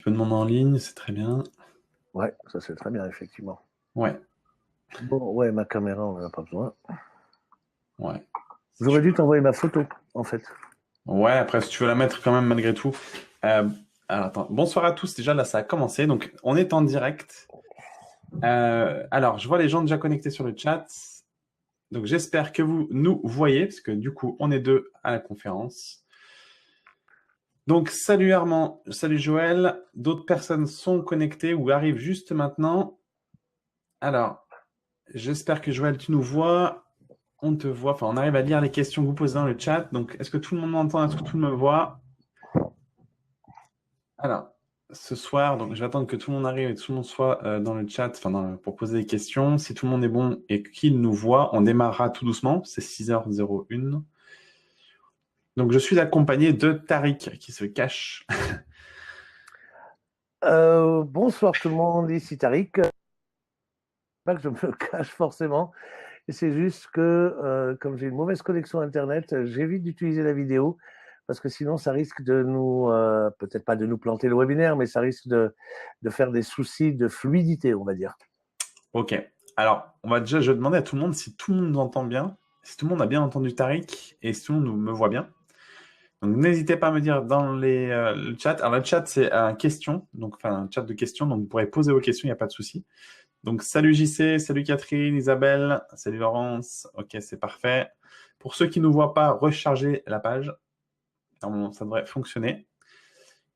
Tu peux demander en ligne, c'est très bien. Ouais, ça c'est très bien, effectivement. Ouais, Bon, ouais, ma caméra, on n'en a pas besoin. ouais. Si J'aurais tu dû t'envoyer ma photo, en fait. Ouais, après, si tu veux la mettre quand même malgré tout. Euh, alors, attends. Bonsoir à tous. Déjà, là, ça a commencé. Donc, on est en direct. Alors, je vois les gens déjà connectés sur le chat. Donc, j'espère que vous nous voyez, parce que du coup, on est deux à la conférence. Donc, salut Armand, salut Joël. D'autres personnes sont connectées ou arrivent juste maintenant. Alors, j'espère que Joël, tu nous vois. On te voit. Enfin, on arrive à lire les questions que vous posez dans le chat. Donc, est-ce que tout le monde m'entend? Est-ce que tout le monde me voit? Alors, ce soir, donc je vais attendre que tout le monde arrive et que tout le monde soit dans le chat, pour poser des questions. Si tout le monde est bon et qu'il nous voit, on démarrera tout doucement. C'est 6h01. Donc, je suis accompagné de Tariq qui se cache. Bonsoir tout le monde, ici Tariq. Pas que je me cache forcément, c'est juste que comme j'ai une mauvaise connexion Internet, j'évite d'utiliser la vidéo parce que sinon ça risque de nous, peut-être pas de nous planter le webinaire, mais ça risque de faire des soucis de fluidité, on va dire. Ok. Alors, je vais demander à tout le monde si tout le monde nous entend bien, si tout le monde a bien entendu Tariq et si tout le monde me voit bien. Donc, n'hésitez pas à me dire dans le chat. Alors, le chat, c'est un question, donc enfin un chat de questions, donc vous pourrez poser vos questions, il n'y a pas de souci. Donc, salut JC, salut Catherine, Isabelle, salut Laurence. Ok, c'est parfait. Pour ceux qui ne nous voient pas, rechargez la page. Normalement, ça devrait fonctionner.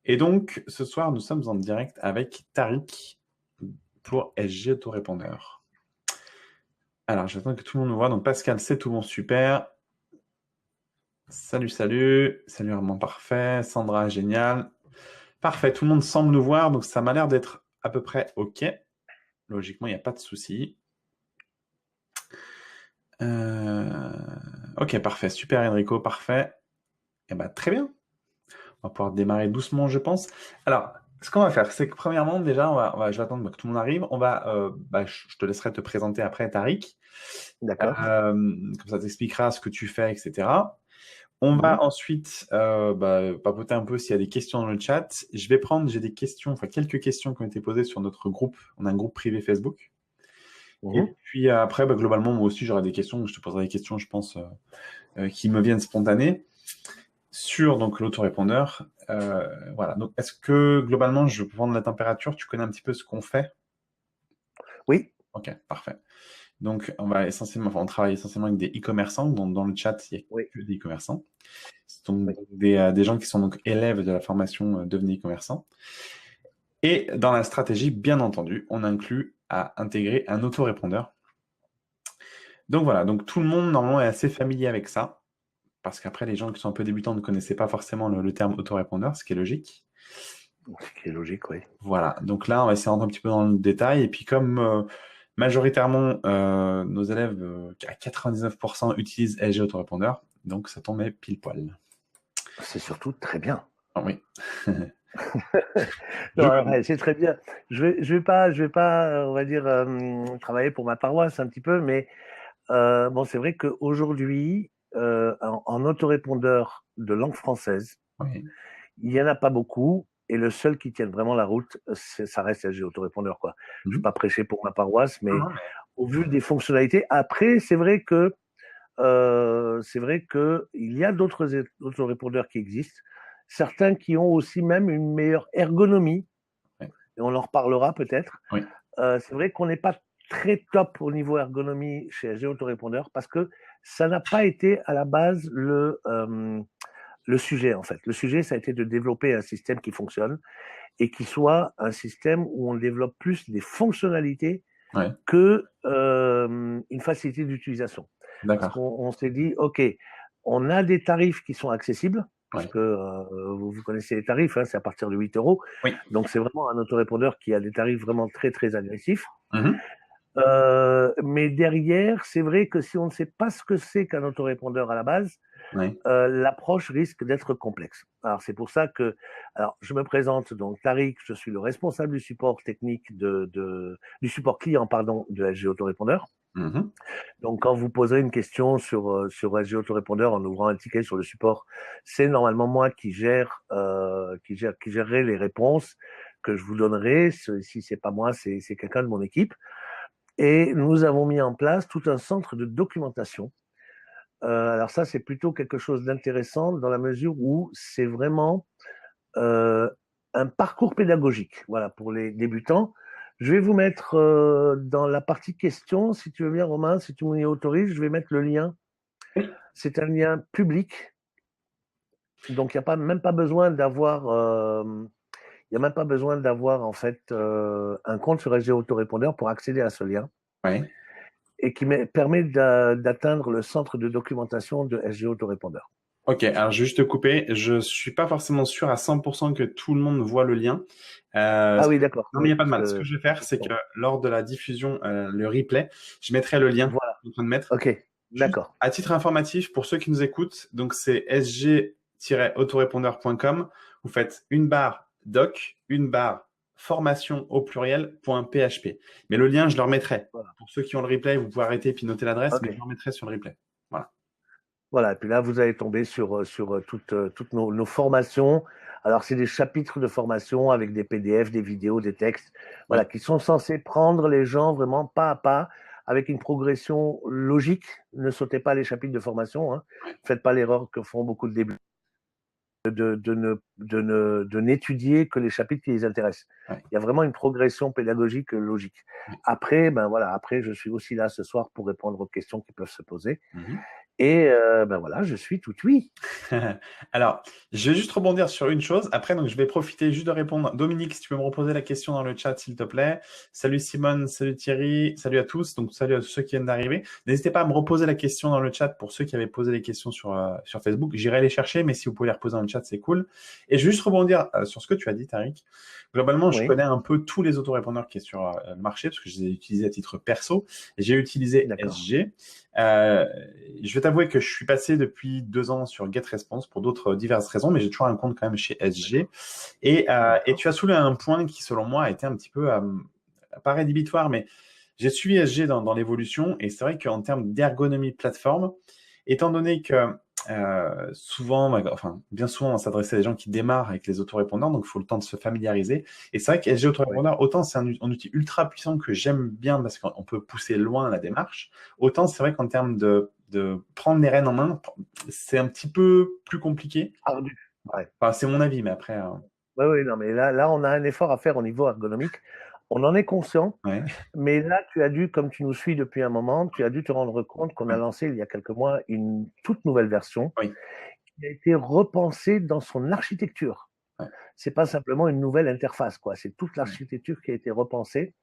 Et donc, ce soir, nous sommes en direct avec Tariq pour SG Autorépondeur. Alors, j'attends que tout le monde nous voit. Donc, Pascal, c'est tout bon, super. Salut, salut. Salut Armand, parfait. Sandra, génial. Parfait, tout le monde semble nous voir, donc ça m'a l'air d'être à peu près OK. Logiquement, il n'y a pas de souci. Ok, parfait. Super, Enrico, parfait. Eh ben, très bien. On va pouvoir démarrer doucement, je pense. Alors, ce qu'on va faire, c'est que premièrement, déjà, je vais attendre que tout le monde arrive. Je te laisserai te présenter après, Tariq. D'accord. Comme ça, t'expliqueras ce que tu fais, etc. On Mhm. va ensuite papoter un peu s'il y a des questions dans le chat. J'ai des questions, enfin quelques questions qui ont été posées sur notre groupe. On a un groupe privé Facebook. Et Mhm. puis après, globalement, moi aussi, j'aurai des questions. Je te poserai des questions, je pense, qui me viennent spontanées sur donc l'autorépondeur. Voilà. Donc, est-ce que globalement, je peux prendre la température? Tu connais un petit peu ce qu'on fait? Oui. Ok, parfait. Donc, on travaille essentiellement avec des e-commerçants. Dans le chat, il n'y a Oui. que des e-commerçants. Ce sont Oui. des gens qui sont donc élèves de la formation Devenez e-commerçant. Et dans la stratégie, bien entendu, on inclut à intégrer un autorépondeur. Donc voilà, donc tout le monde normalement est assez familier avec ça, parce qu'après les gens qui sont un peu débutants ne connaissaient pas forcément le terme autorépondeur, ce qui est logique. Ce qui est logique, oui. Voilà, donc là on va essayer de rentrer un petit peu dans le détail, et puis comme majoritairement nos élèves à 99% utilisent SG autorépondeur, donc ça tombe pile poil. C'est surtout très bien. Ah oui. Non, Je alors, connais. c'est très bien. Je vais pas, on va dire, travailler pour ma paroisse un petit peu, mais bon, c'est vrai qu'aujourd'hui, en autorépondeur de langue française, Oui. il y en a pas beaucoup, et le seul qui tienne vraiment la route, ça reste LG Autorépondeur, quoi. Je vais Mhm. pas prêcher pour ma paroisse, Non, mais non, mais- au vu des fonctionnalités, après, c'est vrai que il y a d'autres autorépondeurs qui existent, certains qui ont aussi même une meilleure ergonomie, ouais. et on en reparlera peut-être. Oui. C'est vrai qu'on n'est pas très top au niveau ergonomie chez LG Autorépondeur parce que ça n'a pas été à la base le sujet, en fait. Le sujet, ça a été de développer un système qui fonctionne et qui soit un système où on développe plus des fonctionnalités Ouais. que une facilité d'utilisation. Parce D'accord. qu'on s'est dit, OK, on a des tarifs qui sont accessibles, Ouais. puisque vous connaissez les tarifs, hein, c'est à partir de 8 euros. Oui. Donc, c'est vraiment un autorépondeur qui a des tarifs vraiment très, très agressifs. Mhm. Mais derrière, c'est vrai que si on ne sait pas ce que c'est qu'un autorépondeur à la base, Ouais. l'approche risque d'être complexe. Alors c'est pour ça que, alors je me présente donc Tariq, je suis le responsable du support technique du support client pardon de LG Autorépondeur. Mhm. Donc quand vous poserez une question sur LG Autorépondeur en ouvrant un ticket sur le support, c'est normalement moi qui gérerai les réponses, que je vous donnerai. Si c'est pas moi, c'est quelqu'un de mon équipe. Et nous avons mis en place tout un centre de documentation. Alors ça, c'est plutôt quelque chose d'intéressant dans la mesure où c'est vraiment un parcours pédagogique, voilà, pour les débutants. Je vais vous mettre dans la partie questions, si tu veux bien, Romain, si tu m'y autorises, je vais mettre le lien. C'est un lien public, donc il n'y a même pas besoin d'avoir, il y a même pas besoin d'avoir en fait un compte sur SG Autorépondeur pour accéder à ce lien. Ouais. Et qui permet d'atteindre le centre de documentation de SG Autorépondeur. Ok, alors je vais juste te couper. Je suis pas forcément sûr à 100% que tout le monde voit le lien. Ah oui, d'accord. Non, mais il Oui, n'y a pas de parce mal. Ce que que je vais faire, c'est que lors de la diffusion, le replay, je mettrai le lien que voilà. je suis en train de mettre. Ok, Juste d'accord. à titre informatif, pour ceux qui nous écoutent, donc c'est sg-autorépondeur.com. Vous faites une barre doc, une barre formation au pluriel.php. Mais le lien, je le remettrai. Voilà. Pour ceux qui ont le replay, vous pouvez arrêter et puis noter l'adresse, mais je Ok. le remettrai sur le replay. Voilà. Voilà. Et puis là, vous allez tomber sur toutes nos formations. Alors, c'est des chapitres de formation avec des PDF, des vidéos, des textes, voilà, Oui. qui sont censés prendre les gens vraiment pas à pas, avec une progression logique. Ne sautez pas les chapitres de formation. Hein. Faites pas l'erreur que font beaucoup de débutants de n'étudier que les chapitres qui les intéressent. Ouais. Il y a vraiment une progression pédagogique logique. Ouais. Après, ben voilà, après, je suis aussi là ce soir pour répondre aux questions qui peuvent se poser. Mhm. Et ben voilà, je suis tout oui. Alors, je vais juste rebondir sur une chose. Après, donc, je vais profiter juste de répondre. Dominique, si tu peux me reposer la question dans le chat, s'il te plaît. Salut Simone, salut Thierry, salut à tous. Donc, salut à tous ceux qui viennent d'arriver. N'hésitez pas à me reposer la question dans le chat pour ceux qui avaient posé les questions sur Facebook. J'irai les chercher, mais si vous pouvez les reposer dans le chat, c'est cool. Et je vais juste rebondir sur ce que tu as dit, Tariq. Globalement, je Oui. connais un peu tous les autorépondeurs qui sont sur le marché parce que je les ai utilisés à titre perso. J'ai utilisé SG. Je vais t'avouer que je suis passé depuis 2 ans sur GetResponse pour d'autres diverses raisons, mais j'ai toujours un compte quand même chez SG. Et tu as soulevé un point qui, selon moi, a été un petit peu, pas rédhibitoire, mais j'ai suivi SG dans l'évolution. Et c'est vrai qu'en termes d'ergonomie plateforme, étant donné que bien souvent, on s'adressait à des gens qui démarrent avec les autorépondeurs, donc il faut le temps de se familiariser. Et c'est vrai que SG Autorépondeur, autant c'est un outil ultra puissant que j'aime bien parce qu'on peut pousser loin la démarche, autant c'est vrai qu'en termes de prendre les rênes en main, c'est un petit peu plus compliqué. Ardu. Ouais. Enfin, c'est mon avis, mais après. Oui, non, mais là, on a un effort à faire au niveau ergonomique. On en est conscient, Ouais. mais là, tu as dû, comme tu nous suis depuis un moment, tu as dû te rendre compte qu'on a lancé il y a quelques mois une toute nouvelle version qui a été repensée dans son architecture. Ouais. C'est pas simplement une nouvelle interface, quoi. C'est toute l'architecture qui a été repensée.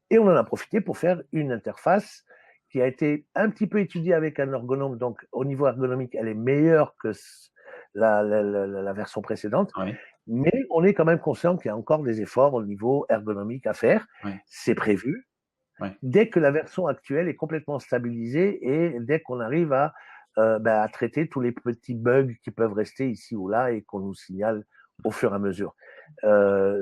Et on en a profité pour faire une interface qui a été un petit peu étudiée avec un ergonome. Donc, au niveau ergonomique, elle est meilleure que la version précédente. Ouais. Mais on est quand même conscient qu'il y a encore des efforts au niveau ergonomique à faire. Ouais. C'est prévu. Ouais. Dès que la version actuelle est complètement stabilisée et dès qu'on arrive à traiter tous les petits bugs qui peuvent rester ici ou là et qu'on nous signale au fur et à mesure.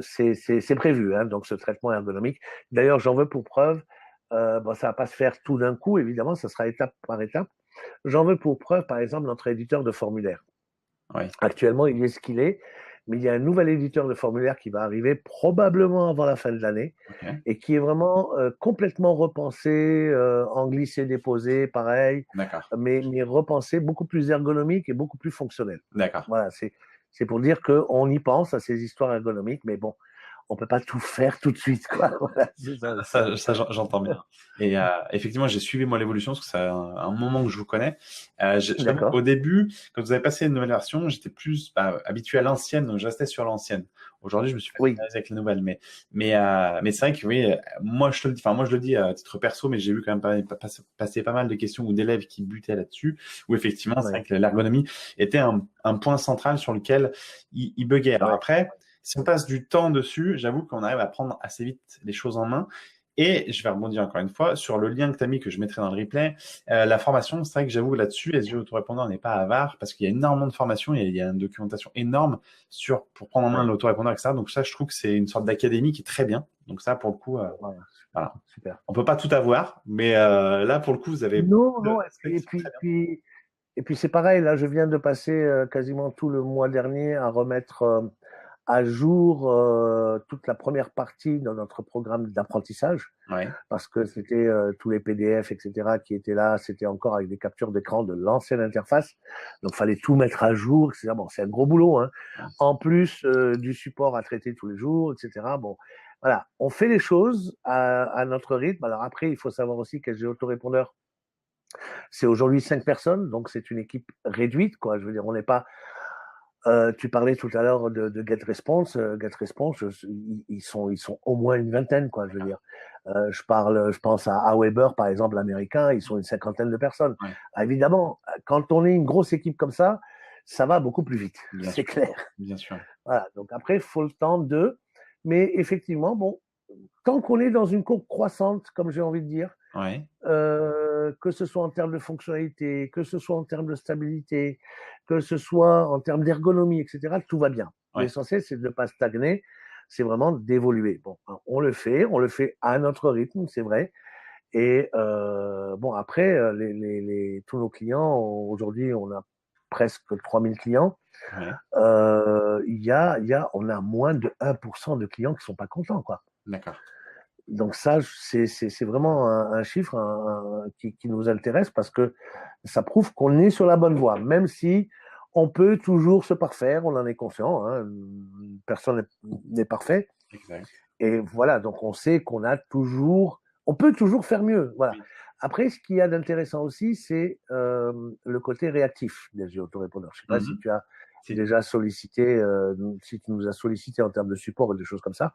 C'est prévu, hein, donc ce traitement ergonomique. D'ailleurs, j'en veux pour preuve, ça va pas se faire tout d'un coup, évidemment, ça sera étape par étape. J'en veux pour preuve, par exemple, notre éditeur de formulaire. Ouais. Actuellement, il est ce qu'il est, mais il y a un nouvel éditeur de formulaire qui va arriver probablement avant la fin de l'année et qui est vraiment complètement repensé, en glissé-déposé, pareil, mais repensé beaucoup plus ergonomique et beaucoup plus fonctionnel. D'accord. Voilà, c'est pour dire qu'on y pense à ces histoires ergonomiques, mais bon, on peut pas tout faire tout de suite, quoi. Voilà, ça j'entends bien. Et effectivement, j'ai suivi moi l'évolution parce que c'est un moment que je vous connais. Au début, quand vous avez passé une nouvelle version, j'étais plus habitué à l'ancienne, donc je restais sur l'ancienne. Aujourd'hui, je me suis familiarisé avec la nouvelle, mais c'est vrai que oui, moi je le dis à titre perso, mais j'ai vu quand même passer pas mal de questions ou d'élèves qui butaient là-dessus, où effectivement, c'est vrai que l'ergonomie était un point central sur lequel il buguait. Alors après, si on passe du temps dessus, j'avoue qu'on arrive à prendre assez vite les choses en main. Et je vais rebondir encore une fois sur le lien que tu as mis, que je mettrai dans le replay. La formation, c'est vrai que j'avoue là-dessus, SG Autorépondeur n'est pas avare parce qu'il y a énormément de formations, il y a une documentation énorme pour prendre en main l'autorépondeur, etc. Donc ça, je trouve que c'est une sorte d'académie qui est très bien. Donc ça, pour le coup, voilà. Super. On peut pas tout avoir, mais là, pour le coup, vous avez... Non, et puis c'est pareil, là, je viens de passer quasiment tout le mois dernier à remettre à jour toute la première partie de notre programme d'apprentissage, Ouais. parce que c'était tous les PDF, etc., qui étaient là, c'était encore avec des captures d'écran de l'ancienne interface, donc fallait tout mettre à jour, etc. Bon, c'est un gros boulot, hein. En plus du support à traiter tous les jours, etc. Bon, voilà, on fait les choses à notre rythme. Alors après, il faut savoir aussi qu'SG Autorépondeur, c'est aujourd'hui 5 personnes, donc c'est une équipe réduite, quoi. Je veux dire, on n'est pas. Tu parlais tout à l'heure de GetResponse. GetResponse, ils sont au moins une vingtaine, quoi. Je veux dire, je pense à Aweber, par exemple, l'américain, ils sont une cinquantaine de personnes. Ouais. Évidemment, quand on est une grosse équipe comme ça va beaucoup plus vite, Bien c'est sûr. clair. Bien sûr. Voilà. Donc après, il faut le temps de. Mais effectivement, bon, tant qu'on est dans une courbe croissante, comme j'ai envie de dire, Ouais. que ce soit en termes de fonctionnalité, que ce soit en termes de stabilité, que ce soit en termes d'ergonomie, etc., tout va bien. Ouais. L'essentiel, c'est de ne pas stagner, c'est vraiment d'évoluer. Bon, on le fait à notre rythme, c'est vrai. Et bon, après, tous nos clients, aujourd'hui, on a presque 3000 clients. Ouais. On a moins de 1% de clients qui ne sont pas contents, quoi. D'accord. Donc ça, c'est vraiment un chiffre qui nous intéresse parce que ça prouve qu'on est sur la bonne voie, même si on peut toujours se parfaire, on en est conscient, hein, personne n'est parfait. Exact. Et voilà, donc on sait on peut toujours faire mieux. Voilà. Oui. Après, ce qu'il y a d'intéressant aussi, c'est le côté réactif des autorépondeurs. Je ne sais pas si tu as déjà sollicité, si tu nous as sollicité en termes de support et des choses comme ça.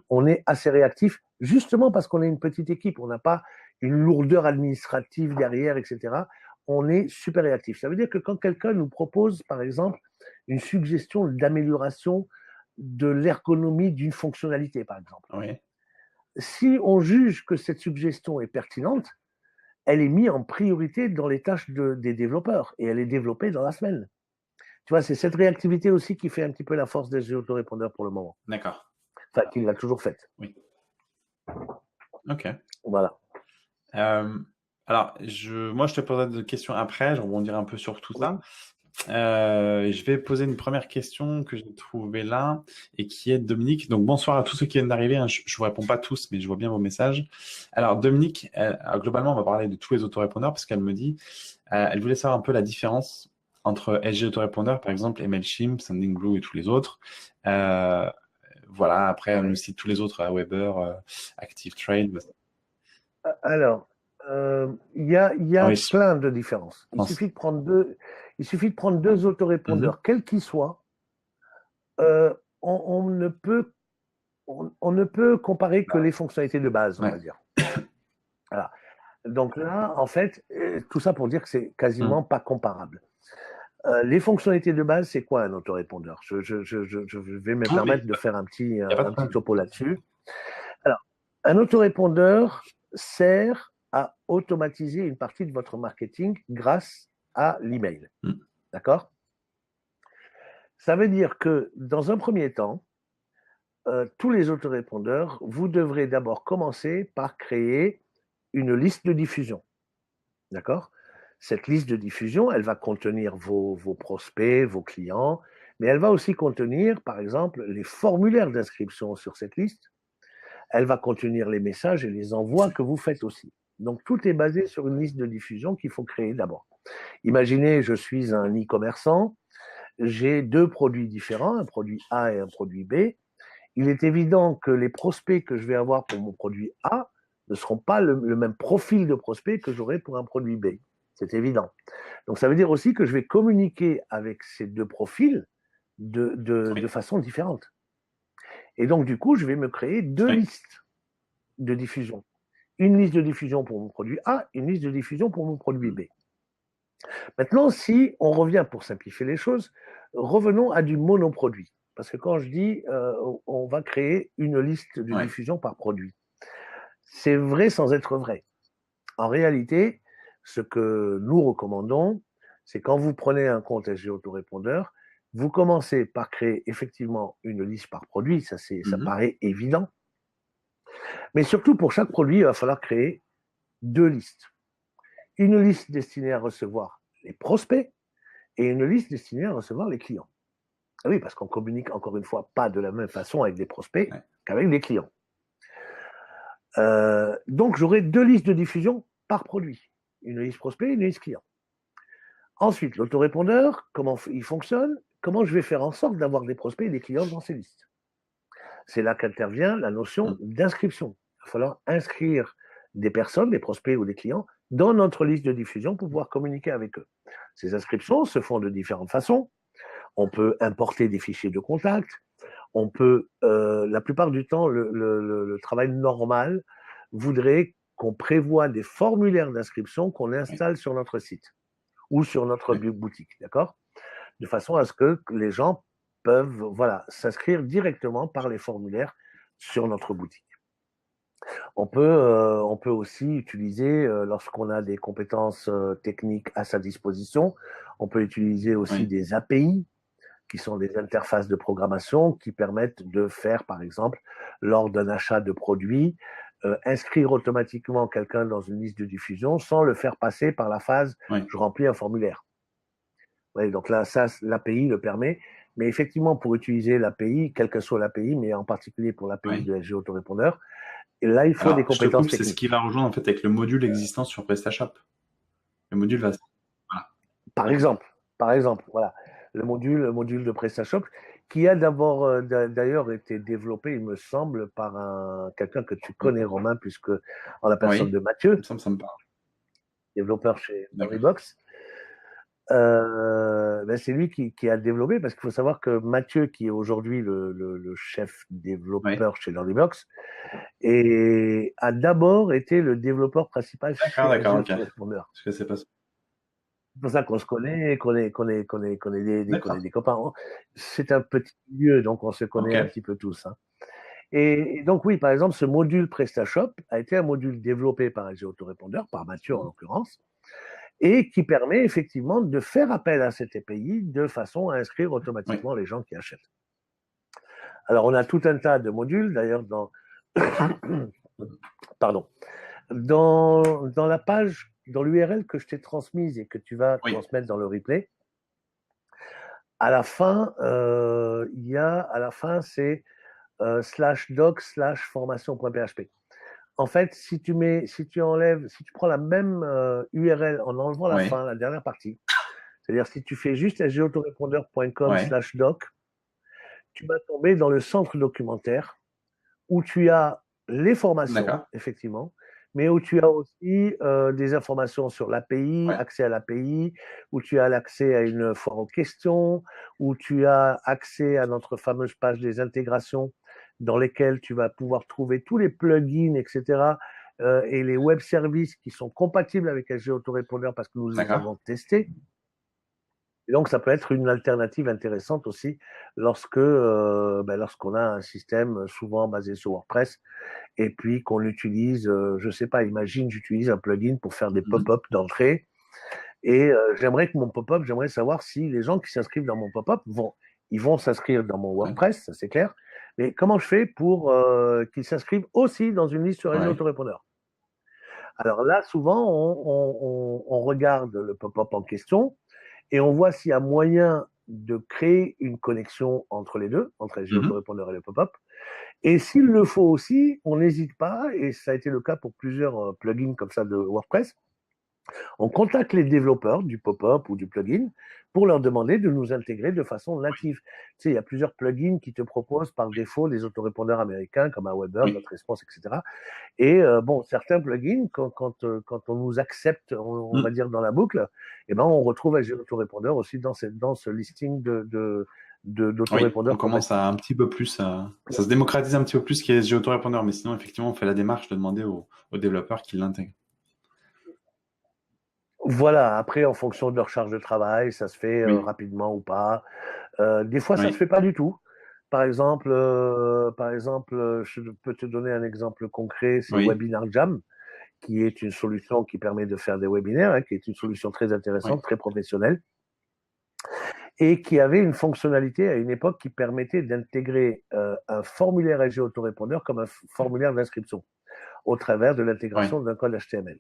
On est assez réactif, justement parce qu'on est une petite équipe. On n'a pas une lourdeur administrative derrière, etc. On est super réactif. Ça veut dire que quand quelqu'un nous propose, par exemple, une suggestion d'amélioration de l'ergonomie d'une fonctionnalité, par exemple, Ouais. si on juge que cette suggestion est pertinente, elle est mise en priorité dans les tâches des développeurs et elle est développée dans la semaine. Tu vois, c'est cette réactivité aussi qui fait un petit peu la force des autorépondeurs pour le moment. D'accord. Enfin, qu'il l'a toujours faite. Oui. Ok. Voilà. Alors, moi, je te poserai des questions après. Je rebondirai un peu sur tout ça. Je vais poser une première question que j'ai trouvée là et qui est de Dominique. Donc, bonsoir à tous ceux qui viennent d'arriver, hein. Je ne vous réponds pas tous, mais je vois bien vos messages. Alors, Dominique, globalement, on va parler de tous les autorépondeurs parce qu'elle me dit, elle voulait savoir un peu la différence entre SG Autorépondeur, par exemple, et Mailchimp, Sendinblue et tous les autres. Voilà, après, elle nous cite tous les autres, Weber, ActiveTrade. Alors, il y a Oui, plein de différences. Il suffit de prendre deux autorépondeurs, quels qu'ils soient. On ne peut comparer que les fonctionnalités de base, on va dire. Voilà. Donc là, en fait, tout ça pour dire que c'est quasiment pas comparable. Les fonctionnalités de base, c'est quoi un autorépondeur? Je vais me permettre de faire un petit topo là-dessus. Alors, un autorépondeur sert à automatiser une partie de votre marketing grâce à l'email. D'accord? Ça veut dire que dans un premier temps, tous les autorépondeurs, vous devrez d'abord commencer par créer une liste de diffusion. D'accord? Cette liste de diffusion, elle va contenir vos prospects, vos clients, mais elle va aussi contenir, par exemple, les formulaires d'inscription sur cette liste. Elle va contenir les messages et les envois que vous faites aussi. Donc, tout est basé sur une liste de diffusion qu'il faut créer d'abord. Imaginez, je suis un e-commerçant, j'ai deux produits différents, un produit A et un produit B. Il est évident que les prospects que je vais avoir pour mon produit A ne seront pas le même profil de prospect que j'aurai pour un produit B. C'est évident. Donc, ça veut dire aussi que je vais communiquer avec ces deux profils de façon différente. Et donc, du coup, je vais me créer deux listes de diffusion. Une liste de diffusion pour mon produit A, une liste de diffusion pour mon produit B. Maintenant, si on revient, pour simplifier les choses, revenons à du monoproduit. Parce que quand je dis on va créer une liste de diffusion par produit, c'est vrai sans être vrai. En réalité, ce que nous recommandons, c'est quand vous prenez un compte SG Autorépondeur, vous commencez par créer effectivement une liste par produit, ça paraît évident. Mais surtout, pour chaque produit, il va falloir créer deux listes. Une liste destinée à recevoir les prospects et une liste destinée à recevoir les clients. Oui, parce qu'on communique encore une fois pas de la même façon avec des prospects Ouais. qu'avec des clients. Donc, j'aurai 2 listes de diffusion par produit. Une liste prospect et une liste client. Ensuite, l'autorépondeur, comment il fonctionne, comment je vais faire en sorte d'avoir des prospects et des clients dans ces listes. C'est là qu'intervient la notion d'inscription. Il va falloir inscrire des personnes, des prospects ou des clients, dans notre liste de diffusion pour pouvoir communiquer avec eux. Ces inscriptions se font de différentes façons. On peut importer des fichiers de contact. On peut, la plupart du temps, le travail normal voudrait qu'on prévoie des formulaires d'inscription qu'on installe sur notre site ou sur notre boutique, d'accord? De façon à ce que les gens peuvent, voilà, s'inscrire directement par les formulaires sur notre boutique. On peut aussi utiliser, lorsqu'on a des compétences techniques à sa disposition, on peut utiliser aussi des API, qui sont des interfaces de programmation qui permettent de faire, par exemple, lors d'un achat de produits, inscrire automatiquement quelqu'un dans une liste de diffusion sans le faire passer par la phase je remplis un formulaire. Ouais, donc là, ça, l'API le permet. Mais effectivement, pour utiliser l'API, quelle que soit l'API, mais en particulier pour l'API de SG Autorépondeur, et là, il faut des compétences techniques. C'est ce qui va rejoindre en fait avec le module existant sur PrestaShop. Le module va. Voilà. Par exemple, voilà. Le module de PrestaShop, qui a d'abord d'ailleurs été développé, il me semble, par quelqu'un que tu connais, Romain, puisque en la personne de Mathieu, ça me parle. Développeur chez Storybox. Ben c'est lui qui a développé, parce qu'il faut savoir que Mathieu, qui est aujourd'hui le chef développeur chez Storybox, a d'abord été le développeur principal chez Autorépondeur. Parce que c'est pas ça. C'est pour ça qu'on se connaît, qu'on est des copains. C'est un petit lieu, donc on se connaît un petit peu tous. Hein. Et donc oui, par exemple, ce module PrestaShop a été un module développé par SG Autorépondeur, par Mathieu en l'occurrence, et qui permet effectivement de faire appel à cette API de façon à inscrire automatiquement les gens qui achètent. Alors on a tout un tas de modules, d'ailleurs dans dans la page, dans l'URL que je t'ai transmise et que tu vas transmettre dans le replay, à la fin, c'est /doc/formation.php. En fait, si tu prends la même URL en enlevant la fin, la dernière partie, c'est-à-dire si tu fais juste sgautorépondeur.com/doc, tu vas tomber dans le centre documentaire où tu as les formations, effectivement, mais où tu as aussi des informations sur l'API, accès à l'API, où tu as l'accès à une foire aux questions, où tu as accès à notre fameuse page des intégrations dans lesquelles tu vas pouvoir trouver tous les plugins, etc., et les web services qui sont compatibles avec SG Autorépondeur parce que nous les avons testés. Et donc, ça peut être une alternative intéressante aussi lorsqu'on a un système souvent basé sur WordPress et puis qu'on utilise, je sais pas, imagine, j'utilise un plugin pour faire des pop-up d'entrée et j'aimerais savoir si les gens qui s'inscrivent dans mon pop-up vont s'inscrire dans mon WordPress, ça c'est clair, mais comment je fais pour qu'ils s'inscrivent aussi dans une liste sur SG Autorépondeur? Alors là, souvent, on regarde le pop-up en question et on voit s'il y a moyen de créer une connexion entre les deux, entre SG Autorépondeur et le pop-up. Et s'il le faut aussi, on n'hésite pas, et ça a été le cas pour plusieurs plugins comme ça de WordPress, on contacte les développeurs du pop-up ou du plugin pour leur demander de nous intégrer de façon native. Tu sais, il y a plusieurs plugins qui te proposent par défaut des autorépondeurs américains comme Aweber, NotResponse, etc. Et certains plugins, quand on nous accepte, on va dire, dans la boucle, eh ben, on retrouve SG Autorépondeur aussi dans ce listing d'autorépondeurs. On commence à un petit peu plus, ça se démocratise un petit peu plus qu'il y a SG Autorépondeur, mais sinon, effectivement, on fait la démarche de demander aux développeurs qu'ils l'intègrent. Voilà, après, en fonction de leur charge de travail, ça se fait rapidement ou pas. Des fois, ça se fait pas du tout. Par exemple, je peux te donner un exemple concret, c'est Webinar Jam, qui est une solution qui permet de faire des webinaires, qui est une solution très intéressante, très professionnelle, et qui avait une fonctionnalité à une époque qui permettait d'intégrer un formulaire SG Autorépondeur comme un formulaire d'inscription au travers de l'intégration d'un code HTML.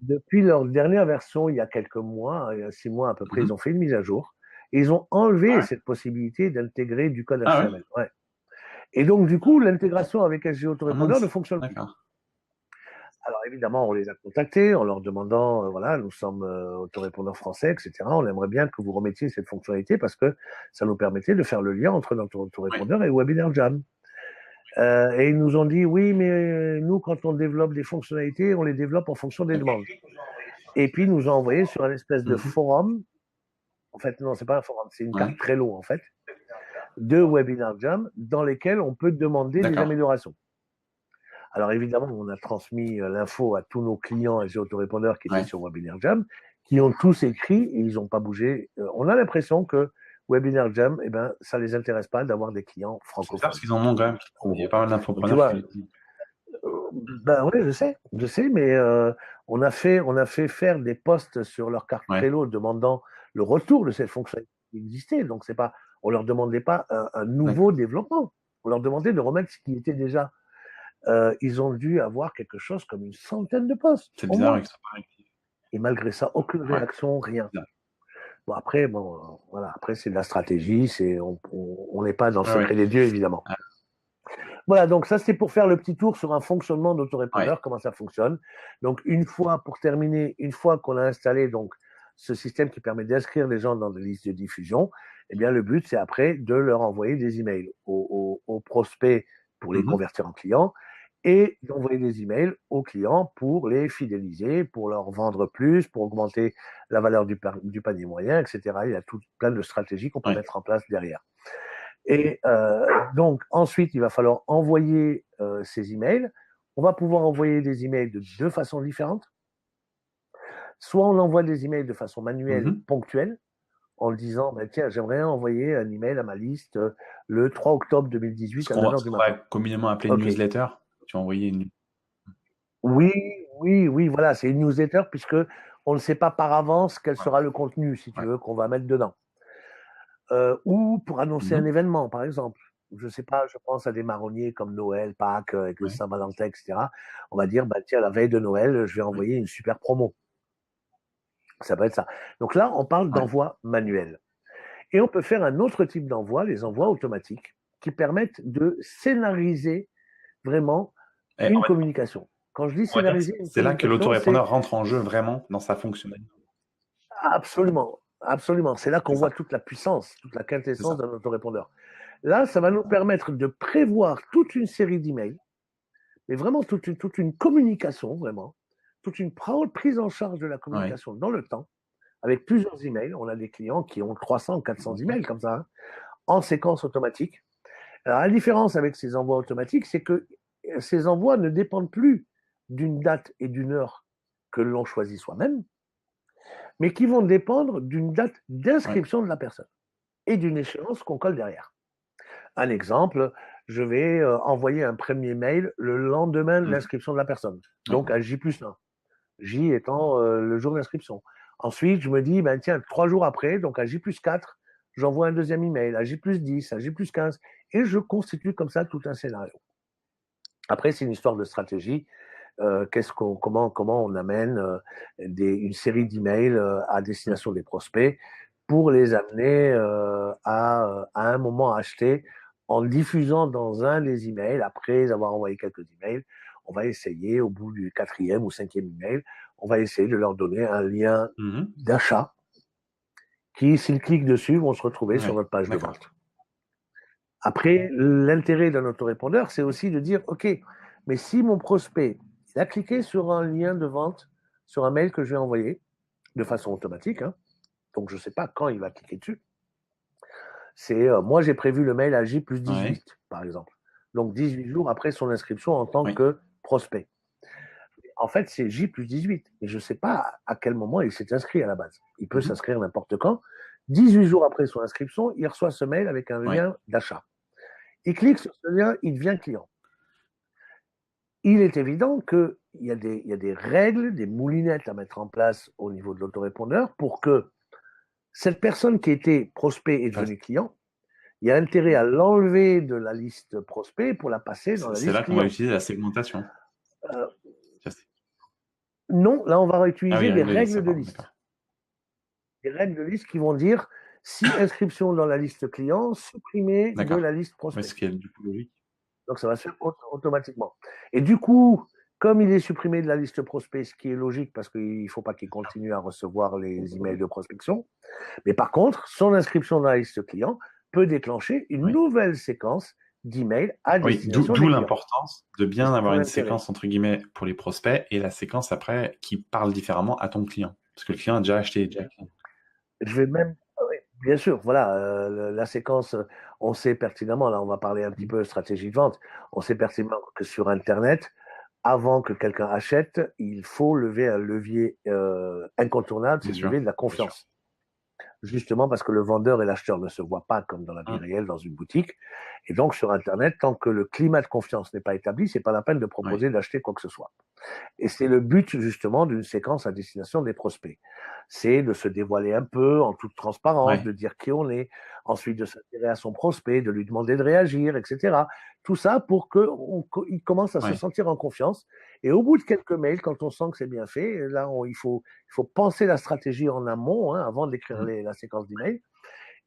Depuis leur dernière version, il y a quelques mois, il y a 6 mois à peu près, ils ont fait une mise à jour Et ils ont enlevé Ouais. cette possibilité d'intégrer du code Ah ouais? HTML. Ouais. Et donc, du coup, l'intégration avec SG Ah Autorépondeur ne mince. fonctionne plus. D'accord. Alors évidemment, on les a contactés en leur demandant, voilà, nous sommes autorépondeurs français, etc. On aimerait bien que vous remettiez cette fonctionnalité parce que ça nous permettait de faire le lien entre notre Oui. autorépondeur et Webinar Jam. Et ils nous ont dit, oui, mais nous, quand on développe des fonctionnalités, on les développe en fonction des demandes. Et puis, ils nous ont envoyé sur un espèce de forum. En fait, non, c'est pas un forum, c'est une carte Trello, en fait, de Webinar Jam dans lesquels on peut demander des améliorations. Alors évidemment, on a transmis l'info à tous nos clients SG Autorépondeurs qui étaient sur Webinar Jam, qui ont tous écrit et ils n'ont pas bougé. On a l'impression que Webinar Jam, eh ben, ça ne les intéresse pas d'avoir des clients francophones. C'est parce qu'ils en ont quand même. Il y a pas mal d'infopreneurs qui l'utilisent. Ben oui, je sais, mais on a fait faire des posts sur leur carte Trello demandant le retour de cette fonctionnalité qui existait. Donc c'est pas, on leur demandait pas un nouveau développement. On leur demandait de remettre ce qui était déjà. Ils ont dû avoir quelque chose comme une centaine de posts. C'est bizarre qu'ils soient pas réactifs. Et malgré ça, aucune réaction, rien. Bon, après, voilà, après c'est de la stratégie, on n'est pas dans le secret des dieux, évidemment. Voilà, donc ça c'est pour faire le petit tour sur un fonctionnement d'autorépondeur, comment ça fonctionne. Donc pour terminer, une fois qu'on a installé donc ce système qui permet d'inscrire les gens dans des listes de diffusion, eh bien le but c'est après de leur envoyer des emails aux prospects pour les convertir en clients et d'envoyer des emails aux clients pour les fidéliser, pour leur vendre plus, pour augmenter la valeur du panier moyen, etc. Il y a plein de stratégies qu'on peut mettre en place derrière. Et donc, ensuite, il va falloir envoyer ces emails. On va pouvoir envoyer des emails de deux façons différentes. Soit on envoie des emails de façon manuelle, ponctuelle, en disant, ben, tiens, j'aimerais envoyer un email à ma liste le 3 octobre 2018 à 9h du matin. Ce qu'on va communément appeler une newsletter. Tu as envoyé une... Oui, voilà, c'est une newsletter puisque on ne sait pas par avance quel sera le contenu, si tu veux, qu'on va mettre dedans. Ou pour annoncer un événement, par exemple. Je ne sais pas, je pense à des marronniers comme Noël, Pâques, avec le Saint-Valentin, etc. On va dire, bah, tiens, la veille de Noël, je vais envoyer une super promo. Ça peut être ça. Donc là, on parle d'envoi manuel. Et on peut faire un autre type d'envoi, les envois automatiques, qui permettent de scénariser vraiment une communication. Quand je dis scénariser une communication, c'est là que l'autorépondeur rentre en jeu vraiment dans sa fonctionnalité. Absolument, absolument. C'est là qu'on voit toute la puissance, toute la quintessence d'un autorépondeur. Là, ça va nous permettre de prévoir toute une série d'emails, mais vraiment toute une communication, vraiment, toute une prise en charge de la communication dans le temps, avec plusieurs emails. On a des clients qui ont 300, 400 emails comme ça, en séquence automatique. Alors, la différence avec ces envois automatiques, c'est que ces envois ne dépendent plus d'une date et d'une heure que l'on choisit soi-même, mais qui vont dépendre d'une date d'inscription de la personne et d'une échéance qu'on colle derrière. Un exemple, je vais envoyer un premier mail le lendemain de l'inscription de la personne, donc à J+1. J étant le jour d'inscription. Ensuite, je me dis, ben, tiens, 3 jours après, donc à J+4, j'envoie un deuxième email, à J+10, à J+15, et je constitue comme ça tout un scénario. Après, c'est une histoire de stratégie. Comment on amène une série d'emails à destination des prospects pour les amener à un moment acheté en diffusant dans un des emails, après avoir envoyé quelques emails, on va essayer, au bout du 4e ou 5e email, on va essayer de leur donner un lien d'achat qui, s'ils cliquent dessus, vont se retrouver sur notre page de vente. Après, l'intérêt d'un autorépondeur, c'est aussi de dire, OK, mais si mon prospect il a cliqué sur un lien de vente, sur un mail que je vais envoyer, de façon automatique, hein, donc je ne sais pas quand il va cliquer dessus, c'est moi j'ai prévu le mail à J+18, par exemple. Donc 18 jours après son inscription en tant que prospect. En fait, c'est J+18. Et je ne sais pas à quel moment il s'est inscrit à la base. Il peut s'inscrire n'importe quand. 18 jours après son inscription, il reçoit ce mail avec un lien d'achat. Il clique sur ce lien, il devient client. Il est évident qu'il y a des règles, des moulinettes à mettre en place au niveau de l'autorépondeur pour que cette personne qui était prospect est devenue client. Il y a intérêt à l'enlever de la liste prospect pour la passer dans la liste client. C'est là qu'on va utiliser la segmentation. Non, là, on va utiliser des règles de liste. Des règles de liste qui vont dire Si inscription dans la liste client, supprimé de D'accord. la liste Ouais, prospect. ce qui est du coup logique. Donc ça va se faire automatiquement. Et du coup, comme il est supprimé de la liste prospect, ce qui est logique parce qu'il ne faut pas qu'il continue à recevoir les emails de prospection, mais par contre, son inscription dans la liste client peut déclencher une Oui. nouvelle séquence d'emails à Oui, destination d'où des clients. l'importance de C'est bien ça avoir son une intérêt. séquence entre guillemets pour les prospects et la séquence après qui parle différemment à ton client. Parce que le client a déjà acheté. Déjà. Je vais même, oui, bien sûr, voilà, la séquence, on sait pertinemment, là on va parler un petit peu de stratégie de vente, on sait pertinemment que sur Internet, avant que quelqu'un achète, il faut lever un levier incontournable, c'est Bien le sûr. levier de la confiance. Justement parce que le vendeur et l'acheteur ne se voient pas comme dans la vie réelle dans une boutique. Et donc sur Internet, tant que le climat de confiance n'est pas établi, c'est pas la peine de proposer d'acheter quoi que ce soit. Et c'est le but justement d'une séquence à destination des prospects. C'est de se dévoiler un peu en toute transparence, de dire qui on est, ensuite de s'intéresser à son prospect, de lui demander de réagir, etc. Tout ça pour qu'il commence à se sentir en confiance. Et au bout de quelques mails, quand on sent que c'est bien fait, là, il faut penser la stratégie en amont, hein, avant d'écrire la séquence d'emails.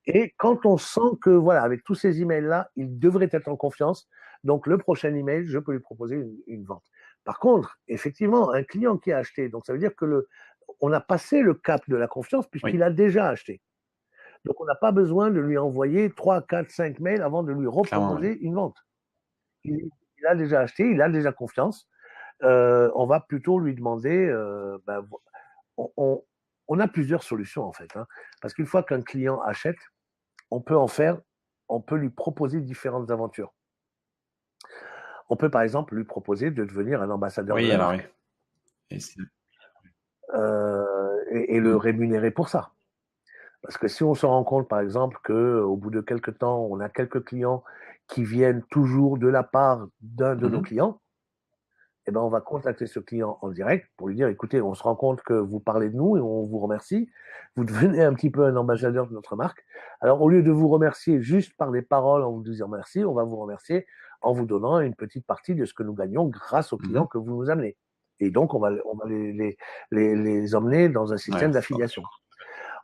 Et quand on sent que, voilà, avec tous ces emails-là, il devrait être en confiance, donc le prochain email, je peux lui proposer une vente. Par contre, effectivement, un client qui a acheté, donc ça veut dire que on a passé le cap de la confiance puisqu'il a déjà acheté. Donc on n'a pas besoin de lui envoyer 3, 4, 5 mails avant de lui reproposer une vente. Il a déjà acheté, il a déjà confiance. On va plutôt lui demander, on a plusieurs solutions en fait, hein, parce qu'une fois qu'un client achète, on peut lui proposer différentes aventures. On peut par exemple lui proposer de devenir un ambassadeur de la marque. Et le rémunérer pour ça. Parce que si on se rend compte, par exemple, qu'au bout de quelques temps, on a quelques clients qui viennent toujours de la part d'un de nos clients, eh ben, on va contacter ce client en direct pour lui dire, écoutez, on se rend compte que vous parlez de nous et on vous remercie. Vous devenez un petit peu un ambassadeur de notre marque. Alors, au lieu de vous remercier juste par des paroles en vous disant merci, on va vous remercier en vous donnant une petite partie de ce que nous gagnons grâce aux clients que vous nous amenez. Et donc, on va les emmener dans un système d'affiliation.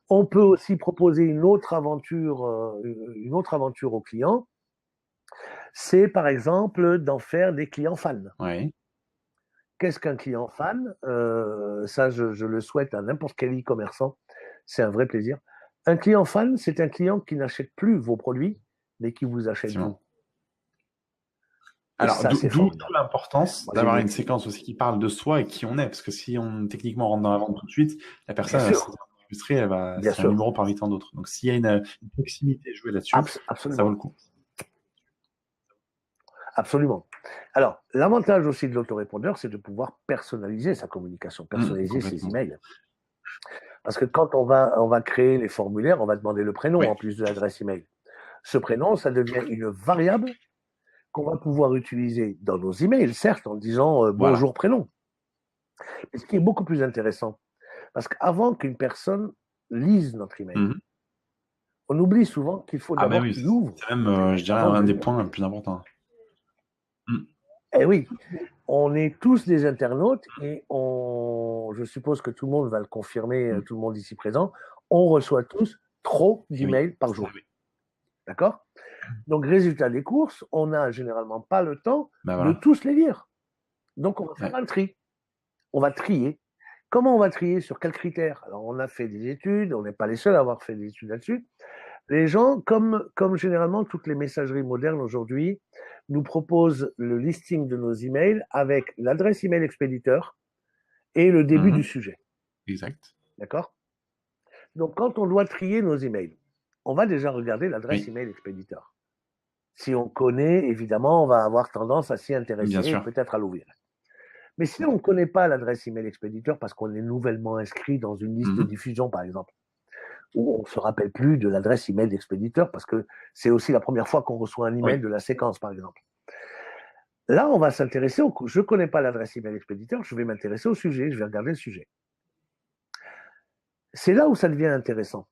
On peut aussi proposer une autre aventure aux clients. C'est par exemple d'en faire des clients fans. Oui. Qu'est-ce qu'un client fan? Ça, je le souhaite à n'importe quel e-commerçant. C'est un vrai plaisir. Un client fan, c'est un client qui n'achète plus vos produits, mais qui vous achète vous. Alors, d'où l'importance d'avoir une séquence aussi qui parle de soi et qui on est, parce que si on techniquement rentre dans la vente tout de suite, la personne va se frustrer, c'est un numéro parmi tant d'autres. Donc, s'il y a une proximité jouée là-dessus, ça vaut le coup. Absolument. Alors, l'avantage aussi de l'autorépondeur, c'est de pouvoir personnaliser sa communication, personnaliser ses emails. Parce que quand on va créer les formulaires, on va demander le prénom en plus de l'adresse email. Ce prénom, ça devient une variable qu'on va pouvoir utiliser dans nos emails, certes, en disant bonjour prénom. Mais ce qui est beaucoup plus intéressant, parce qu'avant qu'une personne lise notre email, on oublie souvent qu'il faut d'abord qu'il ouvre. C'est même, je dirais, un des points les plus importants. Eh oui, on est tous des internautes et je suppose que tout le monde va le confirmer, tout le monde ici présent, on reçoit tous trop d'emails par jour. D'accord? Donc, résultat des courses, on n'a généralement pas le temps de tous les lire. Donc, on va faire un tri. On va trier. Comment on va trier? Sur quels critères? Alors, on a fait des études, on n'est pas les seuls à avoir fait des études là-dessus. Les gens, comme généralement toutes les messageries modernes aujourd'hui, nous proposent le listing de nos emails avec l'adresse email expéditeur et le début du sujet. Exact. D'accord? Donc, quand on doit trier nos emails, on va déjà regarder l'adresse email expéditeur. Si on connaît, évidemment, on va avoir tendance à s'y intéresser et peut-être à l'ouvrir. Mais si on ne connaît pas l'adresse email expéditeur parce qu'on est nouvellement inscrit dans une liste de diffusion, par exemple, où on ne se rappelle plus de l'adresse email d'expéditeur parce que c'est aussi la première fois qu'on reçoit un email de la séquence, par exemple. Là, on va s'intéresser je ne connais pas l'adresse email expéditeur, je vais m'intéresser au sujet, je vais regarder le sujet. C'est là où ça devient intéressant.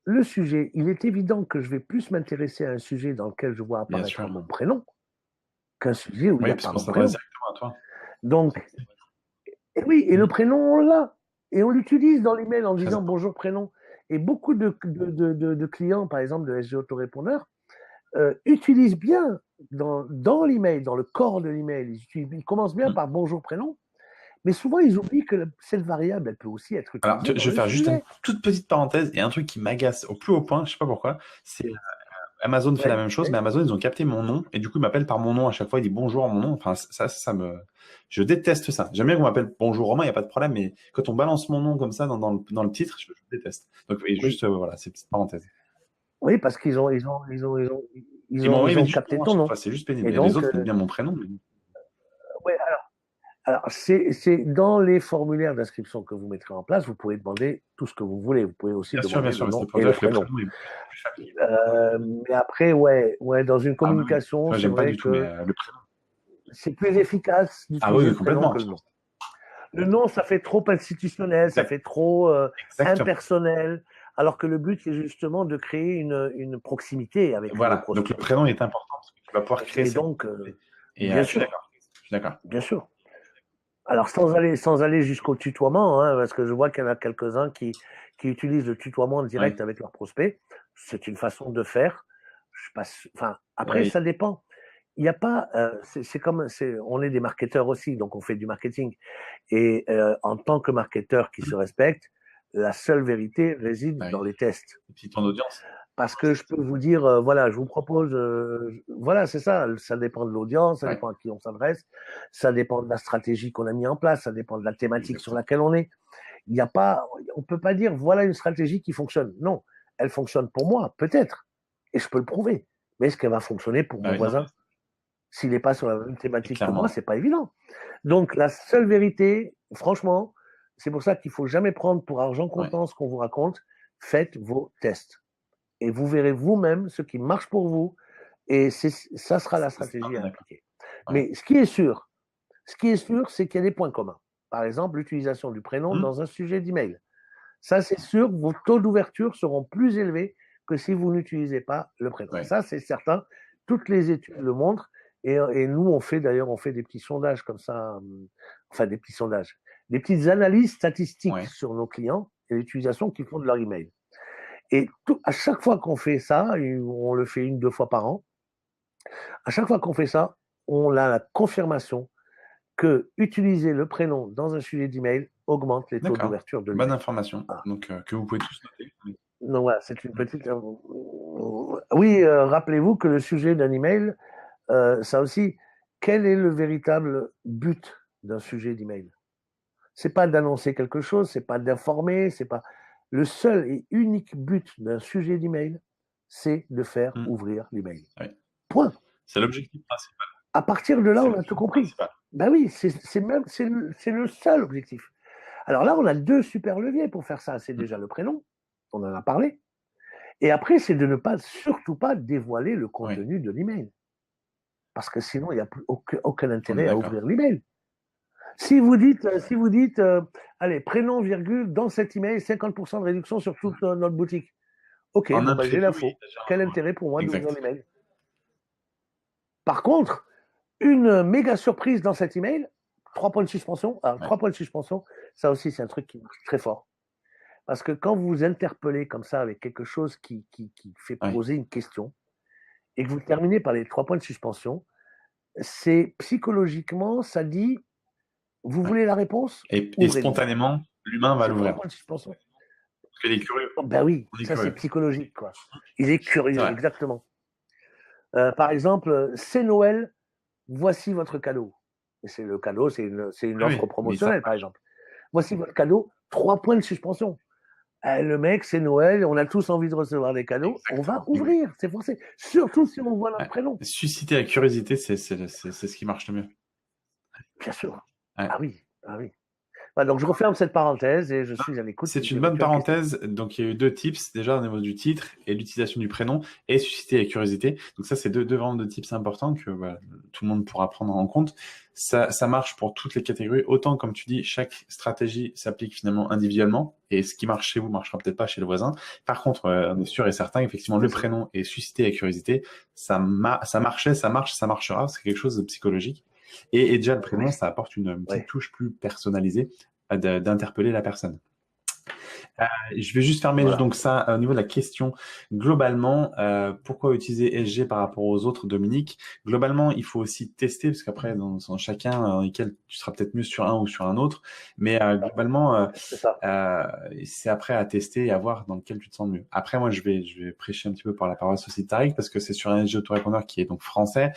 Le sujet, il est évident que je vais plus m'intéresser à un sujet dans lequel je vois apparaître mon prénom qu'un sujet où il n'y a pas mon prénom. Directement à toi. Donc, et oui, et le prénom, on l'a. Et on l'utilise dans l'email en disant bonjour prénom. Et beaucoup de clients, par exemple, de SG Autorépondeur, utilisent bien dans l'email, dans le corps de l'email, ils commencent bien par bonjour prénom, mais souvent ils oublient que cette variable, elle peut aussi être Alors, utilisée je vais dans faire le juste une sujet. toute petite parenthèse et un truc qui m'agace au plus haut point, je sais pas pourquoi, c'est Amazon fait la même chose, mais Amazon, ils ont capté mon nom et du coup, ils m'appellent par mon nom à chaque fois. Ils disent bonjour mon nom. Enfin, ça me. Je déteste ça. J'aime bien qu'on m'appelle bonjour Romain, il n'y a pas de problème, mais quand on balance mon nom comme ça dans le titre, je déteste. Donc, et juste, voilà, c'est une petite parenthèse. Oui, parce qu'ils ont, Ils m'ont envoyé ils ont juste mon capté nom à ton chaque nom. fois, c'est juste pénible. Et Et les donc, autres mettent bien mon prénom. Mais... ouais, alors c'est dans les formulaires d'inscription que vous mettrez en place, vous pouvez demander tout ce que vous voulez. Vous pouvez aussi bien demander sûr, le mais c'est nom pour et le dire que le prénom. prénom est plus familier. Mais après, ouais, dans une Ah oui, communication, moi, c'est j'aime pas vrai du tout, mais que le prénom. c'est plus efficace Ah oui, d'utiliser le prénom complètement. que le nom. Le nom, ça fait trop institutionnel, ça fait trop Exactement. impersonnel, alors que le but, c'est justement de créer une proximité avec le Voilà. Donc, le prospect. prénom est important parce que tu vas pouvoir créer Et cette. donc, Et bien je suis sûr, d'accord. Je suis d'accord. bien sûr. Alors, sans aller jusqu'au tutoiement, hein, parce que je vois qu'il y en a quelques-uns qui utilisent le tutoiement direct Oui. avec leur prospect. C'est une façon de faire. Je passe, enfin, après, Oui. ça dépend. Il n'y a pas, c'est comme, on est des marketeurs aussi, donc on fait du marketing. Et en tant que marketeur qui se respecte, la seule vérité réside Ah oui. dans les tests. Et puis ton audience. Parce que je peux vous dire, voilà, je vous propose, voilà, c'est ça, ça dépend de l'audience, ça Ouais. dépend à qui on s'adresse, ça dépend de la stratégie qu'on a mis en place, ça dépend de la thématique sur laquelle on est. Il n'y a pas, on peut pas dire, voilà une stratégie qui fonctionne. Non, elle fonctionne pour moi, peut-être, et je peux le prouver. Mais est-ce qu'elle va fonctionner pour Ah mon oui, non, voisin? S'il n'est pas sur la même thématique que moi, clairement. c'est pas évident. Donc, la seule vérité, franchement, c'est pour ça qu'il faut jamais prendre pour argent comptant Ouais. ce qu'on vous raconte. Faites vos tests. Et vous verrez vous-même ce qui marche pour vous. Et ça sera la stratégie à appliquer. Ouais. Mais ce qui est sûr, c'est qu'il y a des points communs. Par exemple, l'utilisation du prénom dans un sujet d'email. Ça, c'est sûr, vos taux d'ouverture seront plus élevés que si vous n'utilisez pas le prénom. Ouais. Ça, c'est certain. Toutes les études le montrent. Et nous, on fait des petits sondages comme ça, enfin des petits sondages, des petites analyses statistiques sur nos clients et l'utilisation qu'ils font de leur email. Et à chaque fois qu'on fait ça, et on le fait 1-2 fois par an, à chaque fois qu'on fait ça, on a la confirmation que utiliser le prénom dans un sujet d'email augmente les taux d'ouverture de l'email. Bonne information. Ah. Donc, que vous pouvez tous noter. Donc voilà, c'est une petite. Oui, rappelez-vous que le sujet d'un email, ça aussi, quel est le véritable but d'un sujet d'email? C'est pas d'annoncer quelque chose, c'est pas d'informer, c'est pas. Le seul et unique but d'un sujet d'email, c'est de faire ouvrir l'email. Oui. Point. C'est l'objectif principal. À partir de là, on a tout compris. Ben oui, c'est le seul objectif. Alors là, on a 2 super leviers pour faire ça. C'est déjà le prénom, on en a parlé. Et après, c'est de ne pas, surtout pas dévoiler le contenu de l'email. Parce que sinon, il n'y a plus aucun intérêt à ouvrir l'email. Si vous dites, allez, prénom, virgule, dans cet email, 50% de réduction sur toute notre boutique. Ok, bon, ben, j'ai l'info. Quel intérêt pour moi d'ouvrir l'email? Par contre, une méga surprise dans cet email, 3 points de suspension. Alors, 3 points de suspension, ça aussi, c'est un truc qui marche très fort. Parce que quand vous vous interpellez comme ça avec quelque chose qui fait poser une question, et que vous terminez par les 3 points de suspension, c'est psychologiquement, ça dit, vous voulez la réponse? Et spontanément, l'humain va l'ouvrir. 3 points de suspension. Parce qu'il est curieux. Ben oui, ça c'est psychologique, quoi. Il est curieux, exactement. Par exemple, c'est Noël, voici votre cadeau. Et c'est le cadeau, c'est une offre promotionnelle, par exemple. Voici votre cadeau, 3 points de suspension. Le mec, c'est Noël, on a tous envie de recevoir des cadeaux, on va ouvrir, c'est forcé. Surtout si on voit notre prénom. Susciter la curiosité, c'est ce qui marche le mieux. Bien sûr. Ah oui, ah oui. Voilà, donc je referme cette parenthèse et je suis à l'écoute. C'est une bonne parenthèse. Donc il y a eu 2 tips déjà au niveau du titre et l'utilisation du prénom et susciter la curiosité. Donc ça, c'est vraiment 2 tips importants que tout le monde pourra prendre en compte. Ça marche pour toutes les catégories. Autant, comme tu dis, chaque stratégie s'applique finalement individuellement et ce qui marche chez vous marchera peut-être pas chez le voisin. Par contre, on est sûr et certain, effectivement, le prénom et susciter la curiosité, ça marchait, ça marche, ça marchera. C'est quelque chose de psychologique. Et déjà, le prénom, ça apporte une petite touche plus personnalisée d'interpeller la personne. Je vais juste fermer Voilà. donc ça au niveau de la question. Globalement, pourquoi utiliser SG par rapport aux autres, Dominique? Globalement, il faut aussi tester parce qu'après, dans chacun, dans lesquels tu seras peut-être mieux sur un ou sur un autre. Mais globalement, C'est ça. euh, c'est après à tester et à voir dans lequel tu te sens mieux. Après, moi, je vais prêcher un petit peu par la paroisse aussi de Tariq parce que c'est sur un SG autorépondeur qui est donc français.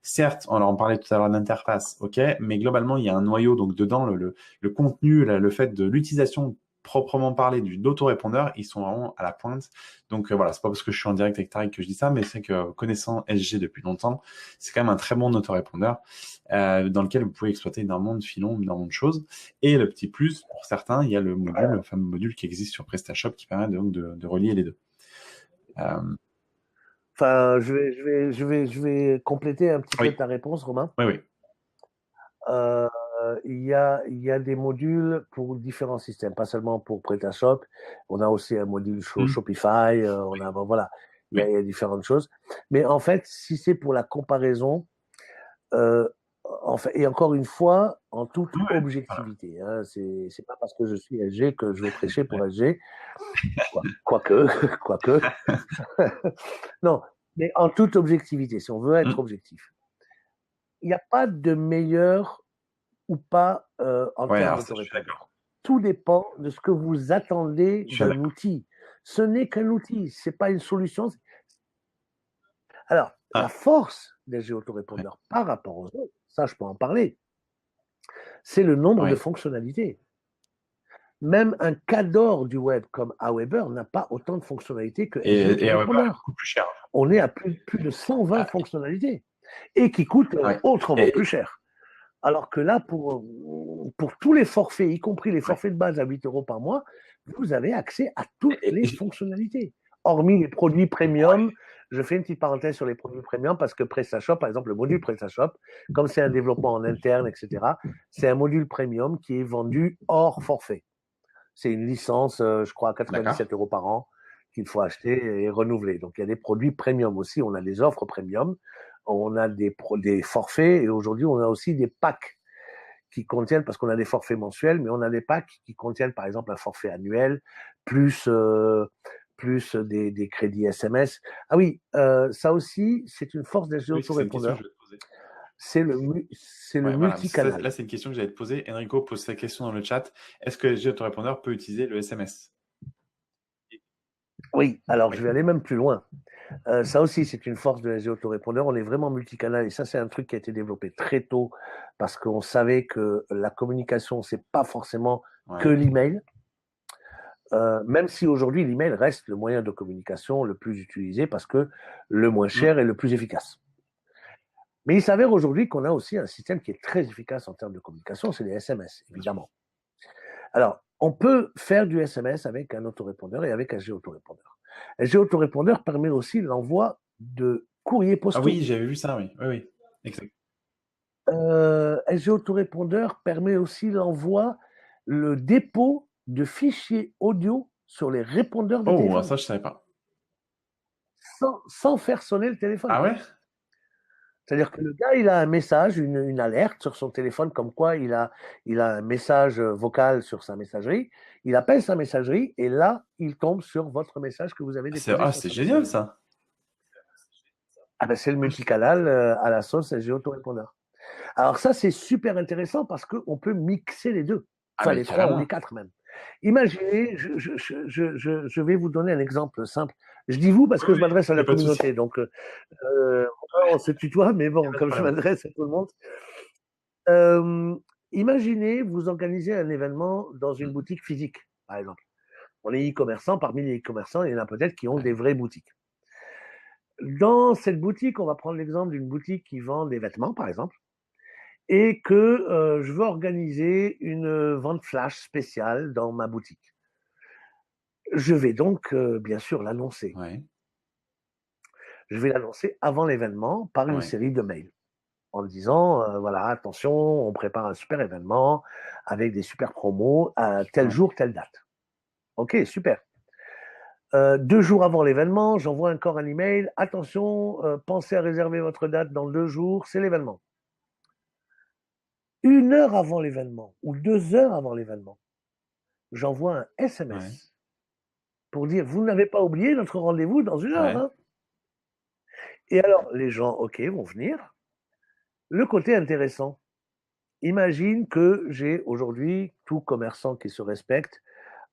Certes, on en parlait tout à l'heure de l'interface, ok, mais globalement, il y a un noyau donc dedans, le contenu, le fait de l'utilisation proprement parler d'autorépondeur, ils sont vraiment à la pointe. Donc voilà, c'est pas parce que je suis en direct avec Tariq que je dis ça, mais c'est que connaissant SG depuis longtemps, c'est quand même un très bon autorépondeur dans lequel vous pouvez exploiter énormément de filons, énormément de choses. Et le petit plus, pour certains, il y a le module, le fameux module qui existe sur PrestaShop qui permet donc de relier les deux. Enfin, je vais compléter un petit peu Oui, ta réponse, Romain. oui, oui. Euh, il y a des modules pour différents systèmes, pas seulement pour PrestaShop. On a aussi un module Hmm. Shopify. Bon, voilà, il y a différentes choses. Mais en fait, si c'est pour la comparaison, euh, en fait, et encore une fois, en toute Ouais, voilà. objectivité, hein, c'est pas parce que je suis SG que je vais prêcher pour Ouais. SG, quoique, quoique. Non, mais en toute objectivité, si on veut être Hmm. objectif, il n'y a pas de meilleur ou pas en Ouais, termes alors ça, je suis d'accord. d'autorépondeur. Tout dépend de ce que vous attendez Je suis d'un d'accord. outil. Ce n'est qu'un outil, ce n'est pas une solution. Alors, la Ah, force des ouais. géautorépondeurs par rapport aux autres, ça je peux en parler, c'est le nombre de Ouais. fonctionnalités. Même un cadre du web comme Aweber n'a pas autant de fonctionnalités que SG Et Aweber est Autorépondeur. beaucoup plus cher. On est à plus de 120 Ah, fonctionnalités et qui coûtent ouais. autrement plus Et, cher. Alors que là, pour tous les forfaits, y compris les ouais. forfaits de base à 8 euros par mois, vous avez accès à toutes les Et- fonctionnalités. Hormis les produits premium, je fais une petite parenthèse sur les produits premium parce que PrestaShop, par exemple, le module PrestaShop, comme c'est un développement en interne, etc., c'est un module premium qui est vendu hors forfait. C'est une licence, je crois, à D'accord. 97 euros par an qu'il faut acheter et renouveler. Donc, il y a des produits premium aussi. On a des offres premium, on a des forfaits et aujourd'hui, on a aussi des packs qui contiennent, parce qu'on a des forfaits mensuels, mais on a des packs qui contiennent, par exemple, un forfait annuel, plus, des crédits SMS. Ah oui, ça aussi, c'est une force des Oui, c'est une question que je autorépondeurs. vais te poser. C'est le Ouais, voilà. multicanal. Là, c'est une question que j'allais te poser. Enrico pose sa question dans le chat. Est-ce que LG Autorépondeur peut utiliser le SMS? Oui, alors je Oui. vais aller même plus loin. Ça aussi, c'est une force de SG Autorépondeur. On est vraiment multicanal et ça, c'est un truc qui a été développé très tôt parce qu'on savait que la communication, c'est pas forcément que Ouais. l'email. Même si aujourd'hui, l'email reste le moyen de communication le plus utilisé parce que le moins Hmm. cher et le plus efficace. Mais il s'avère aujourd'hui qu'on a aussi un système qui est très efficace en termes de communication, c'est les SMS, Bien sûr. évidemment. Alors, on peut faire du SMS avec un autorépondeur et avec un géotorépondeur. Un géotorépondeur permet aussi l'envoi de courriers Ah postaux. oui, j'avais vu ça, oui. Oui, oui. Exact. SG Autorépondeur permet aussi l'envoi, le dépôt de fichiers audio sur les répondeurs de Oh, téléphone, ça, je savais pas. sans faire sonner le téléphone. Ah ouais? C'est-à-dire que le gars, il a un message, une alerte sur son téléphone, comme quoi il a un message vocal sur sa messagerie. Il appelle sa messagerie et là, il tombe sur votre message que vous avez déposé sur C'est sa génial, messagerie. ça. Ah ben, c'est le multicanal à la sauce SG Autorépondeur. Alors ça, c'est super intéressant parce qu'on peut mixer les deux. Ah, Enfin, mais les trois ou les carrément. quatre même. Imaginez, je vais vous donner un exemple simple. Je dis vous parce Oui, que je oui, m'adresse à il n'y la a pas de souci. communauté. Donc, on se tutoie, mais Il n'y a bon, pas de comme je problème. m'adresse à tout le monde. Euh, Imaginez, vous organisez un événement dans une Hmm. boutique physique, par exemple. On est e-commerçant, parmi les e-commerçants, il y en a peut-être qui ont Ouais. des vraies boutiques. Dans cette boutique, on va prendre l'exemple d'une boutique qui vend des vêtements, par exemple, et que je veux organiser une vente flash spéciale dans ma boutique. Je vais donc, bien sûr, l'annoncer. Ouais. Je vais l'annoncer avant l'événement par une Ouais. série de mails en disant, voilà, attention, on prépare un super événement avec des super promos à tel Ouais. jour, telle date. Ok, super. 2 jours avant l'événement, j'envoie encore un email. Attention, pensez à réserver votre date dans 2 jours, c'est l'événement. 1 heure avant l'événement ou 2 heures avant l'événement, j'envoie un Ouais. SMS pour dire vous n'avez pas oublié notre rendez-vous dans 1 heure. Ouais. Hein. Et alors, les gens, ok, vont venir. Le côté intéressant, imagine que j'ai aujourd'hui tout commerçant qui se respecte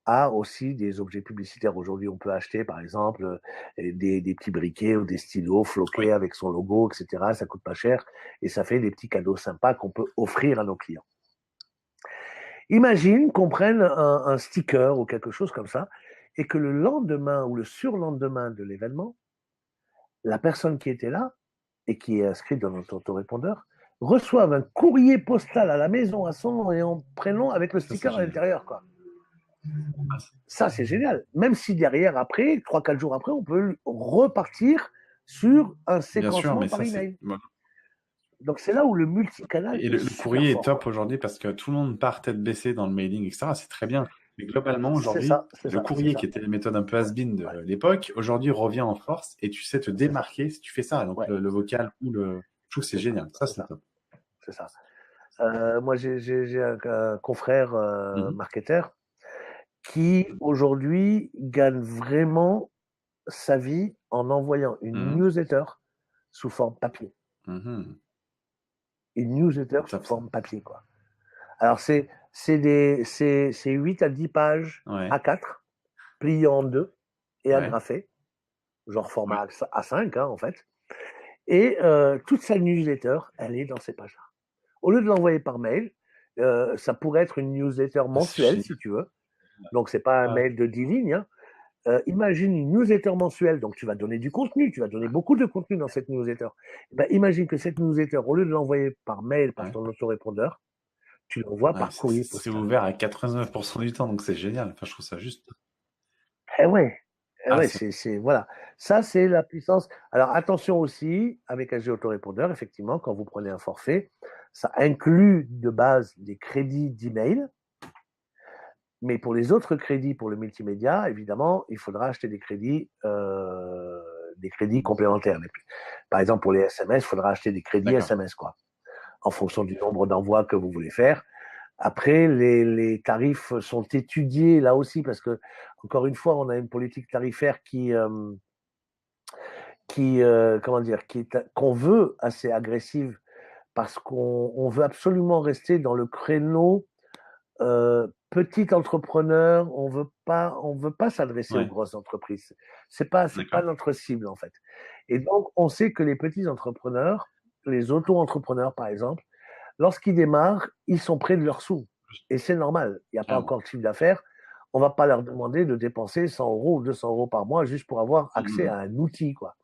a aussi des objets publicitaires. Aujourd'hui, on peut acheter, par exemple, des petits briquets ou des stylos floqués Oui. avec son logo, etc. Ça coûte pas cher et ça fait des petits cadeaux sympas qu'on peut offrir à nos clients. Imagine qu'on prenne un sticker ou quelque chose comme ça et que le lendemain ou le surlendemain de l'événement, la personne qui était là et qui est inscrite dans notre autorépondeur reçoive un courrier postal à la maison à son nom et en prénom avec le sticker à l'intérieur, quoi. Ça, c'est génial. Même si derrière, après, 3-4 jours après, on peut repartir sur un séquencement par email. Bon. Donc, c'est là où le multicanal et le courrier est top aujourd'hui parce que tout le monde part tête baissée dans le mailing, etc. C'est très bien. Mais globalement, aujourd'hui, le courrier qui était la méthode un peu has-been de l'époque, aujourd'hui revient en force et tu sais te démarquer si tu fais ça. Donc, le vocal ou le... Je trouve que c'est génial. Ça, c'est top. C'est ça. Moi, j'ai un confrère marketeur qui, aujourd'hui, gagne vraiment sa vie en envoyant une newsletter sous forme papier. Une newsletter sous forme papier, quoi. Alors, c'est 8 à 10 pages A4, pliées en 2 et agrafées, genre format A5, hein, en fait. Et toute sa newsletter, elle est dans ces pages-là. Au lieu de l'envoyer par mail, ça pourrait être une newsletter mensuelle, si tu veux. Donc, c'est pas un mail de 10 lignes, hein. Imagine une newsletter mensuelle, donc tu vas donner du contenu, tu vas donner beaucoup de contenu dans cette newsletter. Ben, imagine que cette newsletter, au lieu de l'envoyer par mail, par ton autorépondeur, tu l'envoies par courrier postal. C'est ouvert à 89% du temps, donc c'est génial. Enfin, je trouve ça juste. Voilà. Ça, c'est la puissance. Alors, attention aussi, avec AG Autorépondeur, effectivement, quand vous prenez un forfait, ça inclut de base des crédits d'email. Mais pour les autres crédits, pour le multimédia, évidemment, il faudra acheter des crédits complémentaires. Par exemple, pour les SMS, il faudra acheter des crédits SMS, quoi, en fonction du nombre d'envois que vous voulez faire. Après, les tarifs sont étudiés là aussi parce que, encore une fois, on a une politique tarifaire qu'on veut assez agressive parce qu'on veut absolument rester dans le créneau petit entrepreneur. On veut pas s'adresser aux grosses entreprises. C'est pas notre cible en fait. Et donc, on sait que les petits entrepreneurs, les auto-entrepreneurs par exemple, lorsqu'ils démarrent, ils sont près de leurs sous. Et c'est normal. Il n'y a pas encore de chiffre d'affaires. On ne va pas leur demander de dépenser 100 euros ou 200 euros par mois juste pour avoir accès à un outil, quoi.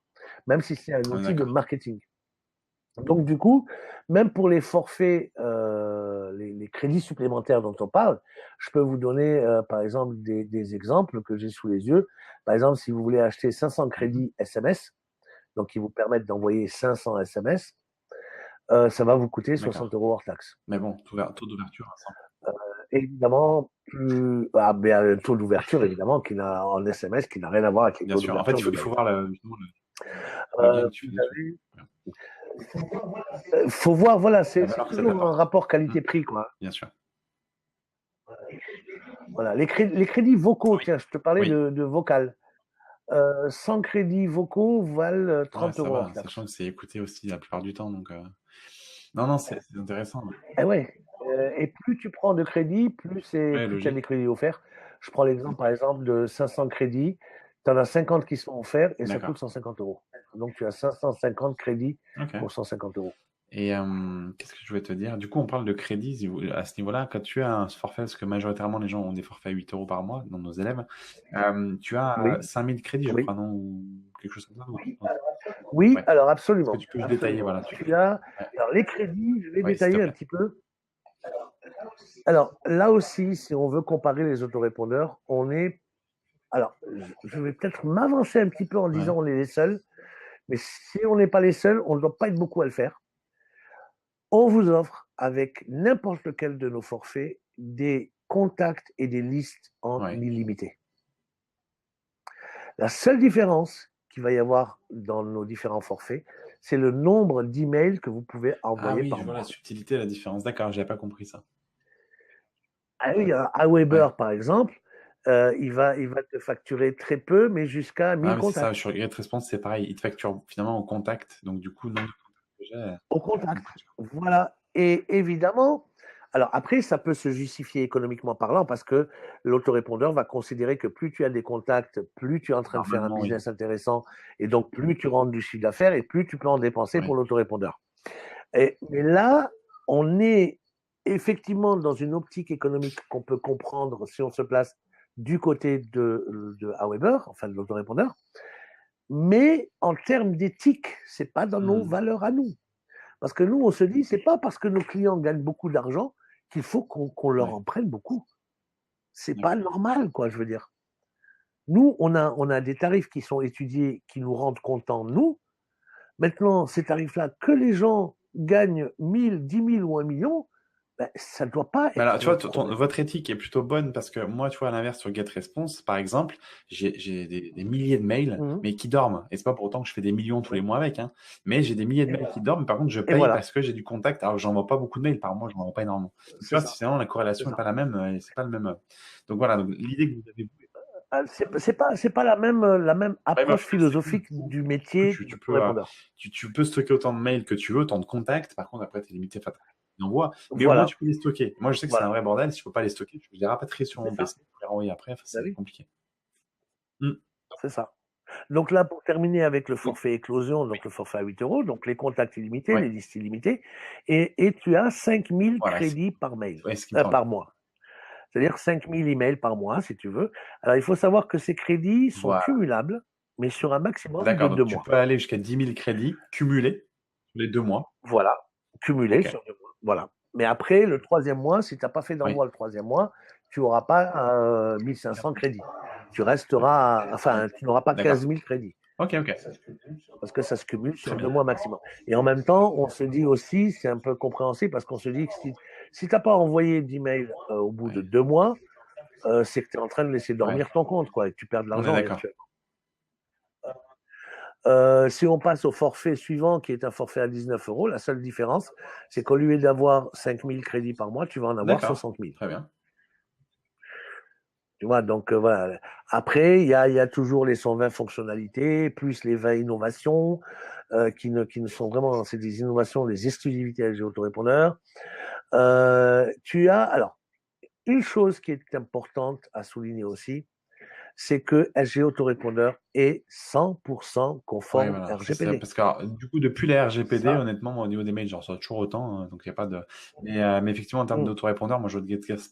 Même si c'est un outil de marketing. Donc, du coup, même pour les forfaits, les crédits supplémentaires dont on parle, je peux vous donner, par exemple, des exemples que j'ai sous les yeux. Par exemple, si vous voulez acheter 500 crédits SMS, donc qui vous permettent d'envoyer 500 SMS, ça va vous coûter 60 euros hors taxe. Mais bon, taux d'ouverture à 100. Évidemment, un taux d'ouverture, évidemment, en SMS, qui n'a rien à voir avec les taux d'ouverture. En fait, il faut voir faut voir, voilà, c'est toujours un rapport qualité-prix, quoi. Bien sûr. Voilà, les crédits vocaux, tiens, je te parlais de vocal. 100 crédits vocaux valent 30 euros hors taxe. Sachant que c'est écouté aussi la plupart du temps, donc... Non, c'est intéressant. Et plus tu prends de crédits, plus tu as des crédits offerts. Je prends l'exemple, par exemple, de 500 crédits. Tu en as 50 qui sont offerts et ça coûte 150 euros. Donc, tu as 550 crédits pour 150 euros. Et qu'est-ce que je voulais te dire? Du coup, on parle de crédits à ce niveau-là. Quand tu as un forfait, parce que majoritairement, les gens ont des forfaits à 8 euros par mois, dans nos élèves, tu as 5000 crédits, je crois, non? Ou quelque chose comme ça? Oui, alors absolument. Est-ce que tu peux détailler, voilà. Alors, les crédits, je vais détailler un petit peu. Alors, là aussi, si on veut comparer les autorépondeurs, alors, je vais peut-être m'avancer un petit peu en disant on est les seuls, mais si on n'est pas les seuls, on ne doit pas être beaucoup à le faire. On vous offre, avec n'importe lequel de nos forfaits, des contacts et des listes en illimité. La seule différence qu'il va y avoir dans nos différents forfaits, c'est le nombre d'emails que vous pouvez envoyer par mois. Je vois la subtilité, la différence. D'accord, je n'avais pas compris ça. Ah oui, Aweber, par exemple, il va te facturer très peu, mais jusqu'à 1000 Ah, mais c'est ça, contacts. sur GetResponse, c'est pareil. Il te facture finalement au contact. Donc, du coup, le nombre de contacts que j'ai, Au ça me contact. coûte cher. Voilà. Et évidemment, alors après, ça peut se justifier économiquement parlant parce que l'autorépondeur va considérer que plus tu as des contacts, plus tu es en train de faire un Normalement, oui. business intéressant et donc plus tu rentres du chiffre d'affaires et plus tu peux en dépenser Oui. pour l'autorépondeur. Mais là, on est effectivement dans une optique économique qu'on peut comprendre si on se place du côté de Aweber, enfin de l'autorépondeur. Mais en termes d'éthique, c'est pas dans nos valeurs à nous. Parce que nous, on se dit, c'est pas parce que nos clients gagnent beaucoup d'argent qu'il faut qu'on leur Ouais. en prenne beaucoup. C'est pas D'accord. normal, quoi, je veux dire. Nous, on a des tarifs qui sont étudiés, qui nous rendent contents, nous. Maintenant, ces tarifs-là, que les gens gagnent 1000, 10 000 ou 1 million, ben, ça ne doit pas Mais alors, être tu vois, notre problème. votre éthique est plutôt bonne parce que moi, tu vois, à l'inverse, sur GetResponse, par exemple, j'ai des milliers de mails, Mmh. mais qui dorment. Et c'est pas pour autant que je fais des millions tous les mois avec, hein. Mais j'ai des milliers de mails qui dorment. Par contre, je Et paye voilà, parce que j'ai du contact. Alors, j'envoie pas beaucoup de mails par mois, je n'envoie pas énormément. Donc, tu c'est vois, ça. finalement, la C'est corrélation n'est ça. pas la même, et c'est pas le même. Donc voilà, donc l'idée que vous avez, C'est pas la même ouais, mais approche après, c'est cool. philosophique du métier Tu peux, d'autorépondeur. tu peux stocker autant de mails que tu veux, autant de contacts. Par contre, après, tu es limité par l'envoi. Mais au moins, Voilà, tu peux les stocker. Moi, je sais que c'est un voilà, vrai bordel. Si je peux pas les stocker, je peux les rapatrier sur c'est mon ça. PC, les renvoyer après. Enfin, Ben c'est oui, compliqué. Hmm. c'est ça. Donc là, pour terminer avec le Oui, forfait éclosion, donc le forfait à 8 euros, donc les contacts illimités, ouais, les listes illimitées, et tu as 5000 voilà, crédits par mail, ouais, ce qui me semble. par mois. C'est-à-dire 5000 emails par mois, si tu veux. Alors, il faut savoir que ces crédits sont Voilà. cumulables, mais sur un maximum de D'accord. Donc, 2 tu mois. peux aller jusqu'à 10 000 crédits cumulés tous les 2 mois. Voilà, cumulés OK. sur 2 mois. Voilà. Mais après, le troisième mois, si tu n'as pas fait Oui. d'envoi le troisième mois, tu n'auras pas 1500 crédits. Tu Ouais. tu n'auras pas 15 D'accord. 000 crédits. OK, OK. Parce que ça se cumule Très sur 2 bien. mois maximum. Et en même temps, on se dit aussi, c'est un peu compréhensible, parce qu'on se dit que si tu n'as pas envoyé d'email au bout de Ouais. 2 mois, c'est que tu es en train de laisser Ouais. dormir ton compte, quoi, et que tu perds de On est l'argent d'accord. éventuellement. Si on passe au forfait suivant, qui est un forfait à 19 euros, la seule différence, c'est qu'au lieu d'avoir 5000 crédits par mois, tu vas en avoir D'accord. 60 000. Très bien. Tu vois, donc voilà. Après, il y a toujours les 120 fonctionnalités, plus les 20 innovations, qui ne sont vraiment, c'est des innovations, des exclusivités LG Autorépondeur. Tu as, alors, une chose qui est importante à souligner aussi, c'est que SG Autorépondeur est 100% Ouais, conforme voilà, c'est ça. RGPD. Parce que, alors, du coup, depuis la RGPD, Ça, honnêtement, moi, au niveau des mails, j'en reçois toujours autant, donc il n'y a pas de. Mais effectivement, en termes mm, d'autorépondeur, moi, je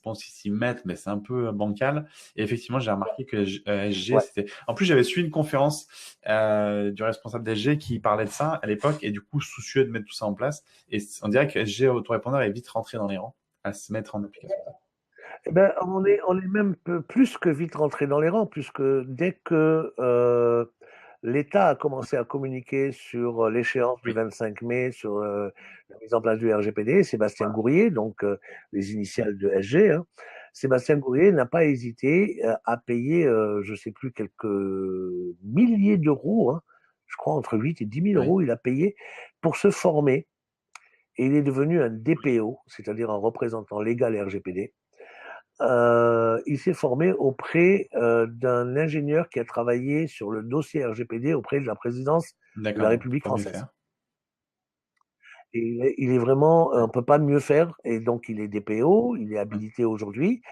pense qu'ils s'y mettent, mais c'est un peu bancal. Et effectivement, j'ai remarqué que SG, ouais. c'était. En plus, j'avais suivi une conférence du responsable d'SG qui parlait de ça à l'époque, et du coup, soucieux de mettre tout ça en place. Et on dirait que SG autorépondeur est vite rentré dans les rangs, à se mettre en application. Eh ben, on est même plus que vite rentré dans les rangs, puisque dès que l'État a commencé à communiquer sur l'échéance du Oui, 25 mai, sur la mise en place du RGPD, Sébastien Gourrier, donc les initiales de SG, hein, Sébastien Gourrier n'a pas hésité à payer, je ne sais plus, quelques milliers d'euros, hein, je crois entre 8 et 10 000 oui, euros, il a payé pour se former. Et il est devenu un DPO, c'est-à-dire un représentant légal RGPD. Il s'est formé auprès d'un ingénieur qui a travaillé sur le dossier RGPD auprès de la présidence de la d'accord, on peut République pas mieux française. faire. Et il est vraiment, on ne peut pas mieux faire, et donc il est DPO, il est Oui, habilité aujourd'hui.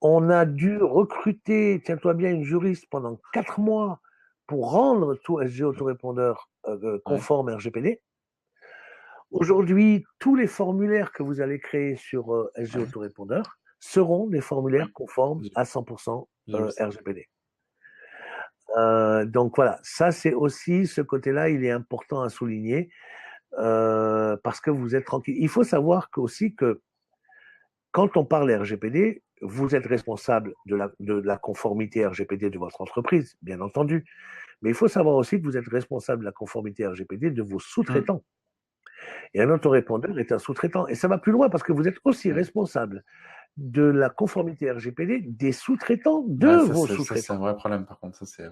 On a dû recruter, tiens-toi bien, une juriste pendant 4 mois pour rendre tout SG autorépondeur ouais, conforme RGPD. Aujourd'hui, tous les formulaires que vous allez créer sur SG ouais, autorépondeur seront des formulaires oui, conformes j'ai à 100% j'ai vu ça. RGPD. Donc voilà, ça c'est aussi ce côté-là, il est important à souligner parce que vous êtes tranquille. Il faut savoir aussi que quand on parle RGPD, vous êtes responsable de la conformité RGPD de votre entreprise, bien entendu. Mais il faut savoir aussi que vous êtes responsable de la conformité RGPD de vos Hmm. sous-traitants. Et un autorépondeur est un sous-traitant. Et ça va plus loin parce que vous êtes aussi Ouais. responsable de la conformité RGPD des sous-traitants de Ouais, vos ça, c'est un sous-traitants. vrai problème, par contre. Ça, c'est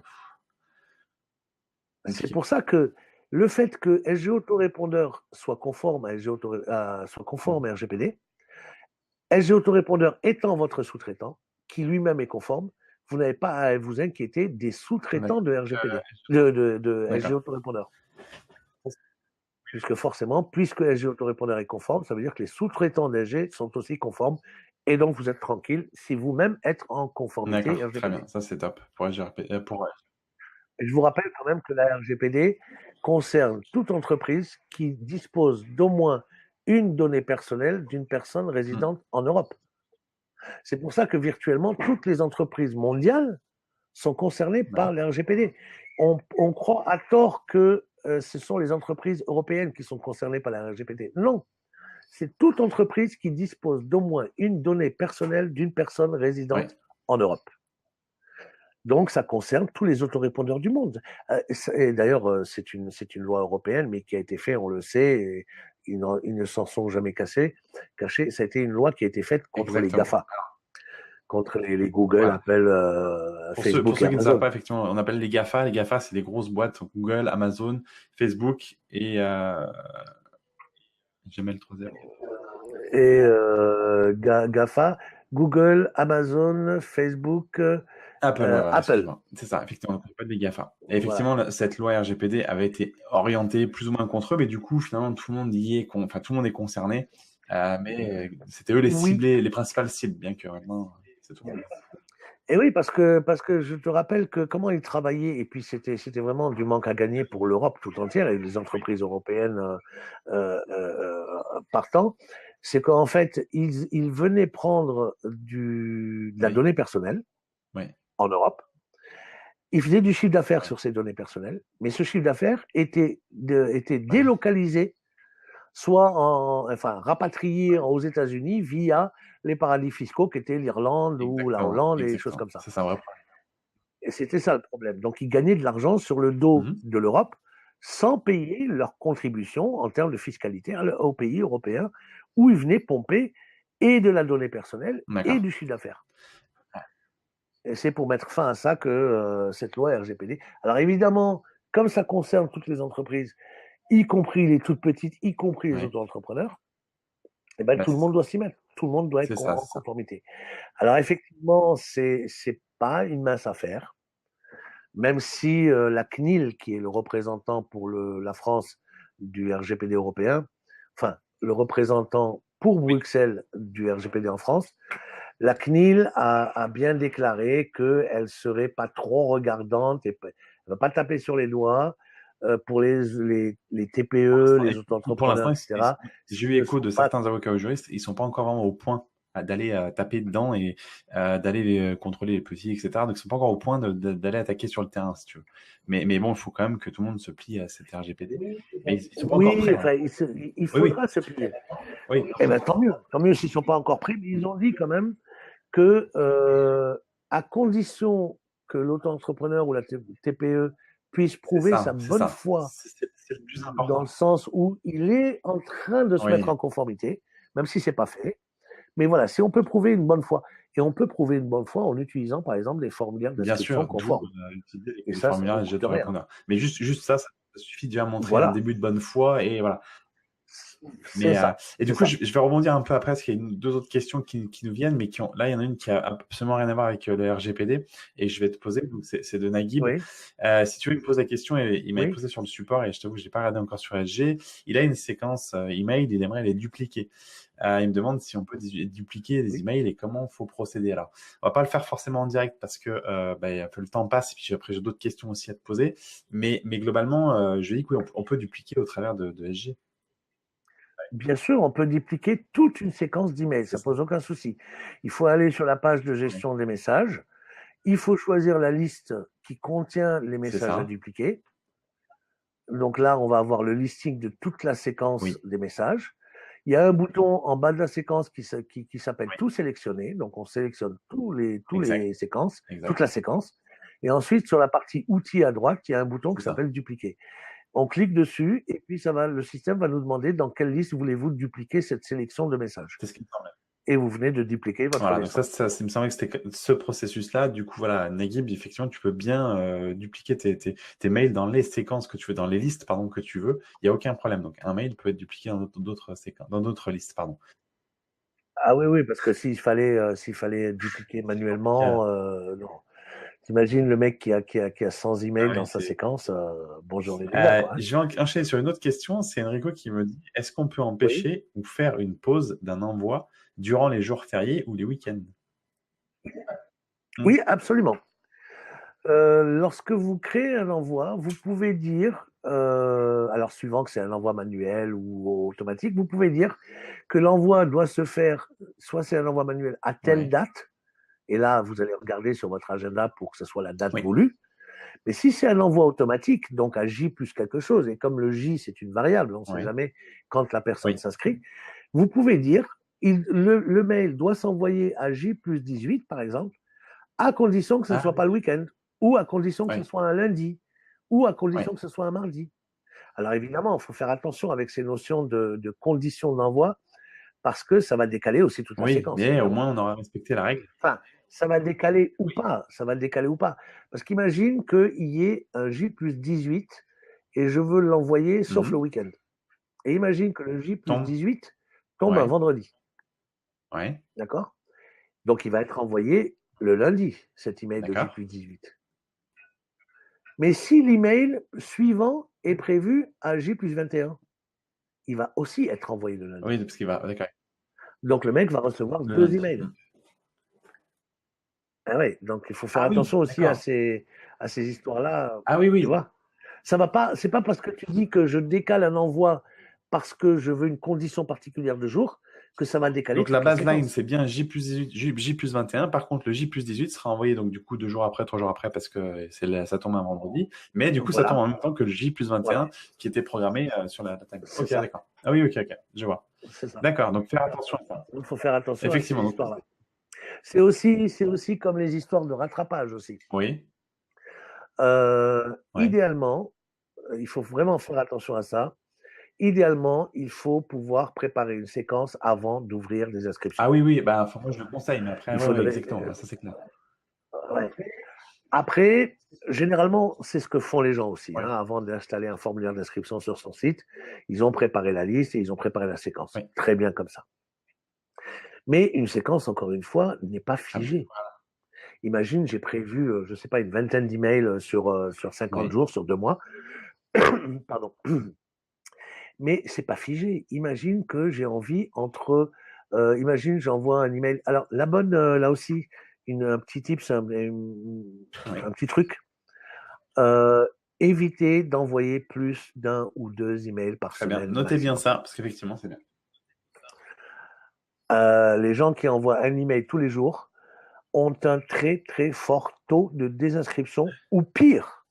C'est compliqué. pour ça que le fait que SG Autorépondeur soit conforme soit Hmm. conforme à RGPD, SG Autorépondeur étant votre sous-traitant, qui lui-même est conforme, vous n'avez pas à vous inquiéter des sous-traitants de RGPD, de SG D'accord. autorépondeur. Puisque forcément, puisque SG autorépondeur est conforme, ça veut dire que les sous-traitants d'SG sont aussi conformes. Et donc, vous êtes tranquille si vous-même êtes en conformité D'accord, très RGPD. bien. Ça, c'est top pour RGPD. Et je vous rappelle quand même que la RGPD concerne toute entreprise qui dispose d'au moins une donnée personnelle d'une personne résidente en Europe. C'est pour ça que virtuellement, toutes les entreprises mondiales sont concernées par la RGPD. On croit à tort que ce sont les entreprises européennes qui sont concernées par la RGPD. Non, c'est toute entreprise qui dispose d'au moins une donnée personnelle d'une personne résidente en Europe. Donc, ça concerne tous les autorépondeurs du monde. Et d'ailleurs, c'est une loi européenne, mais qui a été faite, on le sait, et ils ne s'en sont jamais cachés. Ça a été une loi qui a été faite contre les GAFA, contre les Google, Apple, Facebook pour ceux et qui ne Amazon. savent pas, effectivement, on appelle les GAFA. Les GAFA, c'est les grosses boîtes, Google, Amazon, Facebook et jamais le troisième. Et GAFA, Google, Amazon, Facebook, Apple, ouais, Apple. C'est ça, effectivement, on appelle les GAFA. Et effectivement, cette loi RGPD avait été orientée plus ou moins contre eux, mais du coup, finalement, tout le monde y est, enfin, tout le monde est concerné. Mais c'était eux les principales cibles, bien que maintenant, c'est tout le monde. Et oui, parce que je te rappelle que comment ils travaillaient, et puis c'était vraiment du manque à gagner pour l'Europe tout entière et les entreprises européennes partant, c'est qu'en fait, ils venaient prendre de la donnée personnelle en Europe. Ils faisaient du chiffre d'affaires sur ces données personnelles, mais ce chiffre d'affaires était délocalisé, rapatrié aux États-Unis via les paradis fiscaux qui étaient l'Irlande ou la Hollande et des choses comme ça. C'est un vrai problème. Et c'était ça le problème. Donc, ils gagnaient de l'argent sur le dos de l'Europe sans payer leur contribution en termes de fiscalité aux pays européens où ils venaient pomper et de la donnée personnelle et du chiffre d'affaires. Et c'est pour mettre fin à ça que cette loi RGPD. Alors évidemment, comme ça concerne toutes les entreprises, y compris les toutes petites, y compris les auto-entrepreneurs, eh ben, tout le monde doit s'y mettre. Tout le monde doit être en conformité. Alors effectivement, c'est pas une mince affaire. Même si la CNIL, qui est le représentant pour la France du RGPD européen, enfin, le représentant pour Bruxelles du RGPD en France, la CNIL a bien déclaré qu'elle ne serait pas trop regardante et elle ne va pas taper sur les doigts pour les TPE, les auto-entrepreneurs, etc. J'ai eu écho de certains avocats ou juristes, ils ne sont pas encore vraiment au point d'aller taper dedans et d'aller contrôler les petits, etc. Donc, ils ne sont pas encore au point d'aller attaquer sur le terrain, si tu veux. Mais bon, il faut quand même que tout le monde se plie à cette RGPD. Mais ils sont pas encore prêts. Il faudra se plier. Oui. Eh ben, tant mieux s'ils ne sont pas encore prêts. Mais ils ont dit quand même que, à condition que l'auto-entrepreneur ou la TPE puisse prouver sa bonne foi, c'est le plus important. Dans le sens où il est en train de se mettre en conformité, même si ce n'est pas fait. Mais voilà, si on peut prouver une bonne foi, et on peut prouver une bonne foi en utilisant, par exemple, les formulaires d'inscription conformes. Utiliser les formulaires et autorépondeurs. Mais juste ça suffit déjà à montrer un début de bonne foi et voilà. Mais, et du coup, je vais rebondir un peu après parce qu'il y a deux autres questions qui nous viennent, mais là, il y en a une qui a absolument rien à voir avec le RGPD et je vais te poser. C'est de Naguib. Si tu veux, il me pose la question et il m'a posé sur le support et je t'avoue, je l'ai pas regardé encore sur SG. Il a une séquence email, il aimerait les dupliquer. Il me demande si on peut dupliquer des emails et comment il faut procéder. Alors, on va pas le faire forcément en direct parce que le temps passe et puis après j'ai d'autres questions aussi à te poser. Mais globalement, je dis que oui, on peut dupliquer au travers de SG. Bien sûr, on peut dupliquer toute une séquence d'emails, ça pose aucun souci. Il faut aller sur la page de gestion des messages. Il faut choisir la liste qui contient les messages à dupliquer. Donc là, on va avoir le listing de toute la séquence des messages. Il y a un bouton en bas de la séquence qui s'appelle Tout sélectionner. Donc, on sélectionne toutes les séquences, toute la séquence. Et ensuite, sur la partie outils à droite, il y a un bouton qui s'appelle Dupliquer. On clique dessus et puis le système va nous demander dans quelle liste voulez-vous dupliquer cette sélection de messages. C'est ce qui me semble. Et vous venez de dupliquer votre donc ça, il me semblait que c'était ce processus-là. Du coup, voilà, Naguib, effectivement, tu peux bien dupliquer tes mails dans les séquences que tu veux, dans les listes, pardon, que tu veux. Il n'y a aucun problème. Donc, un mail peut être dupliqué dans d'autres séquences, dans d'autres listes, pardon. Ah oui, parce que s'il fallait dupliquer manuellement, non. T'imagines le mec qui a 100 emails Ouais, dans sa c'est- séquence, bonjour les gars, quoi. Hein. Je vais enchaîner sur une autre question. C'est Enrico qui me dit, est-ce qu'on peut Oui, empêcher ou faire une pause d'un envoi durant les jours fériés ou les week-ends? Hmm. oui, absolument. Lorsque vous créez un envoi, vous pouvez dire, alors suivant que c'est un envoi manuel ou automatique, vous pouvez dire que l'envoi doit se faire, soit c'est un envoi manuel à telle Ouais. date, et là vous allez regarder sur votre agenda pour que ce soit la date Oui. voulue. Mais si c'est un envoi automatique, donc à J plus quelque chose, et comme le J c'est une variable, on ne sait Ouais. jamais quand la personne Oui. s'inscrit, vous pouvez dire, le mail doit s'envoyer à J plus 18 par exemple, à condition que ce ne Ah, soit pas le week-end, ou à condition que ce oui. soit un lundi, ou à Oui. condition que ce soit un mardi. Alors évidemment, il faut faire attention avec ces notions de conditions d'envoi, parce que ça va décaler aussi toute la Oui, séquence, mais au évidemment. moins on aura respecté la règle. Enfin, ça va décaler ou Oui. pas, ça va décaler ou pas. Parce qu'imagine qu'il y ait un J plus 18 et je veux l'envoyer sauf le Mhm. week-end. Et imagine que le J plus Tombe. 18 tombe un Ouais. vendredi, Ouais. d'accord? Donc il va être envoyé le lundi, cet email de J D'accord. plus 18. Mais si l'email suivant est prévu à J plus 21, il va aussi être envoyé le lundi. Oui, parce qu'il va. D'accord. Donc le mec va recevoir Le deux lundi. emails. Ah ouais, donc il faut faire Ah oui, attention aussi d'accord. à ces histoires-là, Ah oui, tu oui. vois. Ça va pas, c'est pas parce que tu dis que je décale un envoi parce que je veux une condition particulière de jour que ça va décaler Donc la toute la baseline, séquence. c'est bien J plus 18, J plus 21. Par contre, le J plus 18 sera envoyé donc du coup 2 jours après, 3 jours après, parce que ça tombe un vendredi. Mais du coup, ça tombe Voilà, en même temps que le J plus 21 voilà, qui était programmé sur la date. c'est Ok, ça, d'accord. Ah oui, ok, ok, je vois. c'est ça. D'accord, donc faire attention à ça. Il faut faire attention à ces Effectivement, donc, histoires-là. C'est aussi comme les histoires de rattrapage aussi. oui, ouais. Idéalement, il faut vraiment faire attention à ça. Idéalement, il faut pouvoir préparer une séquence avant d'ouvrir des inscriptions. Ah oui, oui, bah, enfin, moi je le conseille, mais après, Il ouais, ouais, faudrait. exactement, bah, ça c'est clair. Ouais. Après, généralement, c'est ce que font les gens aussi. Ouais, Hein. Avant d'installer un formulaire d'inscription sur son site, ils ont préparé la liste et ils ont préparé la séquence. ouais. Très bien comme ça. Mais une séquence, encore une fois, n'est pas Ah, figée. Imagine, j'ai prévu, je ne sais pas, une vingtaine d'emails sur 50 oui. jours, sur 2 mois. Pardon. Mais c'est pas figé. Imagine que j'ai envie imagine, j'envoie un email. Alors, là aussi, un petit tips, Oui. un petit truc. Euh, Éviter d'envoyer plus d'un ou deux emails par Très bien. semaine Notez bien maximum. ça, parce qu'effectivement, c'est bien. Les gens qui envoient un email tous les jours ont un très très fort taux de désinscription ou pire,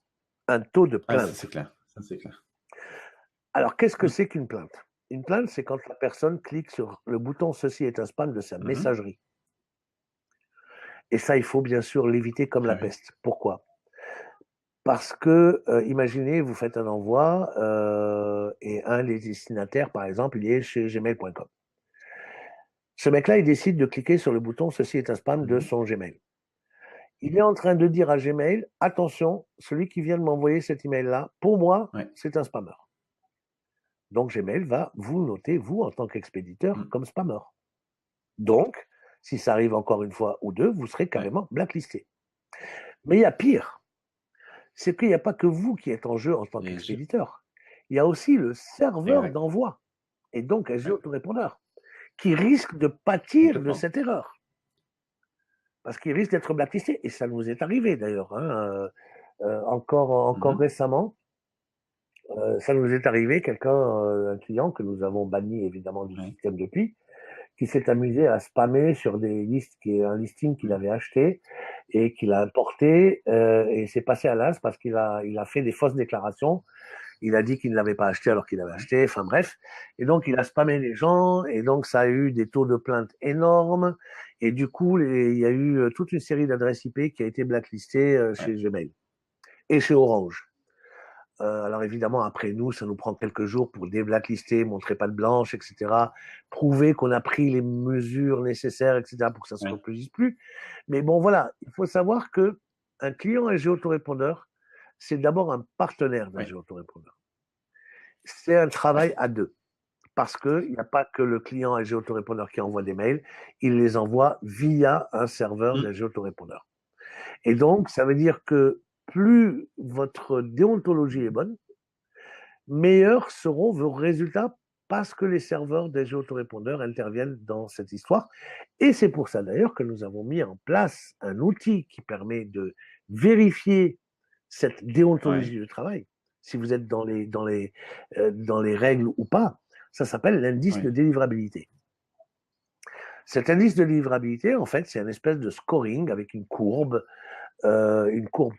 un taux de Ouais, ça c'est plainte. clair. Ça c'est clair. Alors, qu'est-ce que Mm. c'est qu'une plainte? Une plainte, c'est quand la personne clique sur le bouton Ceci est un spam de sa Mhm. messagerie. Et ça, il faut bien sûr l'éviter comme Ah la oui. peste. Pourquoi? Parce que, imaginez, vous faites un envoi et un des destinataires, par exemple, il est chez gmail.com. Ce mec-là, il décide de cliquer sur le bouton Ceci est un spam de Mhm. son Gmail. Il est en train de dire à Gmail, attention, celui qui vient de m'envoyer cet email-là, pour moi, Ouais. c'est un spammer. Donc Gmail va vous noter, vous, en tant qu'expéditeur, Mm. comme spammer. Donc, si ça arrive encore une fois ou deux, vous serez Ouais. carrément blacklisté. Mais il y a pire, c'est qu'il n'y a pas que vous qui êtes en jeu en tant Et je... qu'expéditeur. Il y a aussi le serveur Exact. d'envoi, et donc un Ouais. autorépondeur, qui risque de pâtir de Complètement. cette erreur. Parce qu'il risque d'être blacklisté. Et ça nous est arrivé d'ailleurs, hein, encore Mhm. récemment. Ça nous est arrivé, un client que nous avons banni évidemment du Ouais. système depuis, qui s'est amusé à spammer sur des listes, un listing qu'il Mm. avait acheté et qu'il a importé, et c'est passé à l'as parce il a fait des fausses déclarations. Il a dit qu'il ne l'avait pas acheté alors qu'il l'avait Ouais. acheté, enfin bref. Et donc il a spammé les gens, et donc ça a eu des taux de plainte énormes, et du coup il y a eu toute une série d'adresses IP qui a été blacklistée Ouais. chez Gmail et chez Orange. Alors évidemment, après nous, ça nous prend quelques jours pour déblacklister, montrer patte blanche, etc. Prouver qu'on a pris les mesures nécessaires, etc. pour que ça ne se Ouais. reproduise plus. Mais bon, voilà, il faut savoir que un client LG Autorépondeur, c'est d'abord un partenaire d'un Ouais. autorépondeur. C'est un Ouais. travail à deux. Parce qu'il n'y a pas que le client LG Autorépondeur qui envoie des mails, il les envoie via un serveur Mm. d'LG Autorépondeur. Et donc, ça veut dire que plus votre déontologie est bonne, meilleurs seront vos résultats parce que les serveurs des jeux autorépondeurs interviennent dans cette histoire. Et c'est pour ça d'ailleurs que nous avons mis en place un outil qui permet de vérifier cette déontologie de travail, si vous êtes dans les règles ou pas. Ça s'appelle l'indice de délivrabilité. Cet indice de délivrabilité, en fait, c'est une espèce de scoring avec une courbe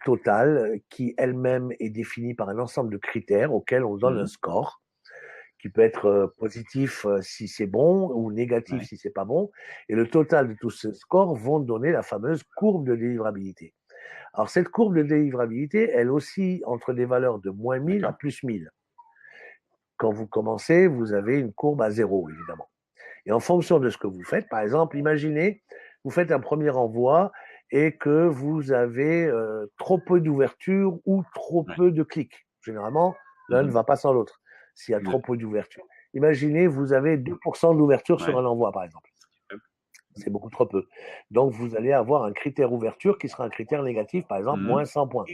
totale qui elle-même est définie par un ensemble de critères auxquels on donne un score qui peut être positif si c'est bon ou négatif si c'est pas bon. Et le total de tous ces scores vont donner la fameuse courbe de délivrabilité. Alors cette courbe de délivrabilité, elle oscille entre des valeurs de moins 1000 à plus 1000. Quand vous commencez, vous avez une courbe à 0, évidemment. Et en fonction de ce que vous faites, par exemple, imaginez, vous faites un premier envoi et que vous avez trop peu d'ouverture ou trop peu de clics. Généralement, l'un ne va pas sans l'autre s'il y a trop peu d'ouverture. Imaginez, vous avez 2% d'ouverture sur un envoi, par exemple. C'est beaucoup trop peu. Donc, vous allez avoir un critère ouverture qui sera un critère négatif, par exemple, moins 100 points.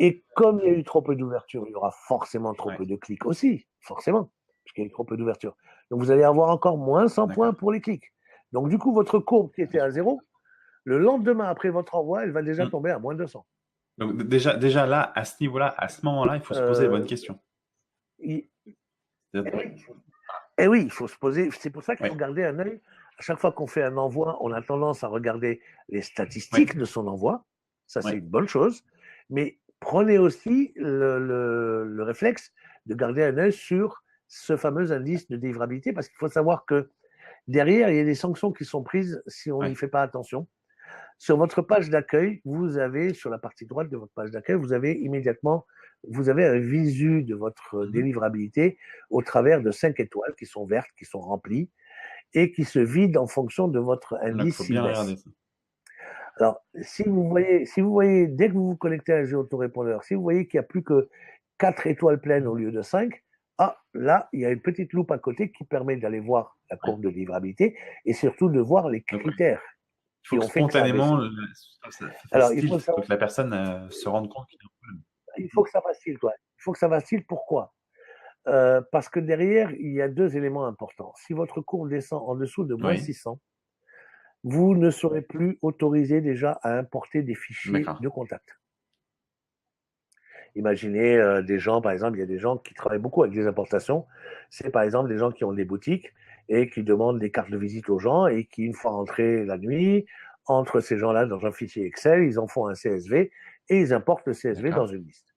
Et comme il y a eu trop peu d'ouverture, il y aura forcément trop peu de clics aussi, forcément, puisqu'il y a eu trop peu d'ouverture. Donc, vous allez avoir encore moins 100 points pour les clics. Donc, du coup, votre courbe qui était à 0, le lendemain après votre envoi, elle va déjà tomber à moins 200. Donc, déjà là, à ce niveau-là, à ce moment-là, il faut se poser les bonnes questions. Et oui, il faut se poser. C'est pour ça qu'il faut garder un œil. À chaque fois qu'on fait un envoi, on a tendance à regarder les statistiques de son envoi. Ça, c'est une bonne chose. Mais prenez aussi le réflexe de garder un œil sur ce fameux indice de délivrabilité, parce qu'il faut savoir que derrière, il y a des sanctions qui sont prises si on n'y fait pas attention. Sur votre page d'accueil, vous avez, sur la partie droite de votre page d'accueil, vous avez immédiatement, vous avez un visu de votre délivrabilité au travers de 5 étoiles qui sont vertes, qui sont remplies et qui se vident en fonction de votre indice CIBES. Alors, si vous voyez, dès que vous vous connectez à un jeu autorépondeur, si vous voyez qu'il n'y a plus que 4 étoiles pleines au lieu de 5, là, il y a une petite loupe à côté qui permet d'aller voir la courbe de délivrabilité et surtout de voir les critères. Il faut que spontanément, il faut que la personne se rende compte qu'il y a un problème. Il faut que ça fasse tilt, ouais. Il faut que ça fasse tilt. Pourquoi ? Parce que derrière, il y a 2 éléments importants. Si votre courbe descend en dessous de moins 600, vous ne serez plus autorisé déjà à importer des fichiers de contact. Imaginez des gens, par exemple, il y a des gens qui travaillent beaucoup avec des importations. C'est par exemple des gens qui ont des boutiques et qui demandent des cartes de visite aux gens et qui, une fois rentrés la nuit, entrent ces gens-là dans un fichier Excel, ils en font un CSV et ils importent le CSV dans une liste.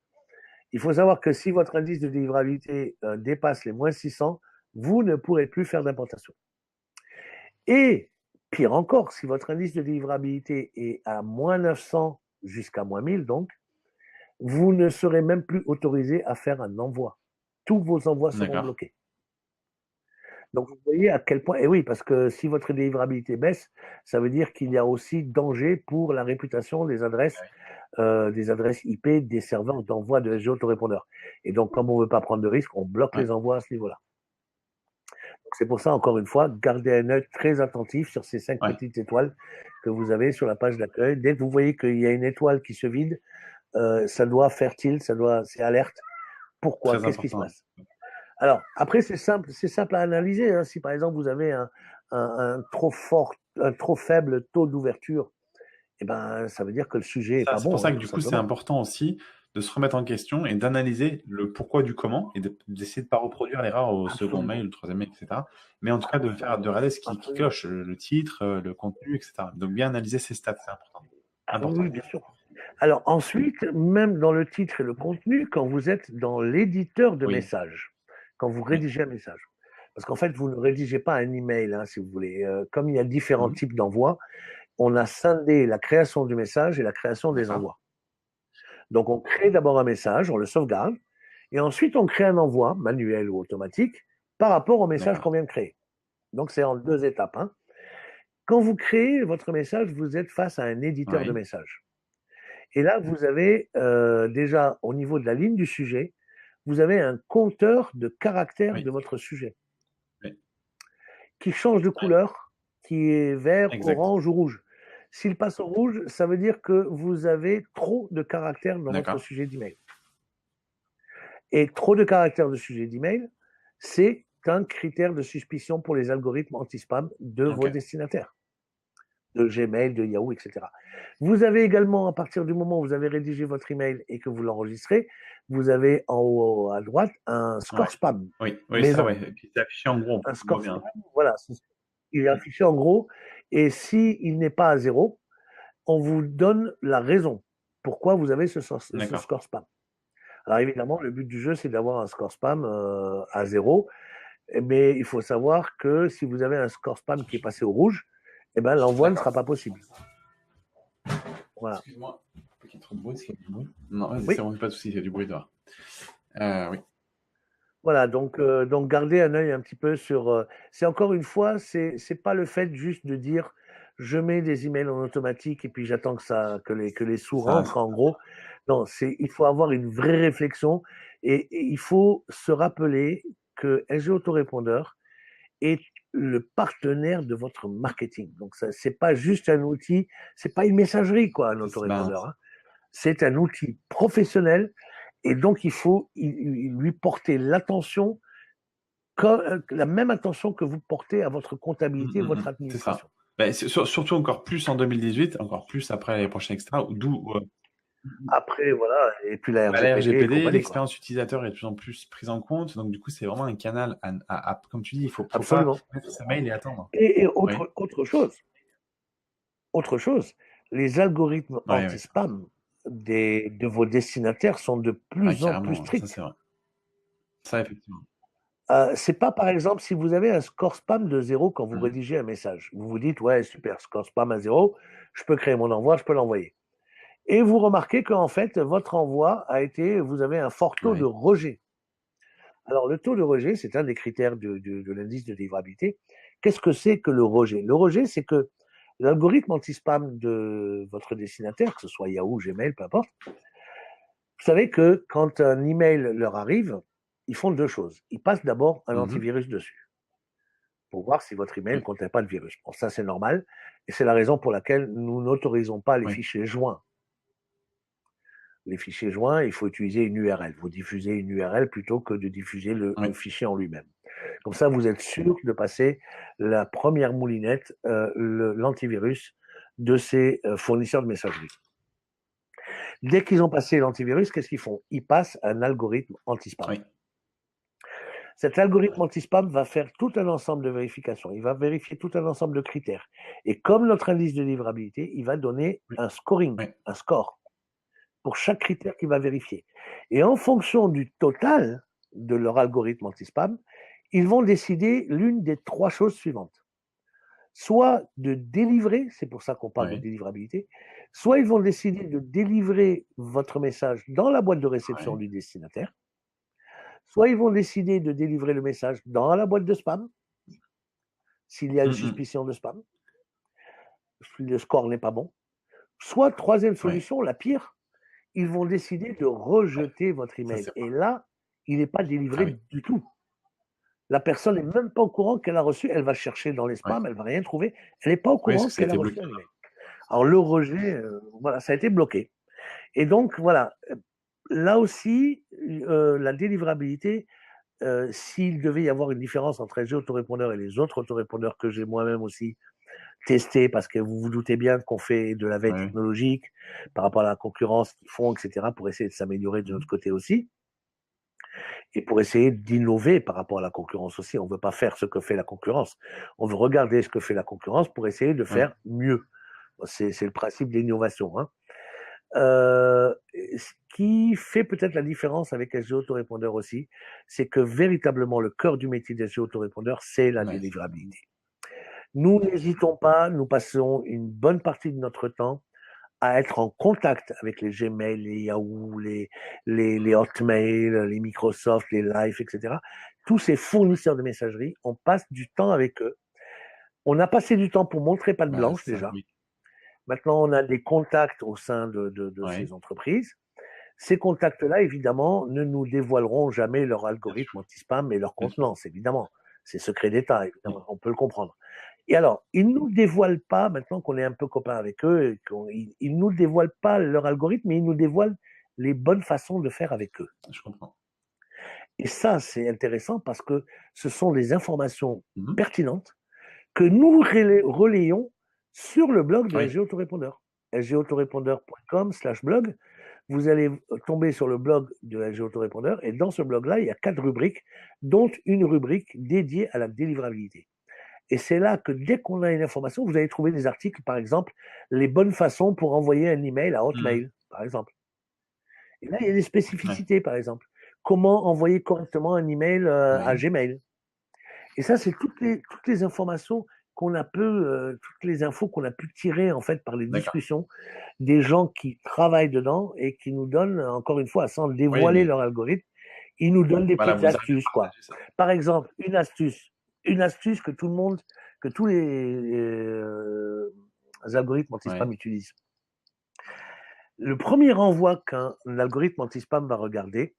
Il faut savoir que si votre indice de délivrabilité dépasse les moins 600, vous ne pourrez plus faire d'importation. Et pire encore, si votre indice de délivrabilité est à moins 900 jusqu'à moins 1000, donc, vous ne serez même plus autorisé à faire un envoi. Tous vos envois seront bloqués. Donc, vous voyez à quel point... Et oui, parce que si votre délivrabilité baisse, ça veut dire qu'il y a aussi danger pour la réputation des adresses IP des serveurs d'envoi de jeux autorépondeurs. Et donc, comme on ne veut pas prendre de risques, on bloque les envois à ce niveau-là. C'est pour ça, encore une fois, gardez un œil très attentif sur ces 5 petites étoiles que vous avez sur la page d'accueil. Dès que vous voyez qu'il y a une étoile qui se vide, ça doit faire tilt, c'est alerte. Pourquoi ? Qu'est-ce qui se passe ? Alors, après, c'est simple à analyser. Hein. Si par exemple vous avez un trop faible taux d'ouverture, eh ben, ça veut dire que le sujet n'est pas bon. C'est pour ça que du coup, c'est important aussi de se remettre en question et d'analyser le pourquoi du comment et d'essayer de ne pas reproduire l'erreur au second mail, au troisième mail, etc. Mais en tout cas, de regarder ce qui cloche, le titre, le contenu, etc. Donc, bien analyser ces stats, c'est important. Oui, bien sûr. Alors ensuite, même dans le titre et le contenu, quand vous êtes dans l'éditeur de messages, quand vous rédigez un message, parce qu'en fait, vous ne rédigez pas un email, hein, si vous voulez. Comme il y a différents types d'envois, on a scindé la création du message et la création des envois. Donc, on crée d'abord un message, on le sauvegarde, et ensuite, on crée un envoi, manuel ou automatique, par rapport au message qu'on vient de créer. Donc, c'est en 2 étapes. Hein. Quand vous créez votre message, vous êtes face à un éditeur de messages. Et là, vous avez déjà, au niveau de la ligne du sujet, vous avez un compteur de caractères de votre sujet qui change de couleur, qui est vert, orange ou rouge. S'il passe au rouge, ça veut dire que vous avez trop de caractères dans votre D'accord. sujet d'email. Et trop de caractères de sujet d'email, c'est un critère de suspicion pour les algorithmes anti-spam de vos Ok. destinataires, de Gmail, de Yahoo, etc. Vous avez également, à partir du moment où vous avez rédigé votre email et que vous l'enregistrez, vous avez en haut à droite un score Ouais. spam. Oui, ça, Maison. ouais. Et puis c'est affiché en gros, Un on voit score bien. spam, voilà, il est affiché en gros. Et s'il n'est pas à 0, on vous donne la raison pourquoi vous avez ce D'accord. score spam. Alors évidemment, le but du jeu, c'est d'avoir un score spam à 0. Mais il faut savoir que si vous avez un score spam qui est passé au rouge, eh ben, l'envoi ne D'accord. sera pas possible. Voilà. Excuse-moi. Il y a trop de bruit, est-ce qu'il y a du bruit? Non, vas-y, Oui. c'est bon, pas de soucis, il y a du bruit dehors. Oui. Voilà, donc gardez un œil un petit peu sur. C'est encore une fois, c'est pas le fait juste de dire je mets des emails en automatique et puis j'attends que les sous Ça, rentrent en gros. Non, il faut avoir une vraie réflexion et il faut se rappeler que SG Autorépondeur est le partenaire de votre marketing. Donc ça, c'est pas juste un outil, c'est pas une messagerie quoi, un ben, autorépondeur. Hein. C'est un outil professionnel et donc il faut lui porter l'attention la même attention que vous portez à votre comptabilité, votre c'est administration. ça. Ben, surtout encore plus en 2018, encore plus après les prochains, etc. D'où Après, voilà, et puis la bah, la RGPD et RGPD, compagnie, quoi. l'expérience utilisateur est de plus en plus prise en compte. Donc, du coup, c'est vraiment un canal comme tu dis, faut pas Absolument. mettre sa mail et attendre. Et Oui, autre chose, les algorithmes ouais. anti-spam de vos destinataires sont de Ouais, plus en plus carrément, ça c'est stricts. vrai. Ça, effectivement. C'est pas, par exemple, si vous avez un score spam de 0 quand vous Mhm. rédigez un message, vous vous dites, ouais, super, score spam à 0, je peux créer mon envoi, je peux l'envoyer. Et vous remarquez qu'en fait, votre envoi vous avez un fort taux de Ouais. rejet. Alors, le taux de rejet, c'est un des critères de l'indice de délivrabilité. Qu'est-ce que c'est que le rejet? Le rejet, c'est que l'algorithme anti-spam de votre destinataire, que ce soit Yahoo, Gmail, peu importe, vous savez que quand un email leur arrive, ils font deux choses. Ils passent d'abord un Mhm. antivirus dessus pour voir si votre email ne Oui, contient pas de virus. Bon, ça, c'est normal. Et c'est la raison pour laquelle nous n'autorisons pas les oui, fichiers joints. Les fichiers joints, il faut utiliser une URL. Vous diffusez une URL plutôt que de diffuser oui. le fichier en lui-même. Comme ça, vous êtes sûr de passer la première moulinette, l'antivirus de ces fournisseurs de messagerie. Dès qu'ils ont passé l'antivirus, qu'est-ce qu'ils font? Ils passent un algorithme anti-spam. Oui. Cet algorithme anti-spam va faire tout un ensemble de vérifications. Il va vérifier tout un ensemble de critères. Et comme notre indice de livrabilité, il va donner un scoring, Oui. un score, pour chaque critère qu'il va vérifier. Et en fonction du total de leur algorithme anti-spam, ils vont décider l'une des trois choses suivantes. Soit de délivrer, c'est pour ça qu'on parle de Oui. délivrabilité, soit ils vont décider de délivrer votre message dans la boîte de réception Oui. du destinataire, soit ils vont décider de délivrer le message dans la boîte de spam, s'il y a une Mhm. suspicion de spam, si le score n'est pas bon, soit troisième Oui. solution, la pire, ils vont décider de rejeter votre Ça email. c'est Et vrai. là, il n'est pas Ah délivré oui. du tout. La personne n'est même pas au courant qu'elle a reçu, elle va chercher dans les Ouais. spams, elle va rien trouver, elle n'est pas au Oui, parce courant que ça a qu'elle a été reçu bloqué. un email. Alors le rejet, voilà, ça a été bloqué. Et donc voilà, là aussi, la délivrabilité, s'il devait y avoir une différence entre SG Autorépondeur et les autres autorépondeurs que j'ai moi-même aussi testés, parce que vous vous doutez bien qu'on fait de la veille Oui. technologique par rapport à la concurrence qu'ils font, etc., pour essayer de s'améliorer de notre Mhm. côté aussi, et pour essayer d'innover par rapport à la concurrence aussi. On ne veut pas faire ce que fait la concurrence. On veut regarder ce que fait la concurrence pour essayer de Oui. faire mieux. C'est le principe de l'innovation. Hein. Ce qui fait peut-être la différence avec SG Autorépondeur aussi, c'est que véritablement le cœur du métier d'SG Autorépondeur, c'est la Ouais. délivrabilité. Nous n'hésitons pas, nous passons une bonne partie de notre temps à être en contact avec les Gmail, les Yahoo, les Hotmail, les Microsoft, les Live, etc. Tous ces fournisseurs de messagerie, on passe du temps avec eux. On a passé du temps pour montrer patte Bah, blanche ça, déjà. oui. Maintenant, on a des contacts au sein de Ouais. ces entreprises. Ces contacts-là, évidemment, ne nous dévoileront jamais leur Bien sûr. algorithme anti-spam et leur Bien sûr. contenance, évidemment. C'est secret d'État, Oui. évidemment, on peut le comprendre. Et alors, ils ne nous dévoilent pas, maintenant qu'on est un peu copains avec eux, ils ne nous dévoilent pas leur algorithme, mais ils nous dévoilent les bonnes façons de faire avec eux. Je comprends. Et ça, c'est intéressant parce que ce sont des informations Mhm. pertinentes que nous relayons sur le blog de Oui. SG Autorépondeur. sgautorépondeur.com/blog. Vous allez tomber sur le blog de SG Autorépondeur et dans ce blog-là, il y a 4 rubriques, dont une rubrique dédiée à la délivrabilité. Et c'est là que dès qu'on a une information, vous allez trouver des articles, par exemple, les bonnes façons pour envoyer un email à Hotmail, par exemple. Et là, il y a des spécificités, par exemple. Comment envoyer correctement un email à Gmail. Et ça, c'est toutes les informations qu'on a toutes les infos qu'on a pu tirer en fait par les discussions des gens qui travaillent dedans et qui nous donnent, encore une fois, sans dévoiler leur algorithme, ils nous donnent des petites astuces, quoi. Par exemple, une astuce que tout le monde, que tous les algorithmes anti-spam utilisent. Le premier renvoi qu'un algorithme anti-spam va regarder,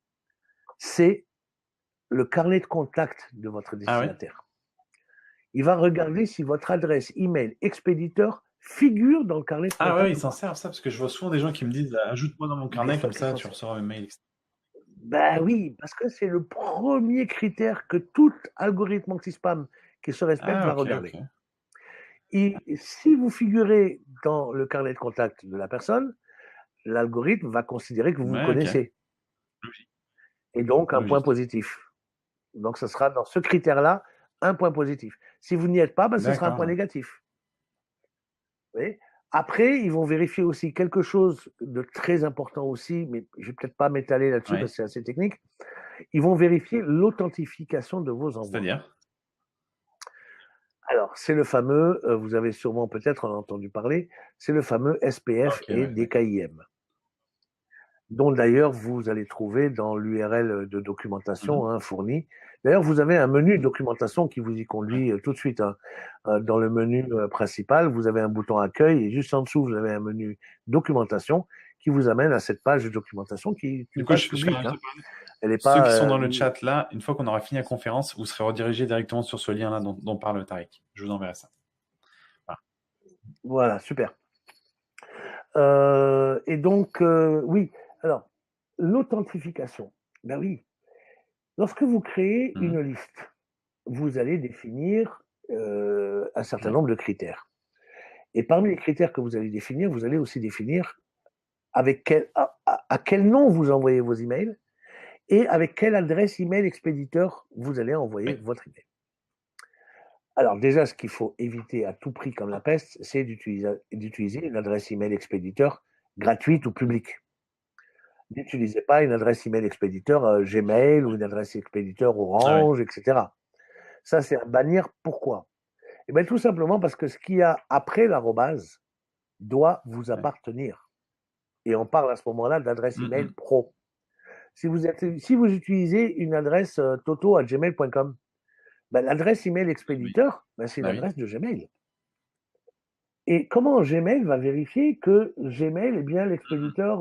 c'est le carnet de contact de votre destinataire. Il va regarder si votre adresse email expéditeur figure dans le carnet de contact. Ah ouais, ils s'en servent ça, parce que je vois souvent des gens qui me disent ajoute-moi dans mon carnet, comme ça tu recevras mes mails. Ben oui, parce que c'est le premier critère que tout algorithme anti-spam qui se respecte va regarder. Okay. Et si vous figurez dans le carnet de contact de la personne, l'algorithme va considérer que vous vous connaissez. Logique. Et donc un point positif. Donc ce sera dans ce critère-là un point positif. Si vous n'y êtes pas, ben, ce sera un point négatif. Vous voyez ? Après, ils vont vérifier aussi quelque chose de très important aussi, mais je ne vais peut-être pas m'étaler là-dessus parce que c'est assez technique. Ils vont vérifier l'authentification de vos envois. C'est-à-dire ? Alors, c'est le fameux, vous avez sûrement peut-être entendu parler, c'est le fameux SPF et DKIM, dont d'ailleurs vous allez trouver dans l'URL de documentation fournie. D'ailleurs, vous avez un menu de documentation qui vous y conduit tout de suite. Dans le menu principal, vous avez un bouton accueil et juste en dessous, vous avez un menu documentation qui vous amène à cette page de documentation qui est une page publique. Elle est pas, ceux qui sont dans le chat là, une fois qu'on aura fini la conférence, vous serez redirigés directement sur ce lien là dont parle Tariq. Je vous enverrai ça. Voilà, super. Et donc, oui, alors, l'authentification, ben oui, lorsque vous créez une liste, vous allez définir un certain nombre de critères. Et parmi les critères que vous allez définir, vous allez aussi définir avec à quel nom vous envoyez vos emails et avec quelle adresse email expéditeur vous allez envoyer votre email. Alors déjà, ce qu'il faut éviter à tout prix comme la peste, c'est d'utiliser une adresse email expéditeur gratuite ou publique. N'utilisez pas une adresse email expéditeur Gmail ou une adresse expéditeur Orange, etc. Ça, c'est à bannir. Pourquoi ? Eh bien, tout simplement parce que ce qu'il y a après l'arrobase doit vous appartenir. Et on parle à ce moment-là d'adresse email pro. Si vous utilisez une adresse toto@gmail.com, ben, l'adresse email expéditeur, ben, c'est une adresse de Gmail. Et comment Gmail va vérifier que Gmail est bien l'expéditeur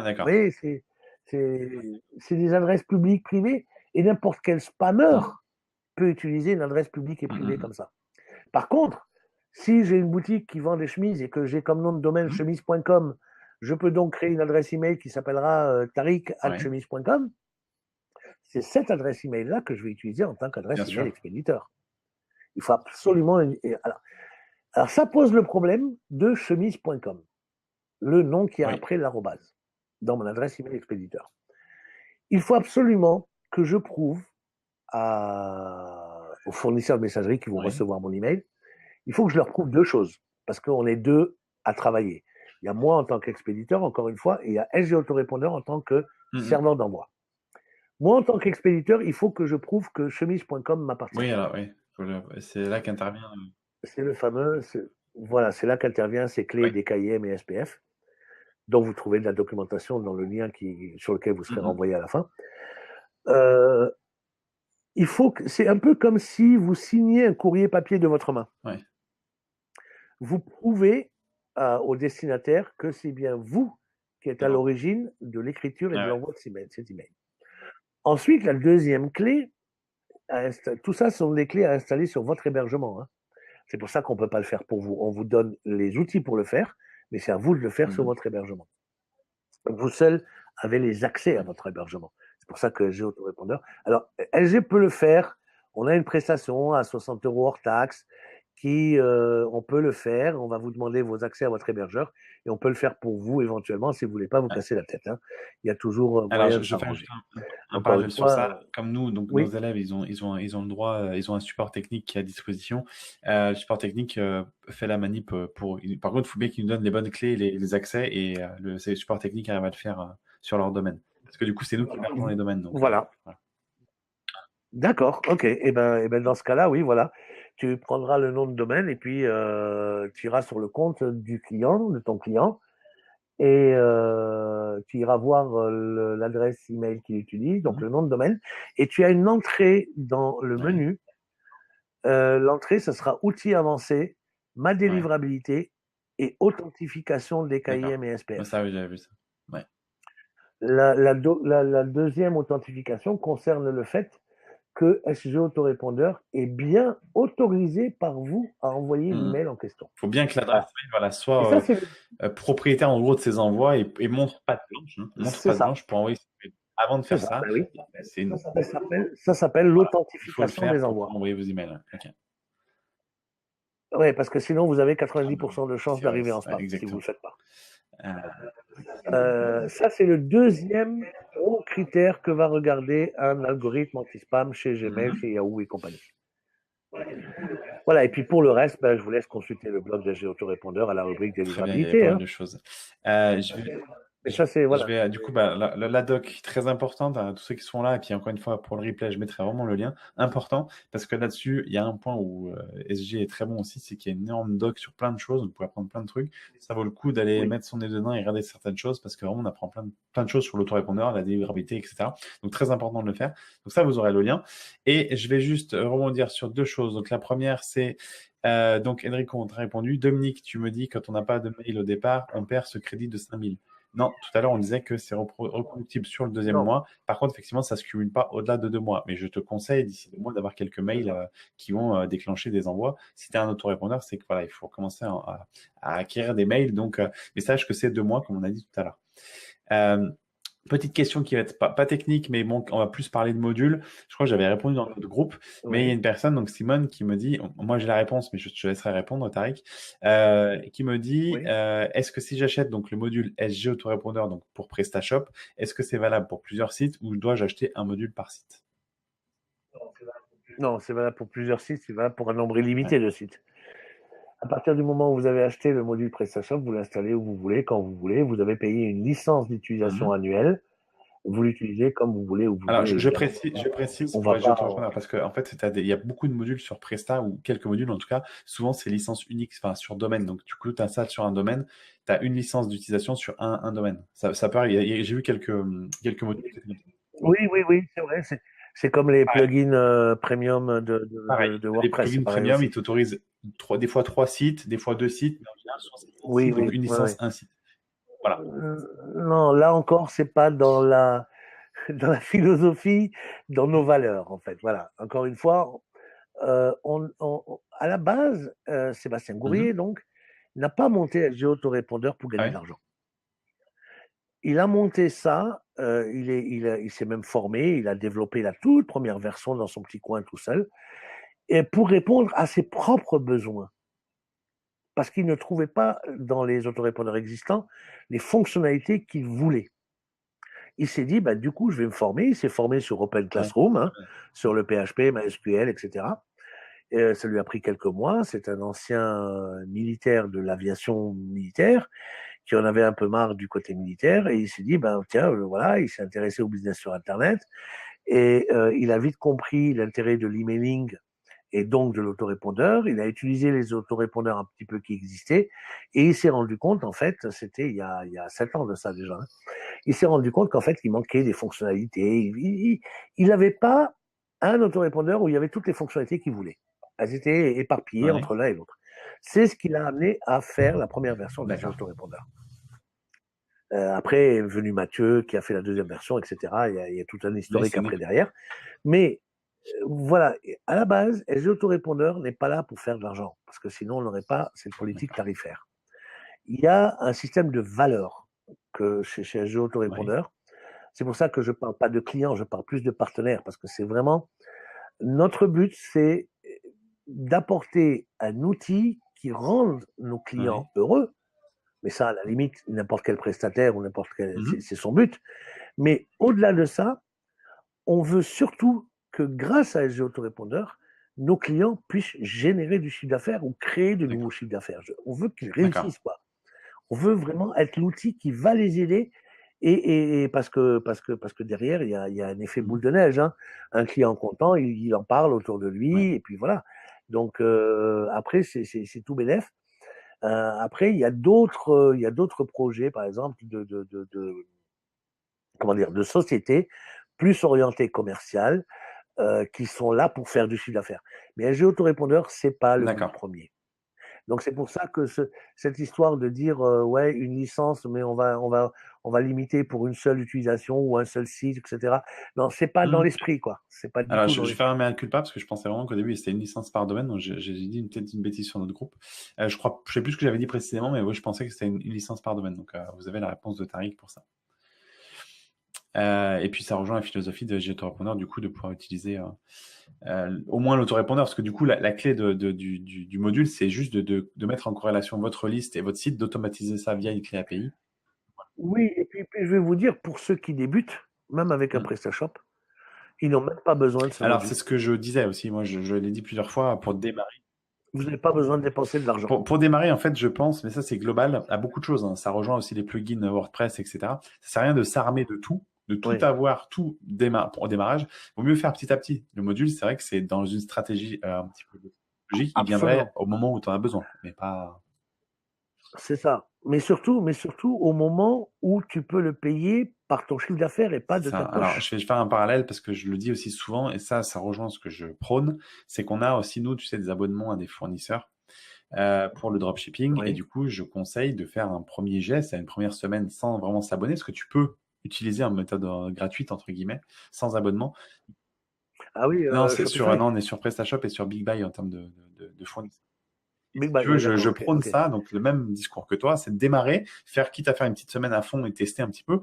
d'accord. Oui, c'est des adresses publiques privées et n'importe quel spammer peut utiliser une adresse publique et privée comme ça. Par contre, si j'ai une boutique qui vend des chemises et que j'ai comme nom de domaine chemise.com, je peux donc créer une adresse email qui s'appellera tariq@chemise.com. C'est cette adresse email-là que je vais utiliser en tant qu'adresse email expéditeur. Il faut absolument... Alors, ça pose le problème de chemise.com, le nom qui est après l'arrobase, dans mon adresse email expéditeur. Il faut absolument que je prouve aux fournisseurs de messagerie qui vont recevoir mon email, il faut que je leur prouve deux choses, parce qu'on est deux à travailler. Il y a moi en tant qu'expéditeur, encore une fois, et il y a SG Autorépondeur en tant que serveur d'envoi. Moi, en tant qu'expéditeur, il faut que je prouve que chemise.com m'appartient. Oui, alors oui, c'est là qu'intervient. C'est le fameux, voilà, c'est là qu'intervient ces clés DKIM et SPF, dont vous trouvez de la documentation dans le lien sur lequel vous serez renvoyé à la fin. C'est un peu comme si vous signez un courrier papier de votre main. Vous prouvez au destinataire que c'est bien vous qui êtes à l'origine de l'écriture et de l'envoi de cet email. Ensuite, la deuxième clé, tout ça sont des clés à installer sur votre hébergement. C'est pour ça qu'on ne peut pas le faire pour vous. On vous donne les outils pour le faire, mais c'est à vous de le faire sur votre hébergement. Donc, vous seul avez les accès à votre hébergement. C'est pour ça que LG Autorépondeur. Alors, LG peut le faire. On a une prestation à 60 € hors taxe on peut le faire. On va vous demander vos accès à votre hébergeur et on peut le faire pour vous éventuellement si vous voulez pas vous casser la tête. Hein. Il y a toujours Alors, moyen de je fais s'arranger. un Encore une parallèle sur fois, ça. Comme nous, donc oui. nos élèves, ils ont le droit, ils ont un support technique qui est à disposition. Le support technique fait la manip pour. Par contre, il faut bien qu'ils nous donnent les bonnes clés, les accès, et le support technique arrive à le faire sur leur domaine. Parce que du coup, c'est nous qui perdons les domaines. Donc, voilà. voilà. D'accord, ok. Et ben, dans ce cas-là, oui, voilà. Tu prendras le nom de domaine et puis tu iras sur le compte du client, de ton client, et tu iras voir l'adresse email qu'il utilise, donc le nom de domaine, et tu as une entrée dans le menu. L'entrée, ce sera outils avancés, ma délivrabilité et authentification des KIM et SPF. Ça, oui, j'avais vu ça. Ouais. La deuxième authentification concerne le fait que SG Autorépondeur est bien autorisé par vous à envoyer l'email en question. Il faut bien que l'adresse mail soit propriétaire en gros de ses envois et montre patte blanche. Montre patte blanche pour envoyer ses mails. Avant de faire ça, bah oui. c'est ça s'appelle l'authentification des envois. pour envoyer vos emails. Okay. Oui, parce que sinon vous avez 90% de chances d'arriver en spam si vous ne le faites pas. Ça, c'est le deuxième gros critère que va regarder un algorithme anti-spam chez Gmail, chez Yahoo et compagnie. Voilà, et puis pour le reste, je vous laisse consulter le blog de SG Autorépondeur à la rubrique délivrabilité. Il y a pas mal de choses. Je vais, du coup, la doc, très importante, à tous ceux qui sont là, et puis encore une fois, pour le replay, je mettrai vraiment le lien. Important, parce que là-dessus, il y a un point où SG est très bon aussi, c'est qu'il y a une énorme doc sur plein de choses, on pourrait apprendre plein de trucs. Ça vaut le coup d'aller mettre son nez dedans et regarder certaines choses, parce que vraiment, on apprend plein de choses sur l'autorépondeur, la délivrabilité, etc. Donc, très important de le faire. Donc, ça, vous aurez le lien. Et je vais juste rebondir sur deux choses. Donc, la première, c'est donc, Enrico, on t'a répondu. Dominique, tu me dis, quand on n'a pas de mail au départ, on perd ce crédit de 5000. Non, tout à l'heure, on disait que c'est reproductible sur le deuxième mois. Par contre, effectivement, ça ne se cumule pas au-delà de 2 mois. Mais je te conseille, d'ici 2 mois, d'avoir quelques mails qui vont déclencher des envois. Si tu es un autorépondeur, c'est que voilà, il faut commencer à acquérir des mails. Donc, mais sache que c'est 2 mois, comme on a dit tout à l'heure. Petite question qui va être pas technique, mais bon, on va plus parler de modules. Je crois que j'avais répondu dans notre groupe, mais il y a une personne, donc Simone, qui me dit, moi j'ai la réponse, mais je te laisserai répondre, Tariq, qui me dit, est-ce que si j'achète donc le module SG Autorépondeur donc pour PrestaShop, est-ce que c'est valable pour plusieurs sites ou dois-je acheter un module par site? Non, c'est valable pour plusieurs sites, c'est valable pour un nombre illimité de sites. À partir du moment où vous avez acheté le module PrestaShop, vous l'installez où vous voulez, quand vous voulez. Vous avez payé une licence d'utilisation annuelle. Vous l'utilisez comme vous voulez, où vous voulez. Alors, je précise pour les autorépondeurs, parce qu'en fait, il y a beaucoup de modules sur Presta, ou quelques modules en tout cas. Souvent, c'est licence unique, enfin, sur domaine. Donc, du coup, tu installes sur un domaine, tu as une licence d'utilisation sur un domaine. Ça peut arriver. J'ai vu quelques modules. Oui, c'est vrai. C'est comme les plugins premium de WordPress. Les plugins premium, ils t'autorisent des fois 3 sites, des fois 2 sites, mais en général, donc une licence, un site. Voilà. Non, là encore, c'est pas dans la philosophie, dans nos valeurs, en fait. Voilà. Encore une fois, à la base, Sébastien Gourrier, donc, n'a pas monté SG Autorépondeur pour gagner de l'argent. Il a monté ça, il s'est même formé, il a développé la toute première version dans son petit coin tout seul, et pour répondre à ses propres besoins. Parce qu'il ne trouvait pas dans les autorépondeurs existants les fonctionnalités qu'il voulait. Il s'est dit, du coup, je vais me former. Il s'est formé sur Open Classroom, sur le PHP, MySQL, etc. Et ça lui a pris quelques mois. C'est un ancien militaire de l'aviation militaire qui en avait un peu marre du côté militaire. Et il s'est dit, tiens, voilà, il s'est intéressé au business sur Internet. Et il a vite compris l'intérêt de l'emailing et donc de l'autorépondeur. Il a utilisé les autorépondeurs un petit peu qui existaient et il s'est rendu compte, en fait, c'était il y a 7 ans de ça déjà, il s'est rendu compte qu'en fait, il manquait des fonctionnalités. Il n'avait pas un autorépondeur où il y avait toutes les fonctionnalités qu'il voulait. Elles étaient éparpillées entre l'un et l'autre. C'est ce qui l'a amené à faire la première version de l'autorépondeur. Après est venu Mathieu qui a fait la deuxième version, etc. Il y a tout un historique après derrière. Mais Voilà, à la base, SG Autorépondeur n'est pas là pour faire de l'argent, parce que sinon on n'aurait pas cette politique D'accord. tarifaire. Il y a un système de valeur que chez SG Oui. Autorépondeur. C'est pour ça que je ne parle pas de clients, je parle plus de partenaires, parce que c'est vraiment notre but, c'est d'apporter un outil qui rende nos Oui. clients heureux. Mais ça, à la limite, n'importe quel prestataire ou n'importe quel, Mhm. c'est son but. Mais au-delà de ça, on veut surtout que grâce à SG Autorépondeur, nos clients puissent générer du chiffre d'affaires ou créer de nouveaux D'accord. chiffres d'affaires. On veut qu'ils D'accord. réussissent, quoi. On veut vraiment être l'outil qui va les aider et parce que derrière, il y a un effet boule Mhm. de neige. Hein. Un client content, il en parle autour de Ouais. lui et puis voilà. Donc après, c'est tout bénef. Après, il y a d'autres projets, par exemple, comment dire, de sociétés plus orientées commerciales qui sont là pour faire du chiffre d'affaires. Mais un jeu autorépondeur, c'est pas le but D'accord. premier. Donc c'est pour ça que cette histoire de dire ouais une licence, mais on va limiter pour une seule utilisation ou un seul site, etc. Non, c'est pas dans Mhm. l'esprit quoi. C'est pas du Alors, tout je dans vais faire l'esprit. un mea culpa parce que je pensais vraiment qu'au début c'était une licence par domaine, donc j'ai dit peut-être une bêtise sur notre groupe. Je sais plus ce que j'avais dit précisément, mais oui, je pensais que c'était une licence par domaine. Donc, vous avez la réponse de Tariq pour ça. Et puis, ça rejoint la philosophie de Autorépondeur, du coup, de pouvoir utiliser au moins l'autorépondeur, parce que du coup, la clé du module, c'est juste de mettre en corrélation votre liste et votre site, d'automatiser ça via une clé API. Oui, et puis je vais vous dire pour ceux qui débutent, même avec un Mm. PrestaShop, ils n'ont même pas besoin de ce Alors, c'est module. ce que je disais aussi, moi, je l'ai dit plusieurs fois, pour démarrer. Vous n'avez pas besoin de dépenser de l'argent. Pour démarrer, en fait, je pense, mais ça c'est global, à beaucoup de choses. Hein. Ça rejoint aussi les plugins WordPress, etc. Ça sert à rien de s'armer de tout Oui, avoir, au démarrage. Il vaut mieux faire petit à petit. Le module, c'est vrai que c'est dans une stratégie un petit peu logique. Il viendrait absolument. au moment où tu en as besoin, mais pas. C'est ça. Mais surtout au moment où tu peux le payer par ton chiffre d'affaires et pas C'est de ça. ta Alors, poche. je vais faire un parallèle parce que je le dis aussi souvent, et ça rejoint ce que je prône, c'est qu'on a aussi, nous, tu sais, des abonnements à des fournisseurs pour le dropshipping. Et Oui. du coup, je conseille de faire un premier geste, à une première semaine, sans vraiment s'abonner, parce que tu peux utiliser une méthode gratuite, entre guillemets, sans abonnement. Ah oui, Non, Shopify. non, on est sur PrestaShop et sur Big Buy en termes de fournisseurs. Et Big si tu Bang, veux, oui, d'accord, je ok, prône ok. ça, donc le même discours que toi, c'est de démarrer, faire quitte à faire une petite semaine à fond et tester un petit peu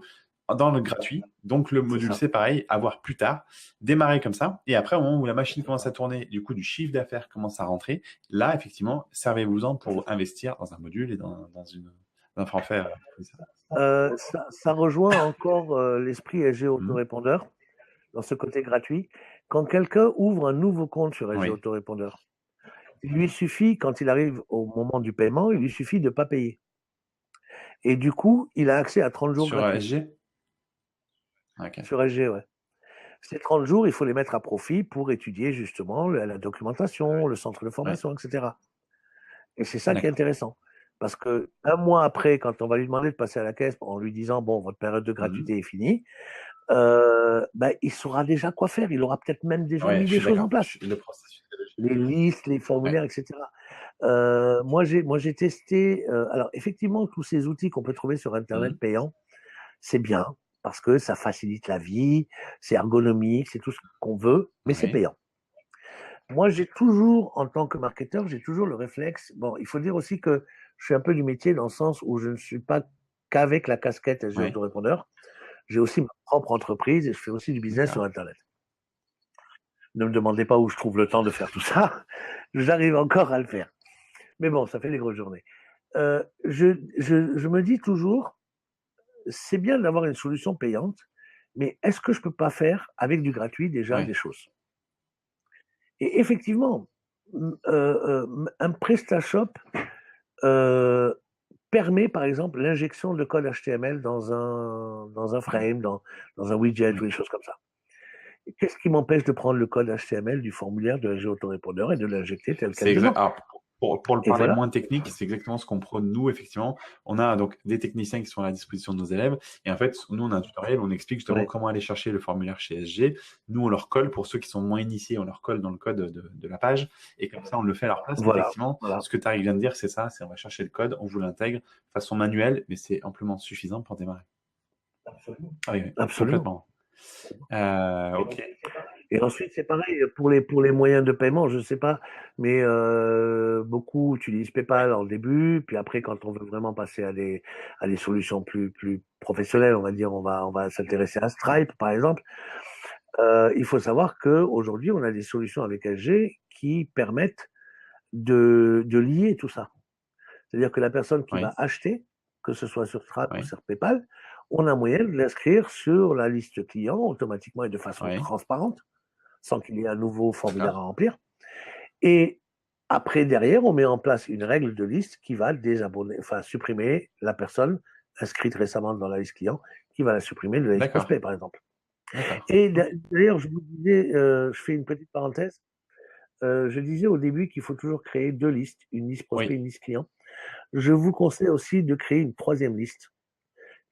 dans le gratuit. Donc le C'est module, ça. c'est pareil, à voir plus tard, démarrer comme ça. Et après, au moment où la machine commence à tourner, du coup, du chiffre d'affaires commence à rentrer, là, effectivement, servez-vous-en pour investir dans un module et un forfait. Ça rejoint encore l'esprit SG Mhm. Autorépondeur dans ce côté gratuit. Quand quelqu'un ouvre un nouveau compte sur SG Oui, Autorépondeur, il lui suffit, quand il arrive au moment du paiement, il lui suffit de ne pas payer. Et du coup, il a accès à 30 jours sur gratuits SG. Ok. sur SG, ouais. Ces 30 jours, il faut les mettre à profit pour étudier justement la documentation, le centre de Ouais, formation, etc. Et c'est ça qui est d'accord. intéressant. Parce que un mois après, quand on va lui demander de passer à la caisse en lui disant, bon, votre période de Mhm. gratuité est finie, il saura déjà quoi faire. Il aura peut-être même déjà Ouais, mis je des suis choses en d'accord. place. Le processus est logique. Les listes, les Ouais. formulaires, etc. Moi, j'ai testé. Alors, effectivement, tous ces outils qu'on peut trouver sur Internet Mhm. payants, c'est bien parce que ça facilite la vie, c'est ergonomique, c'est tout ce qu'on veut, mais c'est Oui, payant. Moi, j'ai toujours, en tant que marketeur, j'ai toujours le réflexe. Bon, il faut dire aussi que je suis un peu du métier dans le sens où je ne suis pas qu'avec la casquette SG oui, autorépondeur. J'ai aussi ma propre entreprise et je fais aussi du business sur d'accord. Internet. Ne me demandez pas où je trouve le temps de faire tout ça. J'arrive encore à le faire. Mais bon, ça fait des grosses journées. Je me dis toujours, c'est bien d'avoir une solution payante, mais est-ce que je peux pas faire avec du gratuit déjà Oui, des choses? Et effectivement, un PrestaShop euh, permet par exemple l'injection de code HTML dans un oui, frame, dans un widget ou oui. des choses comme ça. Qu'est-ce qui m'empêche de prendre le code HTML du formulaire de SG Autorépondeur et de l'injecter tel quel dedans? Alors, pour le Et parler voilà. moins technique, c'est exactement ce qu'on prône nous, effectivement. On a donc des techniciens qui sont à la disposition de nos élèves. Et en fait, nous, on a un tutoriel où on explique justement Ouais. comment aller chercher le formulaire chez SG. Nous, on leur colle, pour ceux qui sont moins initiés, on leur colle dans le code de la page. Et comme ça, on le fait à leur place. Mais Voilà. effectivement, Voilà. ce que Tariq vient de dire, c'est ça, c'est on va chercher le code, on vous l'intègre de façon manuelle, mais c'est amplement suffisant pour démarrer. Absolument. Ah oui, oui, Absolument. complètement. Ok. Et ensuite, c'est pareil pour les moyens de paiement, je ne sais pas, mais beaucoup utilisent PayPal en début, puis après, quand on veut vraiment passer à des solutions plus professionnelles, on va dire, on va s'intéresser à Stripe, par exemple. Il faut savoir qu'aujourd'hui, on a des solutions avec SG qui permettent de lier tout ça. C'est-à-dire que la personne qui Oui, va acheter, que ce soit sur Stripe ou oui, sur PayPal, on a moyen de l'inscrire sur la liste client automatiquement et de façon oui. transparente, sans qu'il y ait un nouveau formulaire D'accord. à remplir. Et après, derrière, on met en place une règle de liste qui va désabonner, enfin, supprimer la personne inscrite récemment dans la liste client, qui va la supprimer de la liste D'accord. prospect, par exemple. D'accord. Et d'ailleurs, je vous disais, je fais une petite parenthèse, je disais au début qu'il faut toujours créer deux listes, une liste prospect et Oui. une liste client. Je vous conseille aussi de créer une troisième liste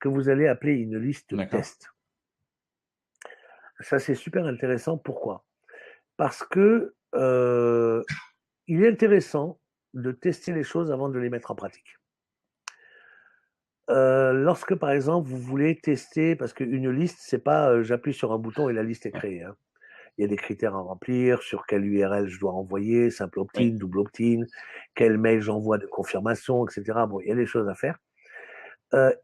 que vous allez appeler une liste D'accord. test. Ça, c'est super intéressant. Pourquoi? Parce que il est intéressant de tester les choses avant de les mettre en pratique. Lorsque, par exemple, vous voulez tester, parce qu'une liste, c'est pas j'appuie sur un bouton et la liste est Ouais. créée. Hein. Il y a des critères à remplir, sur quelle URL je dois envoyer, simple opt-in, Oui. double opt-in, quel mail j'envoie de confirmation, etc. Bon, il y a des choses à faire.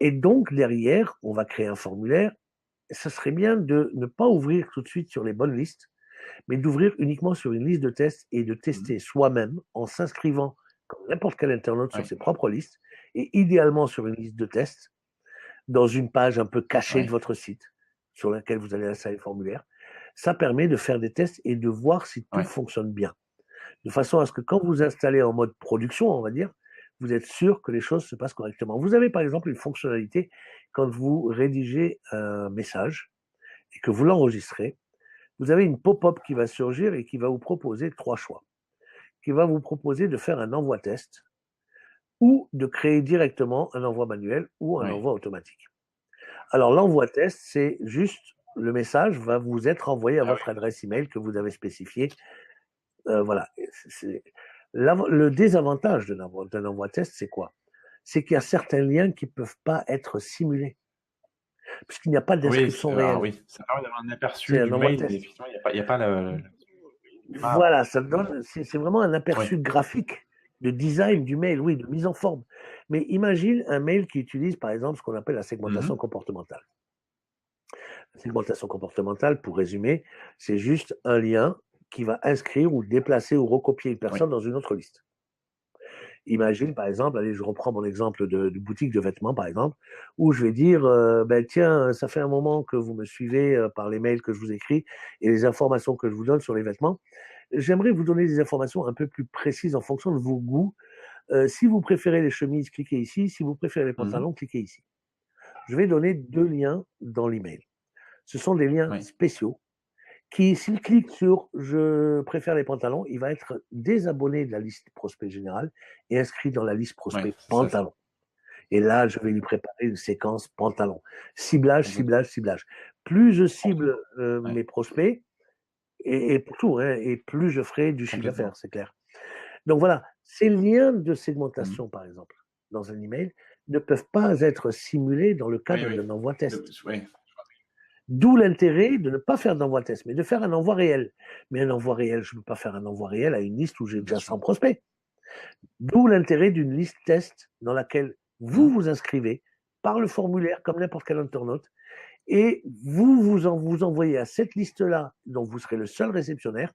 Et donc, derrière, on va créer un formulaire. Ça serait bien de ne pas ouvrir tout de suite sur les bonnes listes, mais d'ouvrir uniquement sur une liste de tests et de Mhm. tester soi-même en s'inscrivant comme n'importe quel internaute sur Oui. ses propres listes et idéalement sur une liste de tests dans une page un peu cachée de Oui. votre site sur laquelle vous allez installer le formulaire. Ça permet de faire des tests et de voir si tout Oui. fonctionne bien. De façon à ce que quand vous installez en mode production, on va dire, vous êtes sûr que les choses se passent correctement. Vous avez par exemple une fonctionnalité quand vous rédigez un message et que vous l'enregistrez, vous avez une pop-up qui va surgir et qui va vous proposer trois choix. Qui va vous proposer de faire un envoi test ou de créer directement un envoi manuel ou un Oui. envoi automatique. Alors l'envoi test, c'est juste le message va vous être envoyé à Ah votre adresse email que vous avez spécifiée. Voilà. Le désavantage d'un envoi test, c'est quoi? C'est qu'il y a certains liens qui ne peuvent pas être simulés, puisqu'il n'y a pas oui. d'inscription Alors réelle. oui, ça permet d'avoir un C'est aperçu un du envoi mail, mais test. effectivement, il y a pas l'image. Voilà, ça donne, c'est vraiment un Oui. aperçu graphique de design du mail, oui, de mise en forme. Mais imagine un mail qui utilise, par exemple, ce qu'on appelle la segmentation Mhm. comportementale. La segmentation comportementale, pour résumer, c'est juste un lien qui va inscrire ou déplacer ou recopier une Oui. personne dans une autre liste. Imagine, par exemple, allez, je reprends mon exemple de boutique de vêtements, par exemple, où je vais dire, ben, tiens, ça fait un moment que vous me suivez par les mails que je vous écris et les informations que je vous donne sur les vêtements. J'aimerais vous donner des informations un peu plus précises en fonction de vos goûts. Si vous préférez les chemises, cliquez ici. Si vous préférez les Mhm. pantalons, cliquez ici. Je vais donner deux liens dans l'email. Ce sont des liens Oui. spéciaux qui, s'il clique sur je préfère les pantalons, il va être désabonné de la liste prospect générale et inscrit dans la liste Oui. prospect C'est ça. pantalons. Et là, je vais lui préparer une séquence pantalon. Ciblage, Exactement. ciblage, ciblage. Plus je cible Oui. mes prospects, et pour tout, hein, et plus je ferai du chiffre d'affaires, Complètement. c'est clair. Donc voilà, ces liens de Mhm. segmentation, par exemple, dans un email, ne peuvent pas être simulés dans le Oui, cadre oui. d'un envoi test. Oui. D'où l'intérêt de ne pas faire d'envoi test, mais de faire un envoi réel. Mais un envoi réel, je ne peux pas faire un envoi réel à une liste où j'ai Bien déjà sûr. 100 prospects. D'où l'intérêt d'une liste test dans laquelle vous Mhm. vous inscrivez par le formulaire comme n'importe quel internaute et vous envoyez à cette liste-là dont vous serez le seul réceptionnaire.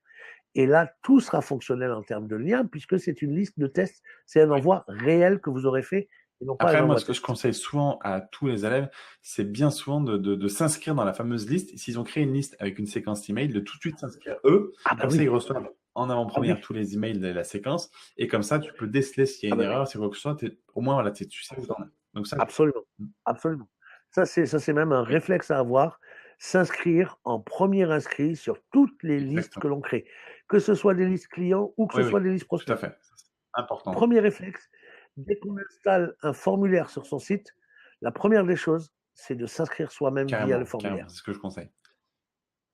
Et là, tout sera fonctionnel en termes de lien puisque c'est une liste de tests. C'est un Oui. envoi réel que vous aurez fait et non pas un Après, moi, envoi ce que je test. conseille souvent à tous les élèves, c'est bien souvent de s'inscrire dans la fameuse liste. S'ils ont créé une liste avec une séquence email, de tout de suite s'inscrire eux. Ah ben Comme ça, ils oui, reçoivent en ah avant-première oui, tous les emails de la séquence. Et comme ça, tu peux déceler s'il y a ah une ben oui. erreur, si quoi que ce soit. Au moins, voilà, tu sais où t'en es. Donc ça, Absolument, absolument. Ça, c'est même un oui, réflexe à avoir, s'inscrire en premier inscrit sur toutes les listes exactement. que l'on crée, que ce soit des listes clients ou que ce Oui, soit oui, des listes tout à prospects. fait. C'est important. Premier réflexe, dès qu'on installe un formulaire sur son site, la première des choses, c'est de s'inscrire soi-même via le Carrément, carrément. formulaire, C'est ce que je conseille.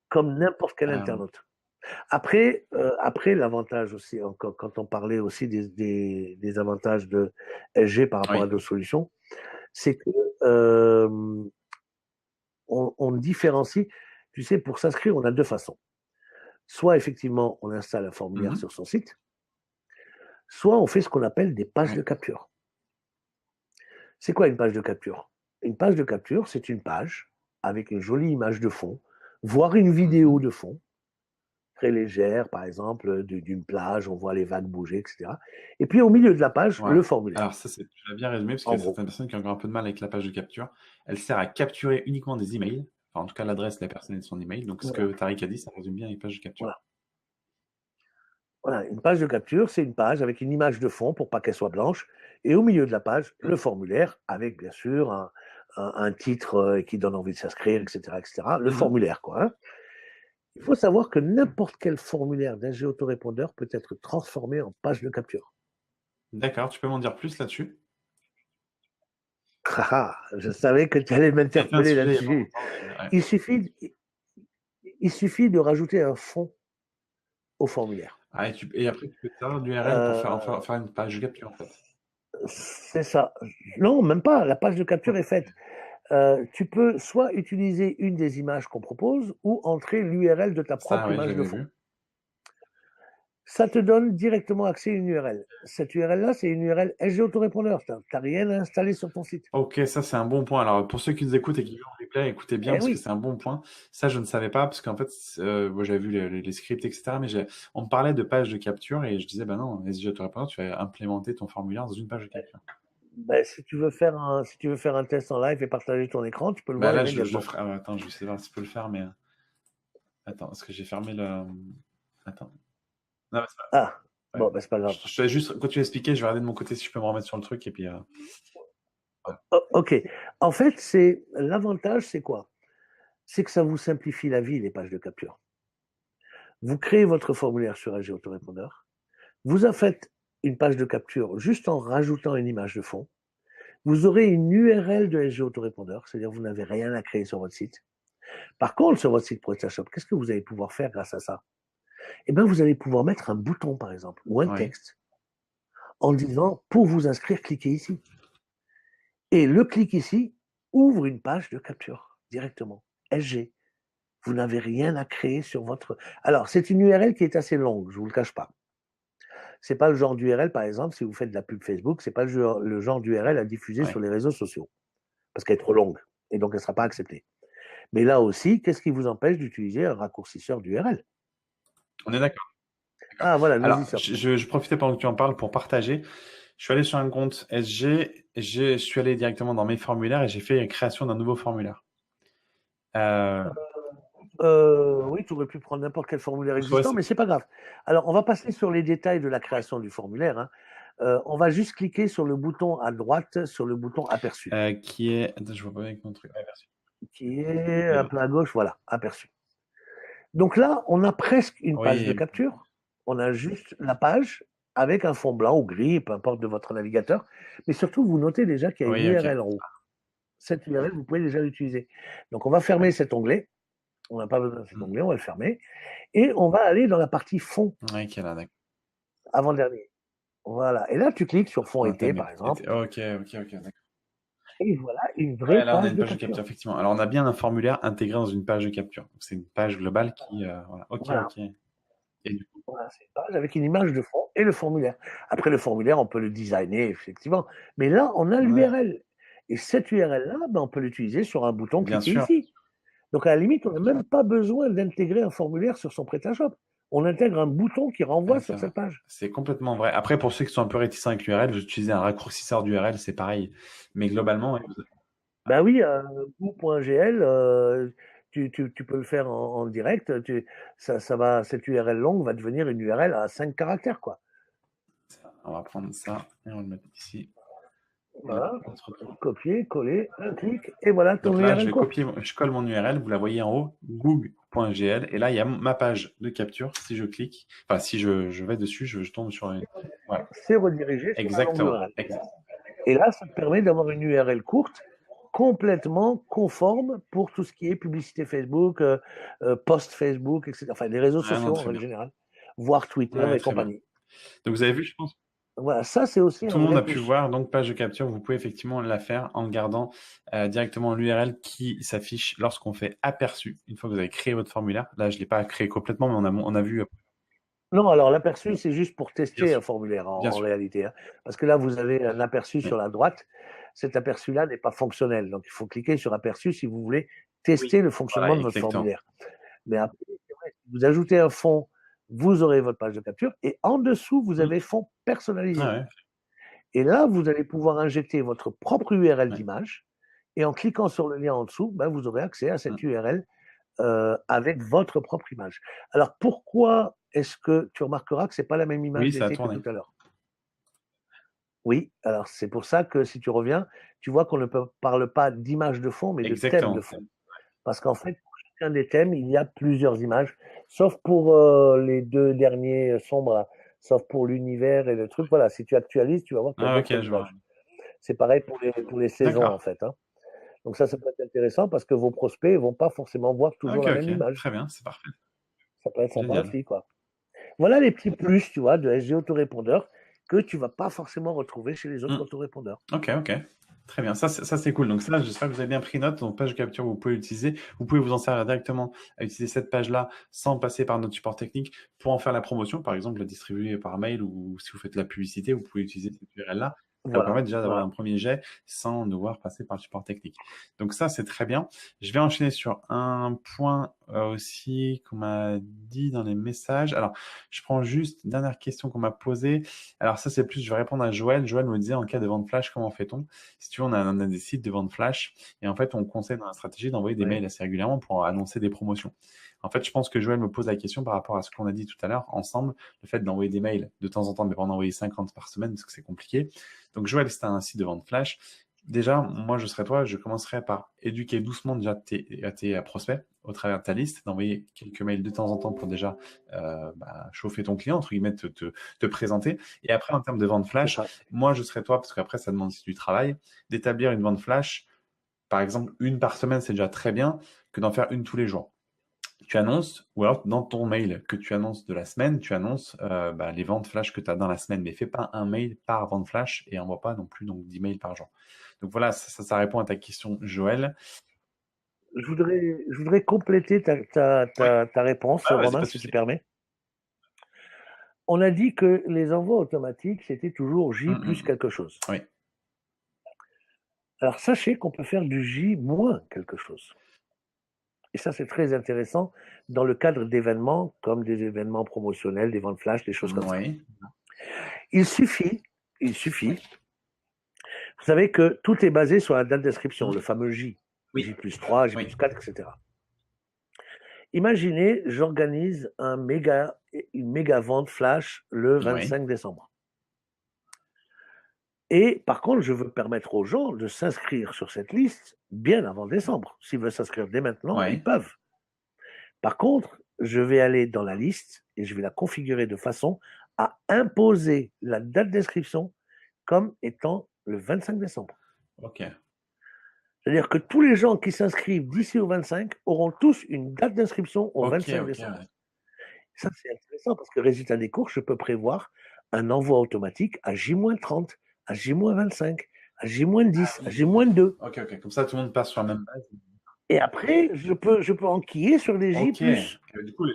comme n'importe quel Euh, internaute. Après l'avantage aussi, quand on parlait aussi des avantages de SG par rapport à oui, d'autres solutions, c'est que euh, on différencie. Tu sais, pour s'inscrire, on a deux façons. soit effectivement on installe un formulaire Mhm. sur son site, soit on fait ce qu'on appelle des pages Ouais. de capture. C'est quoi une page de capture? Une page de capture, c'est une page avec une jolie image de fond, voire une vidéo de fond, très légère, par exemple, d'une plage, on voit les vagues bouger, etc. Et puis au milieu de la page, Ouais. le formulaire. Alors ça, tu l'as bien résumé, parce qu'il En y a gros. certaines personnes qui ont encore un peu de mal avec la page de capture. Elle sert à capturer uniquement des emails, enfin en tout cas l'adresse de la personne et de son email. Donc ce Voilà. que Tariq a dit, ça résume bien les pages de capture. Voilà. Voilà, une page de capture, c'est une page avec une image de fond pour pas qu'elle soit blanche, et au milieu de la page, le formulaire avec bien sûr un titre qui donne envie de s'inscrire, etc., etc. Le formulaire, quoi. Hein. Il faut savoir que n'importe quel formulaire d'un géoautorépondeur peut être transformé en page de capture. D'accord, tu peux m'en dire plus là-dessus? Je savais que tu allais C'était un m'interpeller sujet il y a pas là-dessus. longtemps. Ouais. Il suffit de rajouter un fond au formulaire. Ah, et après, tu peux te servir d'URL pour faire une page de capture, en fait. C'est ça. Non, même pas. La page de capture est faite. Tu peux soit utiliser une des images qu'on propose ou entrer l'URL de ta Ça, propre oui, image de j'avais fond. vu. Ça te donne directement accès à une URL. Cette URL-là, c'est une URL SG Autorépondeur. Tu n'as rien à installer sur ton site. Ok, ça c'est un bon point. Alors pour ceux qui nous écoutent et qui vont en replay, écoutez bien Eh parce que oui. c'est un bon point. Ça je ne savais pas parce qu'en fait, moi j'avais vu les scripts, etc. Mais on me parlait de pages de capture et je disais, bah non, SG Autorépondeur, tu vas implémenter ton formulaire dans une page de capture. Ben, si tu veux faire un test en live et partager ton écran, tu peux le Bah voir là, je immédiatement. ferai. Attends, je vais essayer de voir si je peux le faire, mais attends, parce que j'ai fermé le. Attends. Non, mais c'est pas. Ah, Ouais. bon, ben, c'est pas grave. Je te laisse juste, quand tu expliquer, je vais regarder de mon côté si je peux me remettre sur le truc et puis. Ouais. Oh, ok. En fait, l'avantage, c'est quoi? C'est que ça vous simplifie la vie, les pages de capture. Vous créez votre formulaire sur SG Autorépondeur. Vous en faites une page de capture juste en rajoutant une image de fond. Vous aurez une URL de SG Autorépondeur, c'est-à-dire que vous n'avez rien à créer sur votre site. Par contre, sur votre site PrestaShop, qu'est-ce que vous allez pouvoir faire grâce à ça? Eh bien, vous allez pouvoir mettre un bouton, par exemple, ou un Oui. texte, en disant, pour vous inscrire, cliquez ici. Et le clic ici ouvre une page de capture directement. SG. Vous n'avez rien à créer sur votre. Alors, c'est une URL qui est assez longue, je ne vous le cache pas. C'est pas le genre d'URL, par exemple, si vous faites de la pub Facebook, c'est pas le genre d'URL à diffuser Ouais. sur les réseaux sociaux, parce qu'elle est trop longue, et donc elle ne sera pas acceptée. Mais là aussi, qu'est-ce qui vous empêche d'utiliser un raccourcisseur d'URL? On est d'accord. Ah voilà, nous y Alors, sommes. je profitais pendant que tu en parles pour partager. Je suis allé sur un compte SG, je suis allé directement dans mes formulaires et j'ai fait création d'un nouveau formulaire. Oui, tu aurais pu prendre n'importe quel formulaire Ouais, existant, mais c'est pas grave. Alors, on va passer sur les détails de la création du formulaire. Hein. On va juste cliquer sur le bouton à droite, sur le bouton aperçu, qui est. Attends, je vois pas avec mon truc. Ouais, merci. qui est un peu à gauche, voilà, aperçu. Donc là, on a presque une page de Oui, capture. On a juste la page avec un fond blanc ou gris, peu importe de votre navigateur. Mais surtout, vous notez déjà qu'il y a une oui, ok. URL en haut. Cette URL, vous pouvez déjà l'utiliser. Donc, on va fermer cet onglet. On n'a pas besoin de cet onglet, on va le fermer. Et on va aller dans la partie fond, Ok, là, d'accord. avant-dernier. Voilà. Et là, tu cliques sur fond Dans été, thème par exemple. Ok, d'accord. Et voilà une vraie Ouais, là, on a page une de page de capture. capture, effectivement. Alors, on a bien un formulaire intégré dans une page de capture. C'est une page globale qui. Voilà. Ok, Voilà. ok. Et du coup, Voilà, c'est une page avec une image de fond et le formulaire. Après, le formulaire, on peut le designer, effectivement. Mais là, on a ouais, l'URL. Et cette URL-là, ben, on peut l'utiliser sur un bouton bien cliquer sûr. ici. Donc, à la limite, on n'a même pas besoin d'intégrer un formulaire sur son PrestaShop. On intègre un bouton qui renvoie Ouais, sur cette page. c'est complètement vrai. Après, pour ceux qui sont un peu réticents avec l'URL, vous utilisez un raccourcisseur d'URL, c'est pareil. Mais globalement, ouais, Ben oui, bout.gl, tu peux le faire en direct. Cette URL longue va devenir une URL à 5 caractères, quoi. on va prendre ça et on va le mettre ici. Voilà. Copier, coller, un clic, et voilà ton Donc là, je URL vais courte. copier, je colle mon URL, vous la voyez en haut, google.gl, et là, il y a ma page de capture. Si je clique, enfin, si je vais dessus, je tombe sur une. Voilà. C'est redirigé sur la longue Exactement. URL. Et là, ça te permet d'avoir une URL courte, complètement conforme pour tout ce qui est publicité Facebook, post Facebook, etc. Enfin, les réseaux Ah non, sociaux en très règle bien. générale, voire Twitter Ouais, et très bien. compagnie. Donc vous avez vu, je pense. Voilà, ça c'est aussi Tout un le monde vrai a pu plus. voir, donc page de capture, vous pouvez effectivement la faire en gardant directement l'URL qui s'affiche lorsqu'on fait aperçu, une fois que vous avez créé votre formulaire. Là, je ne l'ai pas créé complètement, mais on a vu, Non, alors l'aperçu, c'est juste pour bien tester un sûr, formulaire bien en sûr. réalité, hein. Parce que là, vous avez un aperçu Oui, sur la droite. Cet aperçu-là n'est pas fonctionnel. Donc, il faut cliquer sur aperçu si vous voulez oui, tester le voilà, fonctionnement de votre exactement. formulaire. Mais après, c'est vrai, si vous ajoutez un fond, vous aurez votre page de capture. Et en dessous, vous Mm. avez fond Ah personnalisé. ouais, Et là, vous allez pouvoir injecter votre propre URL ouais. d'image. Et en cliquant sur le lien en dessous, ben, vous aurez accès à cette Mm. URL avec votre propre image. Alors pourquoi est-ce que tu remarqueras que c'est pas la même Oui, image ça a d'été que tourné. tout à l'heure? Oui, alors c'est pour ça que si tu reviens, tu vois qu'on ne parle pas d'image de fond, mais de thème de Exactement. fond. Parce qu'en fait, pour chacun des thèmes, il y a plusieurs images, sauf pour les deux derniers sombres, là, sauf pour l'univers et le truc. Voilà, si tu actualises, tu vas voir qu'il y a Ah ok, d'autres je vois. images. C'est pareil pour les saisons, en D'accord. fait, hein. Donc ça peut être intéressant parce que vos prospects ne vont pas forcément voir toujours Ok, la même ok. image. Très bien, c'est parfait. Ça peut être sympa Génial. aussi, quoi. Voilà les petits plus, tu vois, de SG autorépondeur que tu vas pas forcément retrouver chez les autres Mm. autorépondeurs. Ok, ok. Très bien, ça c'est cool. Donc ça, j'espère que vous avez bien pris note. Donc page de capture, vous pouvez l'utiliser. Vous pouvez vous en servir directement à utiliser cette page-là sans passer par notre support technique pour en faire la promotion, par exemple la distribuer par mail ou si vous faites de la publicité, vous pouvez utiliser cette URL-là. Ça vous Voilà, permet déjà d'avoir voilà. un premier jet sans devoir passer par le support technique. Donc ça, c'est très bien. Je vais enchaîner sur un point aussi qu'on m'a dit dans les messages. Alors, je prends juste une dernière question qu'on m'a posée. Alors ça, c'est plus, je vais répondre à Joël. Joël me disait, en cas de vente flash, comment fait-on? Si tu veux, on a des sites de vente flash et en fait, on conseille dans la stratégie d'envoyer des Ouais. mails assez régulièrement pour annoncer des promotions. En fait, je pense que Joël me pose la question par rapport à ce qu'on a dit tout à l'heure ensemble, le fait d'envoyer des mails de temps en temps, mais pas en envoyer 50 par semaine parce que c'est compliqué. Donc, Joël, si tu as un site de vente flash, déjà, moi, je serais toi, je commencerais par éduquer doucement déjà tes prospects au travers de ta liste, d'envoyer quelques mails de temps en temps pour déjà chauffer ton client, entre guillemets, te présenter. Et après, en termes de vente C'est flash, ça. moi, je serais toi, parce qu'après, ça demande aussi du travail, d'établir une vente flash. Par exemple, une par semaine, c'est déjà très bien que d'en faire une tous les jours. Tu annonces, ou alors dans ton mail que tu annonces de la semaine, tu annonces les ventes flash que tu as dans la semaine, mais fais pas un mail par vente flash et envoie pas non plus donc 10 mails par jour. Donc voilà, ça répond à ta question, Joël. Je voudrais compléter Oui, ta réponse, vas-y, Romain, pas de si tu souci. permets. On a dit que les envois automatiques, c'était toujours J plus quelque chose. Oui. Alors sachez qu'on peut faire du J moins quelque chose. Et ça, c'est très intéressant dans le cadre d'événements comme des événements promotionnels, des ventes flash, des choses comme ça. Oui. Il suffit, il suffit. Vous savez que tout est basé sur la date d'inscription, le fameux J. Oui. J plus 3, J plus Oui. 4, etc. Imaginez, j'organise une méga vente flash le Oui. 25 décembre. Et par contre, je veux permettre aux gens de s'inscrire sur cette liste bien avant décembre. S'ils veulent s'inscrire dès maintenant, ils Oui. peuvent. Par contre, je vais aller dans la liste et je vais la configurer de façon à imposer la date d'inscription comme étant le 25 décembre. Ok. C'est-à-dire que tous les gens qui s'inscrivent d'ici au 25 auront tous une date d'inscription au Ok, 25 ok. décembre. Ouais. Ça, c'est intéressant parce que résultat des cours, je peux prévoir un envoi automatique à J-30, à J-25, à Ah J-10, à oui, d'accord. J-2. Ok, ok. Comme ça, tout le monde passe sur la même base. Et après, je peux enquiller sur les J+, Ok. Du coup, le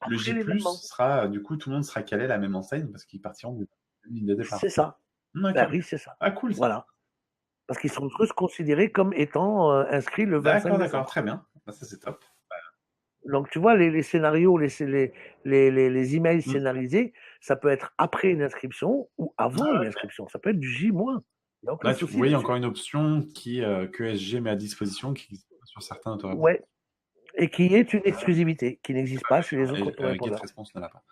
après J+, l'événement. sera, du coup, tout le monde sera calé à la même enseigne parce qu'ils partiront de la ligne de départ. C'est ça. Ok, Ben ok. oui, c'est ça. Ah, cool ça. Voilà. Parce qu'ils sont tous considérés comme étant inscrits le 25 D'accord, d'accord. décembre. Très bien. Bah, ça, c'est top. Donc, tu vois, les scénarios, les emails Mm. scénarisés, ça peut être après une inscription ou avant une Ah, inscription. Ça peut être du J-. Il n'y a aucun là, souci oui, là-dessus. encore une option que SG met à disposition qui existe pas sur certains autorépondeurs. Ouais. Et qui est une exclusivité, qui n'existe pas chez les autres Et, autorépondeurs. GetResponse ne l'a pas.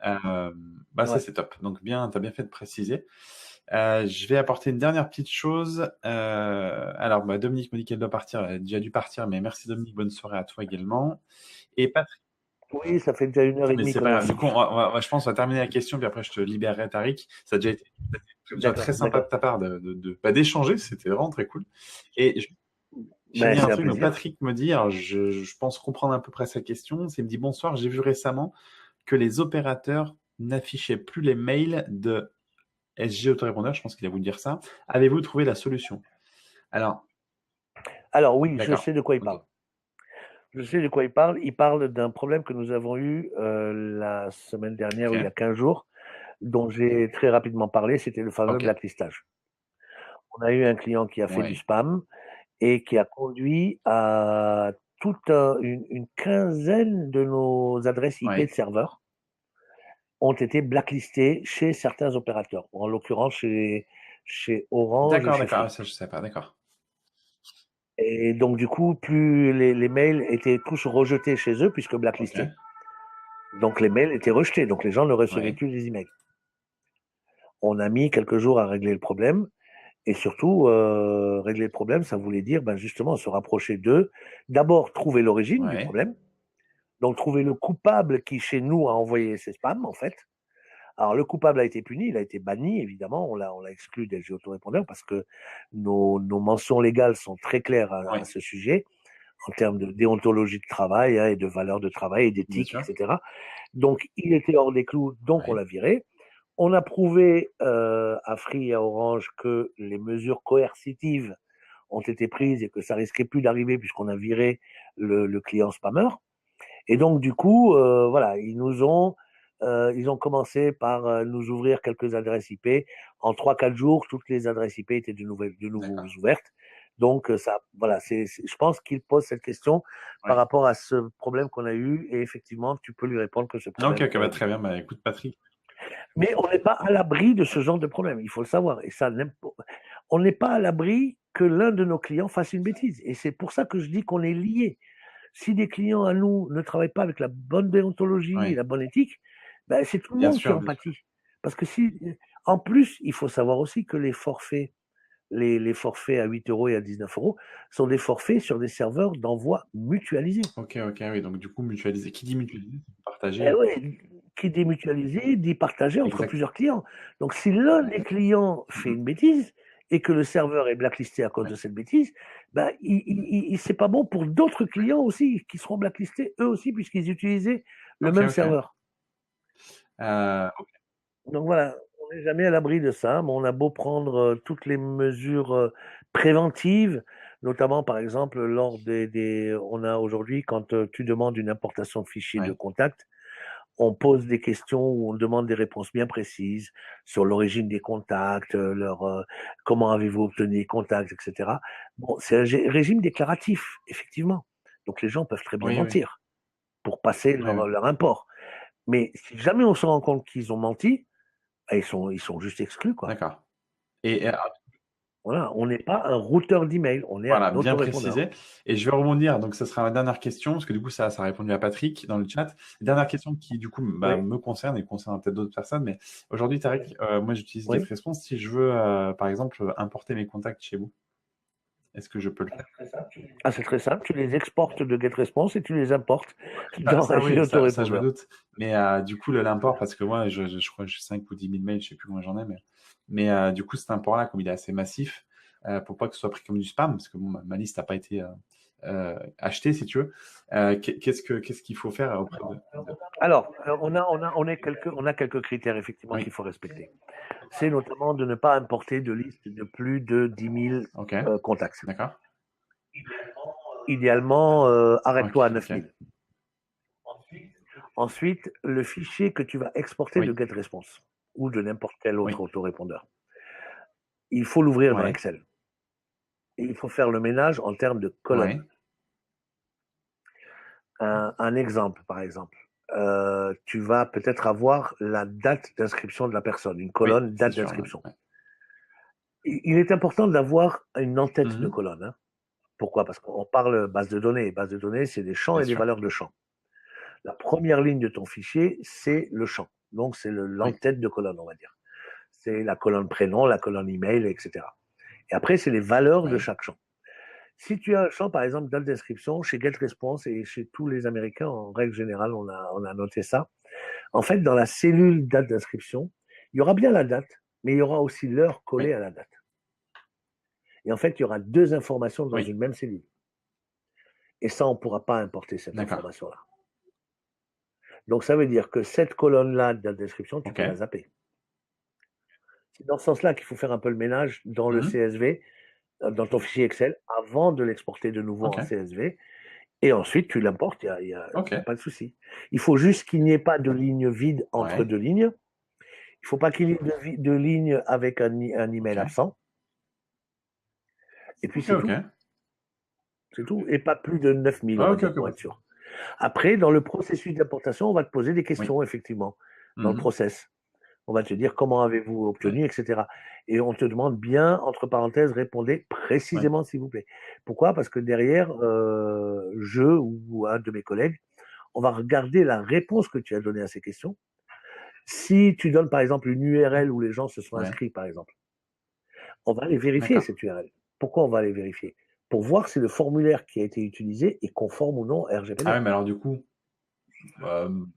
Ça, Ouais. c'est top. Donc, bien, tu as bien fait de préciser. Je vais apporter une dernière petite chose. Alors, Dominique me dit qu'elle doit partir. Elle a déjà dû partir, mais merci Dominique. Bonne soirée à toi également. Et Patrick, Oui, ça fait déjà 1 heure et mais demie c'est qu'on pas est grave. Du ensemble. coup, je pense qu'on va terminer la question, puis après, je te libérerai, Tariq. Ça a déjà D'accord, très sympa de d'accord. ta part d'échanger. C'était vraiment très cool. Et j'ai Ben, dit un c'est un truc, donc plaisir. Patrick me dit, alors je pense comprendre à peu près sa question. Il me dit, bonsoir, j'ai vu récemment que les opérateurs n'affichaient plus les mails de SG autorépondeur, je pense qu'il a voulu dire ça. Avez-vous trouvé la solution? Alors, oui, je sais de quoi il Ok. parle. Je sais de quoi il parle. Il parle d'un problème que nous avons eu la semaine dernière, Ok. ou il y a 15 jours, dont j'ai très rapidement parlé, c'était le fameux Ok. blacklistage. On a eu un client qui a fait du Ouais. spam et qui a conduit à toute une quinzaine de nos adresses IP Ouais. de serveurs ont été blacklistées chez certains opérateurs, en l'occurrence chez Orange et D'accord, chez d'accord. Ah, Free. ça, je sais pas. D'accord. Et donc, du coup, plus les mails étaient tous rejetés chez eux, puisque Ok. blacklistés. Donc, les mails étaient rejetés. Donc, les gens ne recevaient Ouais. plus les emails. On a mis quelques jours à régler le problème. Et surtout, régler le problème, ça voulait dire justement se rapprocher d'eux. D'abord, trouver l'origine du Ouais. problème. Donc, trouver le coupable qui, chez nous, a envoyé ces spams, en fait. Alors, le coupable a été puni, il a été banni, évidemment. On l'a exclu des jeux autorépondeurs parce que nos mentions légales sont très claires à Ouais. ce sujet, en termes de déontologie de travail et de valeur de travail et Bien d'éthique, sûr. etc. Donc, il était hors des clous, donc on Ouais. l'a viré. On a prouvé à Free et à Orange que les mesures coercitives ont été prises et que ça risquait plus d'arriver puisqu'on a viré le client spammer. Et donc, du coup, voilà, ils ont commencé par nous ouvrir quelques adresses IP. En 3-4 jours, toutes les adresses IP étaient de nouveau D'accord. ouvertes. Donc, ça, voilà, je pense qu'il pose cette question par Ouais. rapport à ce problème qu'on a eu. Et effectivement, tu peux lui répondre que ce Ok, problème ok, est bah, réglé. très bien. Bah, écoute, Patrick. Mais on n'est pas à l'abri de ce genre de problème, il faut le savoir. Et ça, on n'est pas à l'abri que l'un de nos clients fasse une bêtise. Et c'est pour ça que je dis qu'on est liés. Si des clients à nous ne travaillent pas avec la bonne déontologie et Ouais. la bonne éthique, c'est tout le Bien monde qui sûr, en bien sûr. pâtit. Parce que en plus, il faut savoir aussi que les forfaits, les forfaits à 8 euros et à 19 euros sont des forfaits sur des serveurs d'envoi mutualisés. Ok, ok, oui. Donc, du coup, mutualiser. Qui dit mutualiser, c'est Eh partager. ouais, qui dit mutualiser, dit partager entre Exact. plusieurs clients. Donc, si l'un des clients fait Mhm. une bêtise et que le serveur est blacklisté à cause Ouais. de cette bêtise, c'est pas bon pour d'autres clients aussi qui seront blacklistés eux aussi puisqu'ils utilisaient le Ok, même ok. serveur. Ok. Donc voilà, on n'est jamais à l'abri de ça, mais on a beau prendre toutes les mesures préventives, notamment par exemple lors on a aujourd'hui quand tu demandes une importation de fichiers de Ouais. contact, on pose des questions où on demande des réponses bien précises sur l'origine des contacts, comment avez-vous obtenu les contacts, etc. Bon, c'est un régime déclaratif, effectivement. Donc les gens peuvent très bien Oui, oui. mentir pour passer Oui, oui. leur import. Mais si jamais on se rend compte qu'ils ont menti, ils sont juste exclus, quoi. D'accord. Et Voilà, on n'est pas un routeur d'email, on est voilà, un bien autorépondeur. précisé. Et je vais rebondir. Donc, ce sera ma dernière question, parce que du coup, ça a répondu à Patrick dans le chat. Dernière question qui, du coup, Oui, me concerne et concerne peut-être d'autres personnes. Mais aujourd'hui, Tarek, moi, j'utilise oui. GetResponse. Si je veux, par exemple, importer mes contacts chez vous, est-ce que je peux le faire? Ah, c'est très simple, tu les exportes de GetResponse et tu les importes dans Oui, SG ça, je me Autorépondeur. doute. Mais du coup, l'import, parce que moi, je crois que j'ai 5 ou 10 000 mails, je sais plus combien j'en ai. Mais du coup, cet import-là, comme il est assez massif, pour pas que ce soit pris comme du spam, parce que bon, ma liste n'a pas été achetée, si tu veux, qu'est-ce qu'il faut faire auprès de... Alors, on a quelques critères effectivement Oui, qu'il faut respecter. C'est notamment de ne pas importer de liste de plus de 10 000 ok, contacts. d'accord. Idéalement, Ok, arrête-toi à ok. 9 000. Ensuite, le fichier que tu vas exporter de Oui, GetResponse ou de n'importe quel autre oui, autorépondeur, il faut l'ouvrir dans ouais, Excel. Et il faut faire le ménage en termes de colonnes. ouais, Un exemple, par exemple. Tu vas peut-être avoir la date d'inscription de la personne, une oui, colonne c'est date sûr. d'inscription. Ouais. Il est important d'avoir une en-tête de Mhm, colonne. Hein. Pourquoi? Parce qu'on parle base de données. Base de données, c'est des champs bien et des sûr. valeurs de champs. La première ligne de ton fichier, c'est le champ. Donc, c'est Oui, l'en-tête de colonne, on va dire. C'est la colonne prénom, la colonne email, etc. Et après, c'est les valeurs de oui, chaque champ. Si tu as un champ, par exemple, date d'inscription, chez GetResponse et chez tous les Américains, en règle générale, on a noté ça. En fait, dans la cellule date d'inscription, il y aura bien la date, mais il y aura aussi l'heure collée oui, à la date. Et en fait, il y aura deux informations dans oui, une même cellule. Et ça, on ne pourra pas importer cette d'accord. information-là. Donc, ça veut dire que cette colonne-là de date d'inscription, tu Ok, peux la zapper. C'est dans ce sens-là qu'il faut faire un peu le ménage dans le Mhm. CSV, dans ton fichier Excel, avant de l'exporter de nouveau Ok. en CSV. Et ensuite, tu l'importes, il n'y a Ok. pas de souci. Il faut juste qu'il n'y ait pas de ligne vide entre Ouais. deux lignes. Il ne faut pas qu'il y ait de ligne avec un email Ok. absent. Et puis, Ok. c'est Ok. tout. C'est tout. Et pas plus de 9000, on Ouais, va ok. dire, Ok. pour Ouais. être sûr. Après, dans le processus d'importation, on va te poser des Oui. questions, effectivement, dans le Mhm. process. On va te dire comment avez-vous Ouais. obtenu, etc. Et on te demande bien, entre parenthèses, répondez Ouais. précisément, s'il vous plaît. Pourquoi? Parce que derrière, je ou un de mes collègues, on va regarder la réponse que tu as donnée à ces questions. Si tu donnes, par exemple, une URL où les gens se sont Ouais. inscrits, par exemple, on va aller vérifier D'accord. cette URL. Pourquoi on va aller vérifier? Pour voir si le formulaire qui a été utilisé est conforme ou non à Ah ouais, RGPD. mais alors du coup, je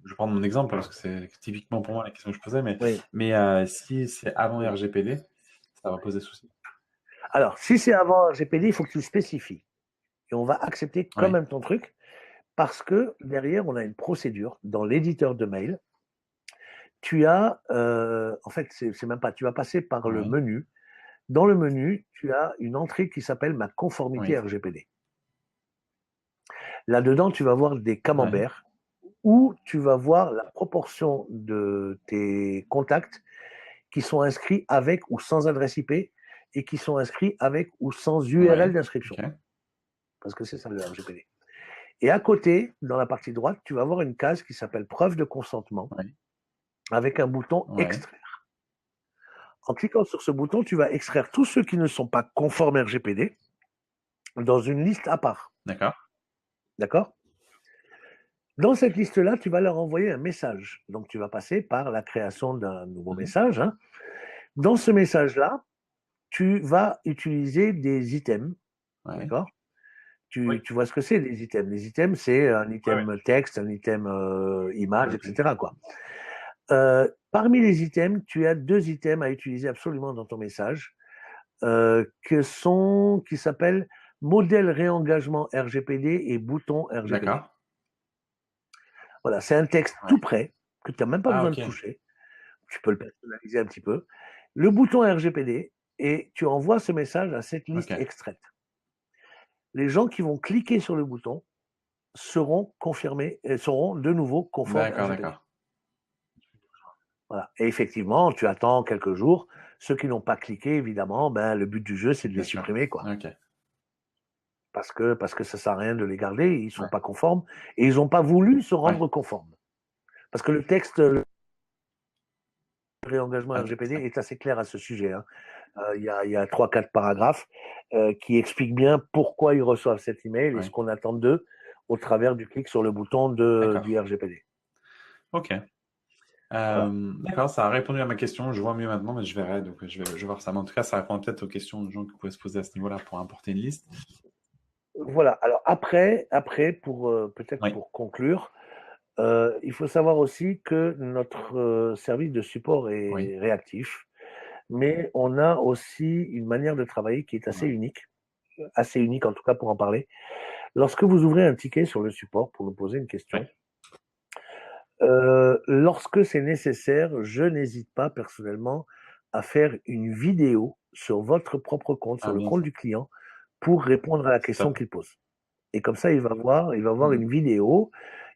vais prendre mon exemple parce que c'est typiquement pour moi la question que je posais, Oui. mais si c'est avant Oui. RGPD, ça va poser souci. Alors, si c'est avant RGPD, il faut que tu le spécifies. Et on va accepter quand Ouais. même ton truc parce que derrière, on a une procédure dans l'éditeur de mail. Tu as, en fait, c'est même pas, tu vas passer par le Ouais. menu. Dans le menu, tu as une entrée qui s'appelle ma conformité Oui. RGPD. Là-dedans, tu vas voir des Ouais. camemberts où tu vas voir la proportion de tes contacts qui sont inscrits avec ou sans adresse IP et qui sont inscrits avec ou sans URL Ouais. d'inscription. Ok. Parce que c'est ça le RGPD. Et à côté, dans la partie droite, tu vas avoir une case qui s'appelle preuve de consentement Ouais. avec un bouton Ouais. extraire. En cliquant sur ce bouton, tu vas extraire tous ceux qui ne sont pas conformes RGPD dans une liste à part. D'accord. D'accord? Dans cette liste-là, tu vas leur envoyer un message. Donc, tu vas passer par la création d'un nouveau Mhm. message. Hein. Dans ce message-là, tu vas utiliser des items. Ouais. D'accord? Oui. Tu vois ce que c'est, les items. Les items, c'est un Ouais, ouais. item texte, un item image, Oui. etc. Quoi. Parmi les items, tu as deux items à utiliser absolument dans ton message, qui s'appellent modèle réengagement RGPD et bouton RGPD. D'accord. Voilà, c'est un texte tout Ouais. prêt que tu n'as même pas Ah, besoin de ok. toucher. Tu peux le personnaliser un petit peu. Le bouton RGPD et tu envoies ce message à cette Ok. liste extraite. Les gens qui vont cliquer sur le bouton seront confirmés et seront de nouveau conformes D'accord, RGPD. d'accord. Voilà. Et effectivement, tu attends quelques jours. Ceux qui n'ont pas cliqué, évidemment, ben, le but du jeu, c'est de les Bien sûr. supprimer, quoi. Ok. Parce que ça sert à rien de les garder, ils sont Ouais. pas conformes et ils n'ont pas voulu se Ouais. rendre conformes. Parce que le texte, le réengagement Ah, RGPD est assez clair à ce sujet. Hein. Il y a 3-4 paragraphes qui expliquent bien pourquoi ils reçoivent cet email et ce ouais. qu'on attend d'eux au travers du clic sur le bouton D'accord. du RGPD. Ok. Voilà. D'accord, ça a répondu à ma question. Je vois mieux maintenant, mais je verrai. Donc, je vais voir ça. Mais en tout cas, ça répond peut-être aux questions de gens qui pouvaient se poser à ce niveau-là pour importer une liste. Voilà. Alors après pour peut-être Oui. pour conclure, il faut savoir aussi que notre service de support Oui. est réactif, mais on a aussi une manière de travailler qui est Ouais. assez unique en tout cas pour en parler. Lorsque vous ouvrez un ticket sur le support pour nous poser une Ouais. question, lorsque c'est nécessaire, je n'hésite pas personnellement à faire une vidéo sur votre propre compte, Ah, sur le bien compte ça. du client, pour répondre à la C'est question top. qu'il pose. Et comme ça, il va voir Mhm. une vidéo.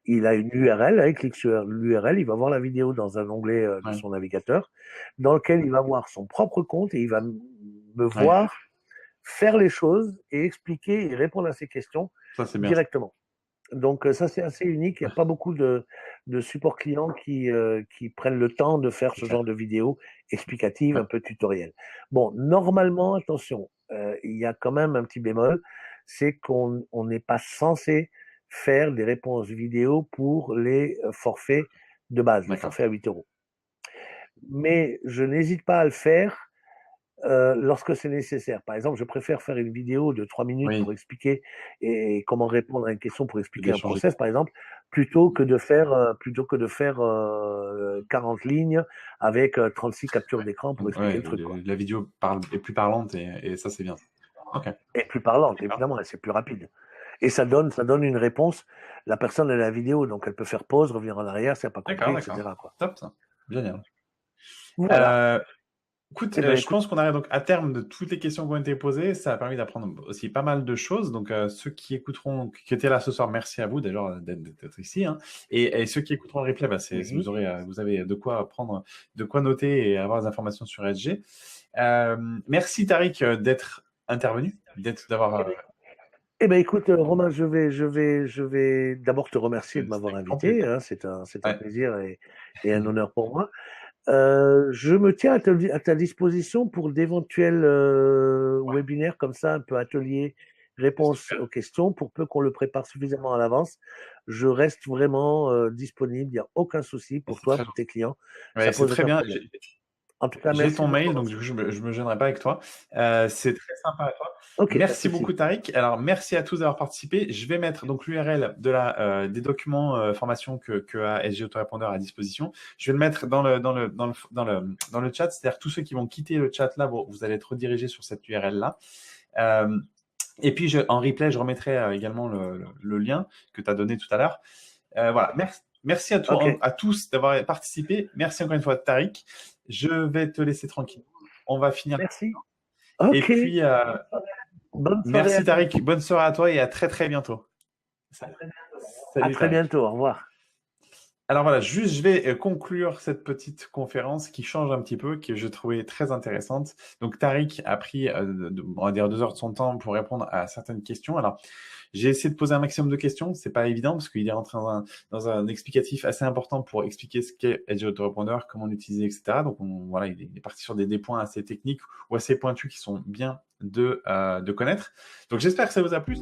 Il a une URL, il clique sur l'URL, il va voir la vidéo dans un onglet de Ouais. son navigateur, dans lequel il va voir son propre compte et il va me Ouais. voir faire les choses et expliquer et répondre à ses questions Ça, c'est bien ça. directement. Donc ça, c'est assez unique. Il n'y a pas beaucoup de supports clients qui prennent le temps de faire C'est ce genre clair. de vidéo explicative, Ouais. un peu tutoriel. Bon, normalement, attention, il y a quand même un petit bémol, c'est qu'on n'est pas censé faire des réponses vidéo pour les forfaits de base, le D'accord. forfait à 8 euros. Mais je n'hésite pas à le faire lorsque c'est nécessaire. Par exemple, je préfère faire une vidéo de 3 minutes Oui. pour expliquer et comment répondre à une question pour Que expliquer un d'échanger. process, par exemple, plutôt que de faire 40 lignes avec 36 captures d'écran pour expliquer Ouais, le truc, quoi. la vidéo est plus parlante et ça, c'est bien. Ok. Et plus parlante, D'accord. évidemment, et c'est plus rapide. Et ça donne une réponse. La personne a la vidéo, donc elle peut faire pause, revenir en arrière si elle n'a pas compris, D'accord, d'accord. etc., quoi. Top, ça. Génial. Voilà. Euh, Écoute, Eh ben, je pense qu'on arrive donc à terme de toutes les questions qui ont été posées. Ça a permis d'apprendre aussi pas mal de choses. Donc, ceux qui écouteront, qui étaient là ce soir, merci à vous déjà d'être ici, hein. Et ceux qui écouteront le replay, bah, oui. vous avez de quoi prendre, de quoi noter et avoir des informations sur SG. Merci Tariq d'être intervenu, d'avoir. Eh ben, écoute, Romain, je vais d'abord te remercier de m'avoir Avec grand invité, plaisir. hein. C'est un Ouais. plaisir et un honneur pour moi. Je me tiens à ta disposition pour d'éventuels webinaires comme ça, un peu atelier, réponse Super. aux questions, pour peu qu'on le prépare suffisamment à l'avance. Je reste vraiment disponible, il n'y a aucun souci Et pour c'est toi, très pour tes clients. Ouais, Ça c'est pose très aucun bien. problème. En tout cas, J'ai merci ton mail, beaucoup. donc du coup, je me gênerai pas avec toi. C'est très sympa à toi. Ok, pas de Merci beaucoup, souci. Tariq. Alors, merci à tous d'avoir participé. Je vais mettre donc l'URL des documents formation que a SG Autorépondeur à disposition. Je vais le mettre dans le chat. C'est-à-dire tous ceux qui vont quitter le chat là, vous allez être redirigés sur cette URL là. Et puis, en replay, je remettrai également le lien que tu as donné tout à l'heure. Voilà, merci à toi, Ok, à tous d'avoir participé. Merci encore une fois, Tariq. Je vais te laisser tranquille. On va finir. merci. Et Ok, puis, bonne soirée merci à tous. Tariq. Bonne soirée à toi et à très très bientôt. À Salut très Tariq. bientôt. Au revoir. Alors voilà, juste je vais conclure cette petite conférence qui change un petit peu, que j'ai trouvé très intéressante. Donc Tariq a pris, on va dire 2 heures de son temps pour répondre à certaines questions. Alors j'ai essayé de poser un maximum de questions. C'est pas évident parce qu'il est rentré dans un explicatif assez important pour expliquer ce qu'est Edge Autorépondeur, comment l'utiliser, etc. Donc voilà, il est parti sur des points assez techniques ou assez pointus qui sont bien de connaître. Donc j'espère que ça vous a plu.